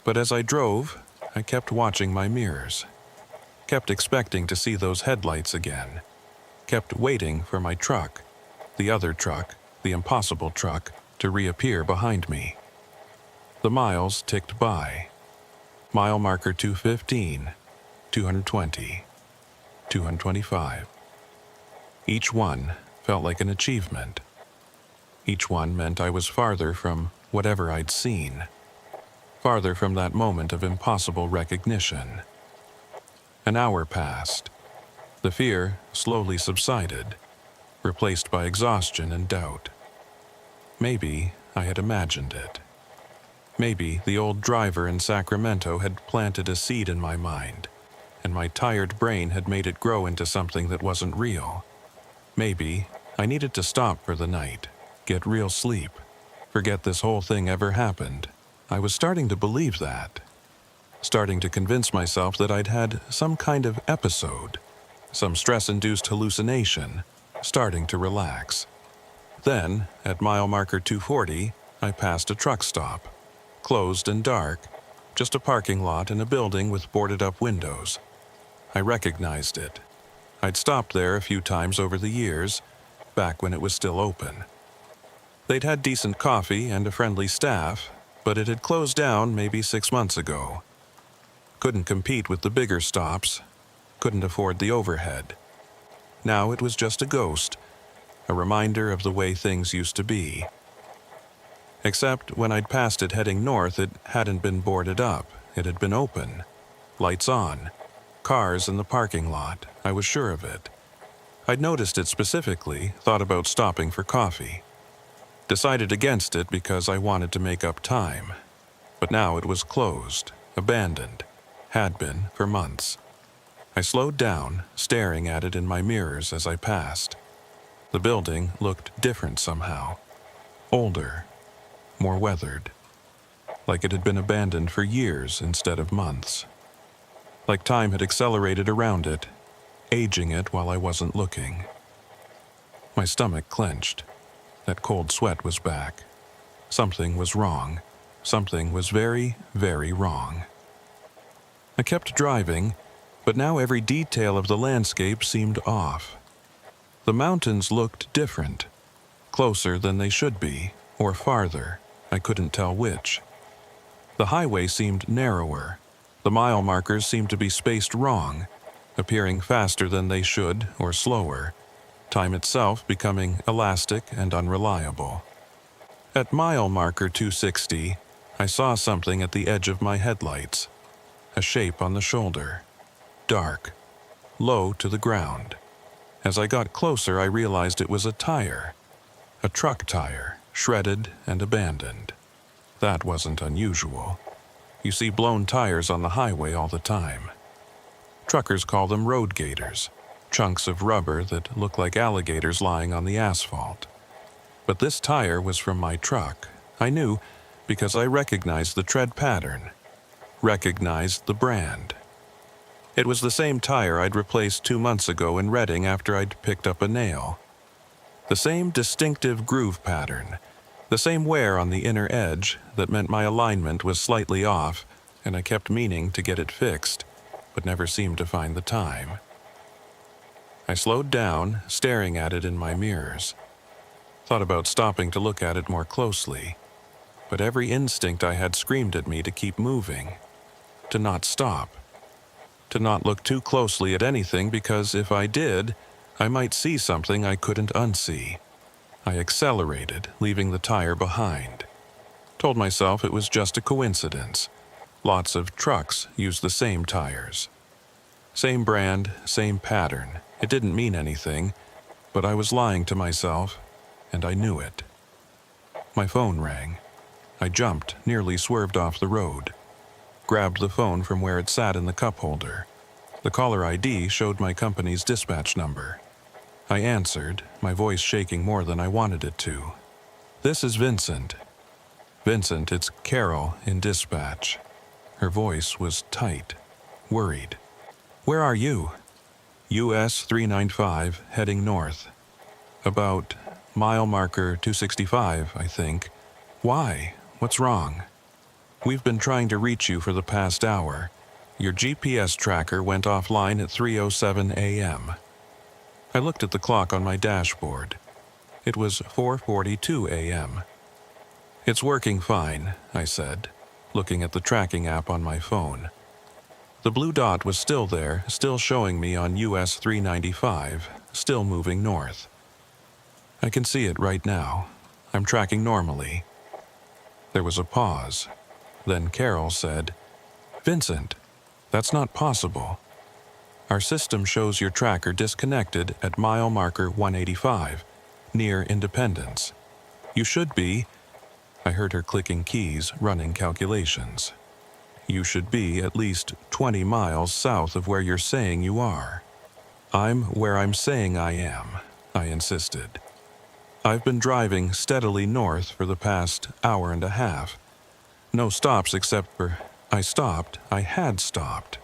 But as I drove, I kept watching my mirrors. Kept expecting to see those headlights again. Kept waiting for my truck, the other truck, the impossible truck, to reappear behind me. The miles ticked by. Mile marker 215, 220, 225. Each one felt like an achievement. Each one meant I was farther from whatever I'd seen, farther from that moment of impossible recognition. An hour passed. The fear slowly subsided, replaced by exhaustion and doubt. Maybe I had imagined it. Maybe the old driver in Sacramento had planted a seed in my mind, and my tired brain had made it grow into something that wasn't real. Maybe I needed to stop for the night, get real sleep, forget this whole thing ever happened. I was starting to believe that. Starting to convince myself that I'd had some kind of episode, some stress-induced hallucination, starting to relax. Then, at mile marker 240, I passed a truck stop. Closed and dark, just a parking lot and a building with boarded-up windows. I recognized it. I'd stopped there a few times over the years, back when it was still open. They'd had decent coffee and a friendly staff, but it had closed down maybe 6 months ago. Couldn't compete with the bigger stops, couldn't afford the overhead. Now it was just a ghost, a reminder of the way things used to be. Except when I'd passed it heading north, it hadn't been boarded up. It had been open. Lights on. Cars in the parking lot. I was sure of it. I'd noticed it specifically, thought about stopping for coffee. Decided against it because I wanted to make up time. But now it was closed, abandoned. Had been for months. I slowed down, staring at it in my mirrors as I passed. The building looked different somehow. Older. More weathered. Like it had been abandoned for years instead of months. Like time had accelerated around it, aging it while I wasn't looking. My stomach clenched. That cold sweat was back. Something was wrong. Something was very, very wrong. I kept driving, But now every detail of the landscape seemed off. The mountains looked different, closer than they should be, or farther, I couldn't tell which. The highway seemed narrower. The mile markers seemed to be spaced wrong, appearing faster than they should or slower, time itself becoming elastic and unreliable. At mile marker 260, I saw something at the edge of my headlights, a shape on the shoulder, dark, low to the ground. As I got closer, I realized it was a tire, a truck tire, shredded and abandoned. That wasn't unusual. You see blown tires on the highway all the time. Truckers call them road gators, chunks of rubber that look like alligators lying on the asphalt. But this tire was from my truck. I knew because I recognized the tread pattern, recognized the brand. It was the same tire I'd replaced 2 months ago in Reading after I'd picked up a nail. The same distinctive groove pattern, the same wear on the inner edge that meant my alignment was slightly off, and I kept meaning to get it fixed, but never seemed to find the time. I slowed down, staring at it in my mirrors. Thought about stopping to look at it more closely, but every instinct I had screamed at me to keep moving, to not stop, to not look too closely at anything because if I did, I might see something I couldn't unsee. I accelerated, leaving the tire behind. Told myself it was just a coincidence. Lots of trucks use the same tires. Same brand, same pattern. It didn't mean anything, but I was lying to myself, and I knew it. My phone rang. I jumped, nearly swerved off the road. Grabbed the phone from where it sat in the cup holder. The caller ID showed my company's dispatch number. I answered, my voice shaking more than I wanted it to. "This is Vincent." "Vincent, it's Carol in dispatch." Her voice was tight, worried. "Where are you?" "US 395, heading north. About mile marker 265, I think. Why? What's wrong?" "We've been trying to reach you for the past hour. Your GPS tracker went offline at 3:07 a.m. I looked at the clock on my dashboard. It was 4:42 a.m. "It's working fine," I said, looking at the tracking app on my phone. The blue dot was still there, still showing me on US 395, still moving north. "I can see it right now. I'm tracking normally." There was a pause. Then Carol said, "Vincent, that's not possible. Our system shows your tracker disconnected at mile marker 185, near Independence. You should be—" I heard her clicking keys, running calculations. "You should be at least 20 miles south of where you're saying you are." "I'm where I'm saying I am," I insisted. "I've been driving steadily north for the past hour and a half. No stops except for—" I had stopped.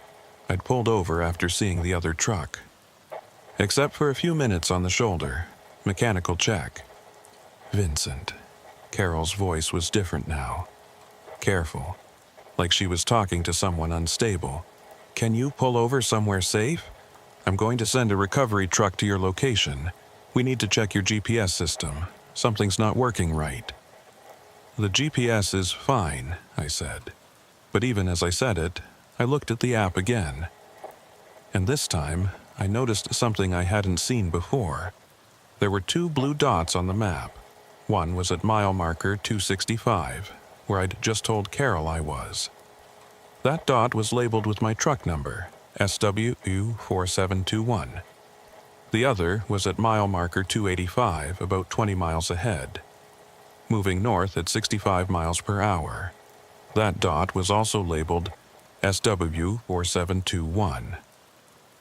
I'd pulled over after seeing the other truck. "Except for a few minutes on the shoulder. Mechanical check." "Vincent." Carol's voice was different now. Careful, like she was talking to someone unstable. "Can you pull over somewhere safe? I'm going to send a recovery truck to your location. We need to check your GPS system. Something's not working right." "The GPS is fine," I said. But even as I said it, I looked at the app again. And this time, I noticed something I hadn't seen before. There were 2 blue dots on the map. One was at mile marker 265, where I'd just told Carol I was. That dot was labeled with my truck number, SWU4721. The other was at mile marker 285, about 20 miles ahead, moving north at 65 miles per hour. That dot was also labeled SW4721,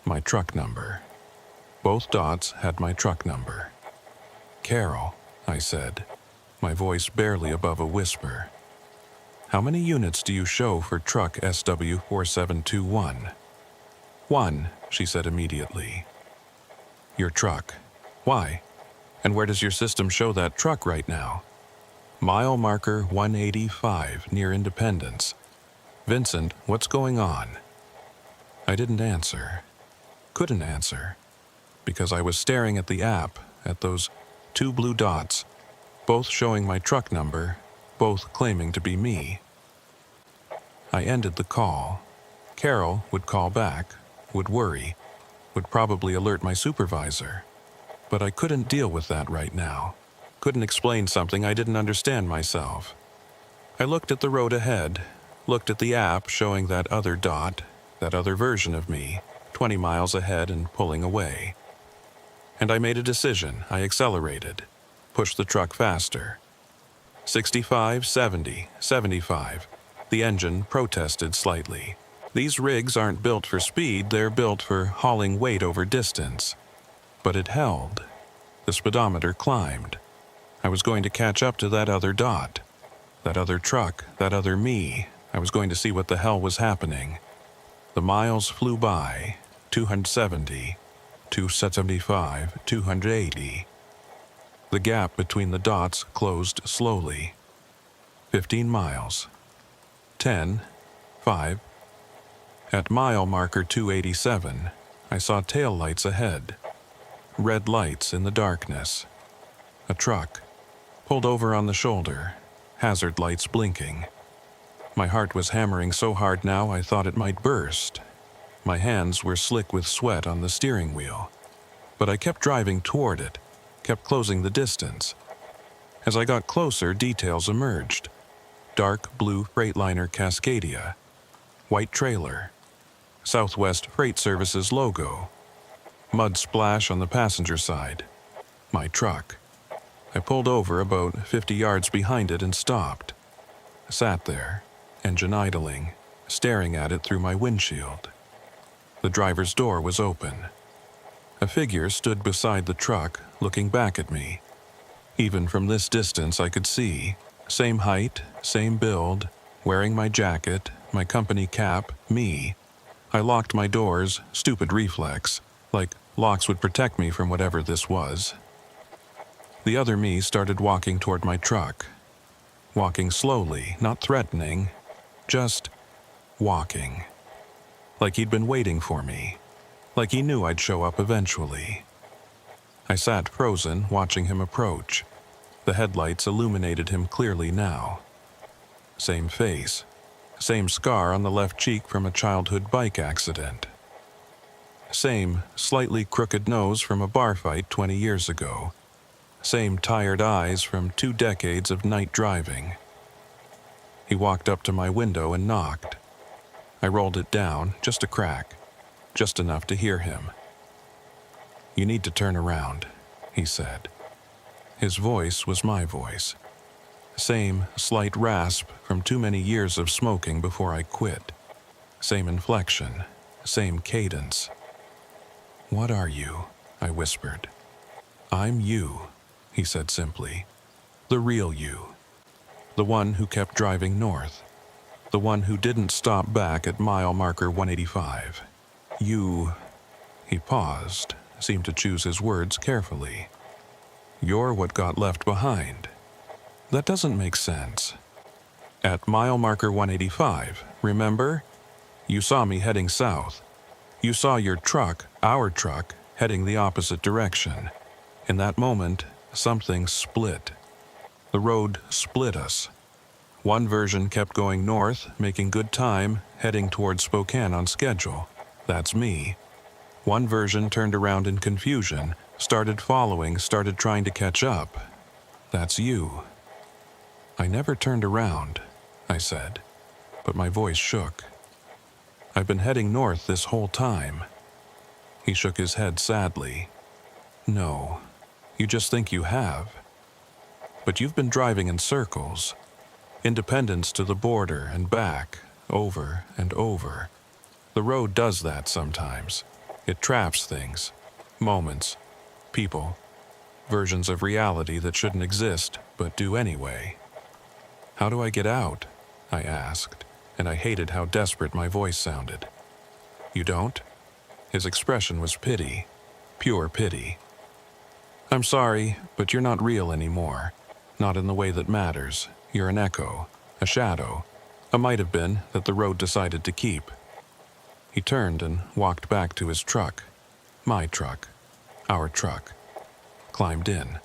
my truck number. Both dots had my truck number. "Carol," I said, my voice barely above a whisper. "How many units do you show for truck SW4721? "1, she said immediately. "Your truck. Why? And where does your system show that truck right now?" "Mile marker 185, near Independence. Vincent, what's going on?" I didn't answer. Couldn't answer. Because I was staring at the app, at those two blue dots, both showing my truck number, both claiming to be me. I ended the call. Carol would call back, would worry, would probably alert my supervisor. But I couldn't deal with that right now. Couldn't explain something I didn't understand myself. I looked at the road ahead, looked at the app showing that other dot, that other version of me, 20 miles ahead and pulling away. And I made a decision. I accelerated, pushed the truck faster. 65, 70, 75. The engine protested slightly. These rigs aren't built for speed, they're built for hauling weight over distance. But it held. The speedometer climbed. I was going to catch up to that other dot. That other truck, that other me. I was going to see what the hell was happening. The miles flew by. 270, 275, 280. The gap between the dots closed slowly. 15 miles. 10, 5. At mile marker 287, I saw tail lights ahead. Red lights in the darkness. A truck, pulled over on the shoulder, hazard lights blinking. My heart was hammering so hard now I thought it might burst. My hands were slick with sweat on the steering wheel. But I kept driving toward it, kept closing the distance. As I got closer, details emerged. Dark blue Freightliner Cascadia. White trailer. Southwest Freight Services logo. Mud splash on the passenger side. My truck. I pulled over about 50 yards behind it and stopped. Sat there, engine idling, staring at it through my windshield. The driver's door was open. A figure stood beside the truck, looking back at me. Even from this distance I could see, same height, same build, wearing my jacket, my company cap, me. I locked my doors, stupid reflex, like locks would protect me from whatever this was. The other me started walking toward my truck. Walking slowly, not threatening, just walking. Like he'd been waiting for me. Like he knew I'd show up eventually. I sat frozen, watching him approach. The headlights illuminated him clearly now. Same face. Same scar on the left cheek from a childhood bike accident. Same slightly crooked nose from a bar fight 20 years ago. Same tired eyes from 2 decades of night driving. He walked up to my window and knocked. I rolled it down, just a crack, just enough to hear him. "You need to turn around," he said. His voice was my voice. Same slight rasp from too many years of smoking before I quit. Same inflection, same cadence. "What are you?" I whispered. "I'm you," he said simply. "The real you. The one who kept driving north. The one who didn't stop back at mile marker 185. You..." He paused, seemed to choose his words carefully. "You're what got left behind. That doesn't make sense. At mile marker 185, remember? You saw me heading south. You saw your truck, our truck, heading the opposite direction. In that moment, something split. The road split us. One version kept going north, making good time, heading towards Spokane on schedule. That's me. One version turned around in confusion, started following, started trying to catch up. That's you." "I never turned around," I said, but my voice shook. "I've been heading north this whole time." He shook his head sadly. "No, you just think you have. But you've been driving in circles. Independence to the border and back, over and over. The road does that sometimes. It traps things, moments, people, versions of reality that shouldn't exist but do anyway." "How do I get out?" I asked, and I hated how desperate my voice sounded. "You don't?" His expression was pity, pure pity. "I'm sorry, but you're not real anymore. Not in the way that matters. You're an echo, a shadow, a might have been that the road decided to keep." He turned and walked back to his truck. My truck. Our truck. Climbed in.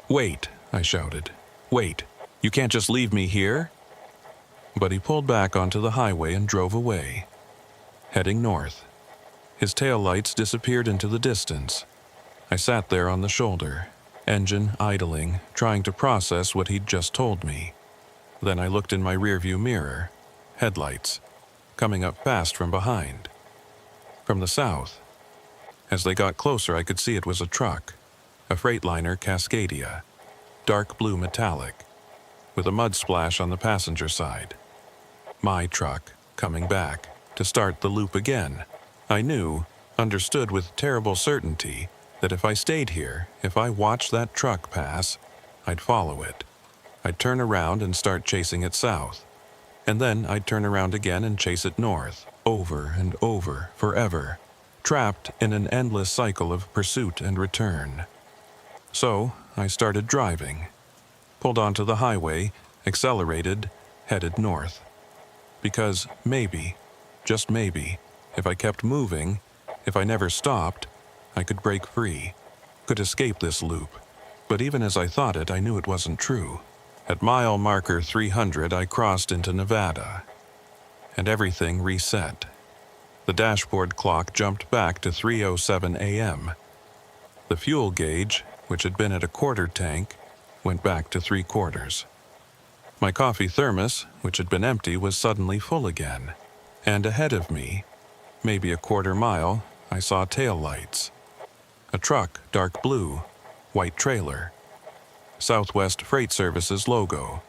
"Wait," I shouted. "Wait. You can't just leave me here?" But he pulled back onto the highway and drove away, heading north. His taillights disappeared into the distance. I sat there on the shoulder, engine idling, trying to process what he'd just told me. Then I looked in my rearview mirror. Headlights, coming up fast from behind. From the south. As they got closer, I could see it was a truck, a Freightliner Cascadia, dark blue metallic, with a mud splash on the passenger side. My truck, coming back, to start the loop again. I knew, understood with terrible certainty, that if I stayed here, if I watched that truck pass, I'd follow it. I'd turn around and start chasing it south. And then I'd turn around again and chase it north, over and over, forever, trapped in an endless cycle of pursuit and return. So I started driving, pulled onto the highway, accelerated, headed north. Because maybe, just maybe, if I kept moving, if I never stopped, I could break free, could escape this loop. But even as I thought it, I knew it wasn't true. At mile marker 300, I crossed into Nevada, and everything reset. The dashboard clock jumped back to 3:07 a.m. The fuel gauge, which had been at a quarter tank, went back to 3/4. My coffee thermos, which had been empty, was suddenly full again. And ahead of me, maybe a quarter mile, I saw tail lights. A truck, dark blue, white trailer. Southwest Freight Services logo.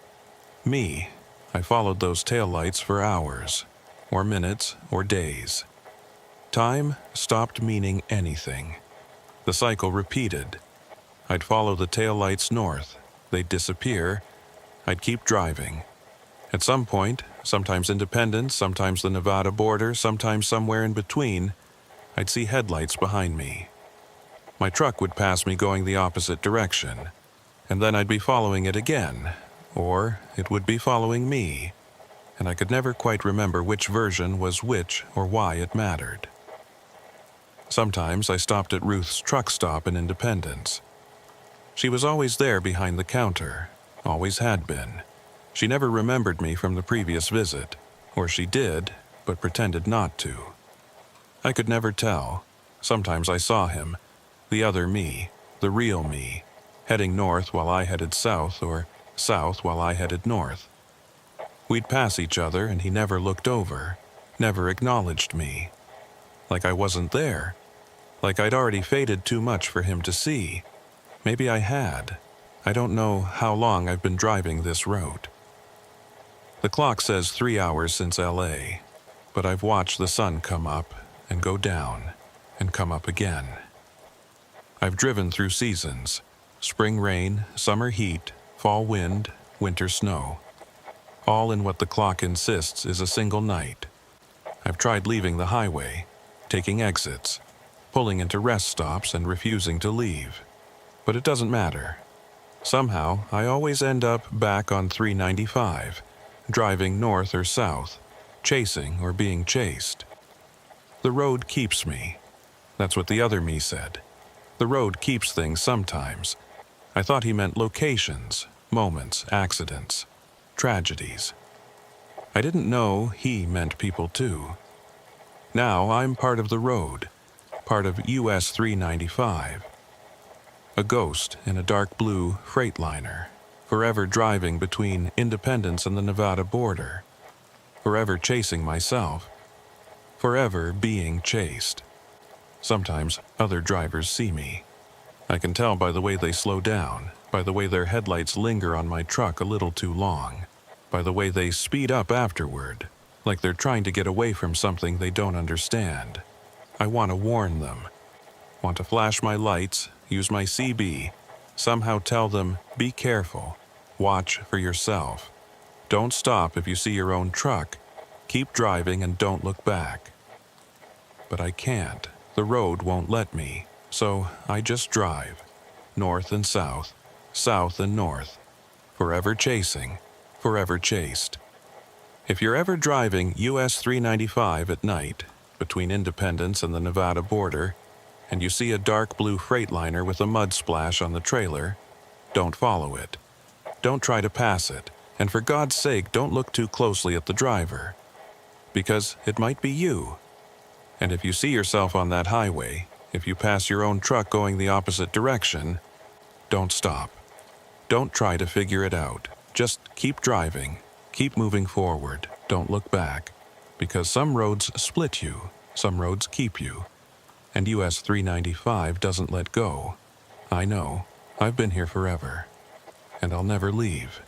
Me, I followed those tail lights for hours, or minutes, or days. Time stopped meaning anything. The cycle repeated. I'd follow the tail lights north. They'd disappear. I'd keep driving. At some point, sometimes Independence, sometimes the Nevada border, sometimes somewhere in between, I'd see headlights behind me. My truck would pass me going the opposite direction, and then I'd be following it again, or it would be following me, and I could never quite remember which version was which or why it mattered. Sometimes I stopped at Ruth's truck stop in Independence. She was always there behind the counter, always had been. She never remembered me from the previous visit, or she did, but pretended not to. I could never tell. Sometimes I saw him, the other me, the real me, heading north while I headed south, or south while I headed north. We'd pass each other and he never looked over, never acknowledged me. Like I wasn't there. Like I'd already faded too much for him to see. Maybe I had. I don't know how long I've been driving this road. The clock says 3 hours since LA, but I've watched the sun come up and go down and come up again. I've driven through seasons, spring rain, summer heat, fall wind, winter snow, all in what the clock insists is a single night. I've tried leaving the highway, taking exits, pulling into rest stops and refusing to leave. But it doesn't matter. Somehow, I always end up back on 395, driving north or south, chasing or being chased. The road keeps me. That's what the other me said. The road keeps things sometimes. I thought he meant locations, moments, accidents, tragedies. I didn't know he meant people too. Now I'm part of the road, part of US 395. A ghost in a dark blue Freightliner, forever driving between Independence and the Nevada border, forever chasing myself, forever being chased. Sometimes other drivers see me. I can tell by the way they slow down, by the way their headlights linger on my truck a little too long, by the way they speed up afterward, like they're trying to get away from something they don't understand. I want to warn them, want to flash my lights, use my CB, somehow tell them, be careful, watch for yourself. Don't stop if you see your own truck. Keep driving and don't look back. But I can't. The road won't let me. So I just drive, north and south, south and north, forever chasing, forever chased. If you're ever driving US 395 at night, between Independence and the Nevada border, and you see a dark blue Freightliner with a mud splash on the trailer, don't follow it. Don't try to pass it, and for God's sake, don't look too closely at the driver, because it might be you. And if you see yourself on that highway, if you pass your own truck going the opposite direction, don't stop. Don't try to figure it out. Just keep driving. Keep moving forward. Don't look back. Because some roads split you, some roads keep you. And US 395 doesn't let go. I know. I've been here forever. And I'll never leave.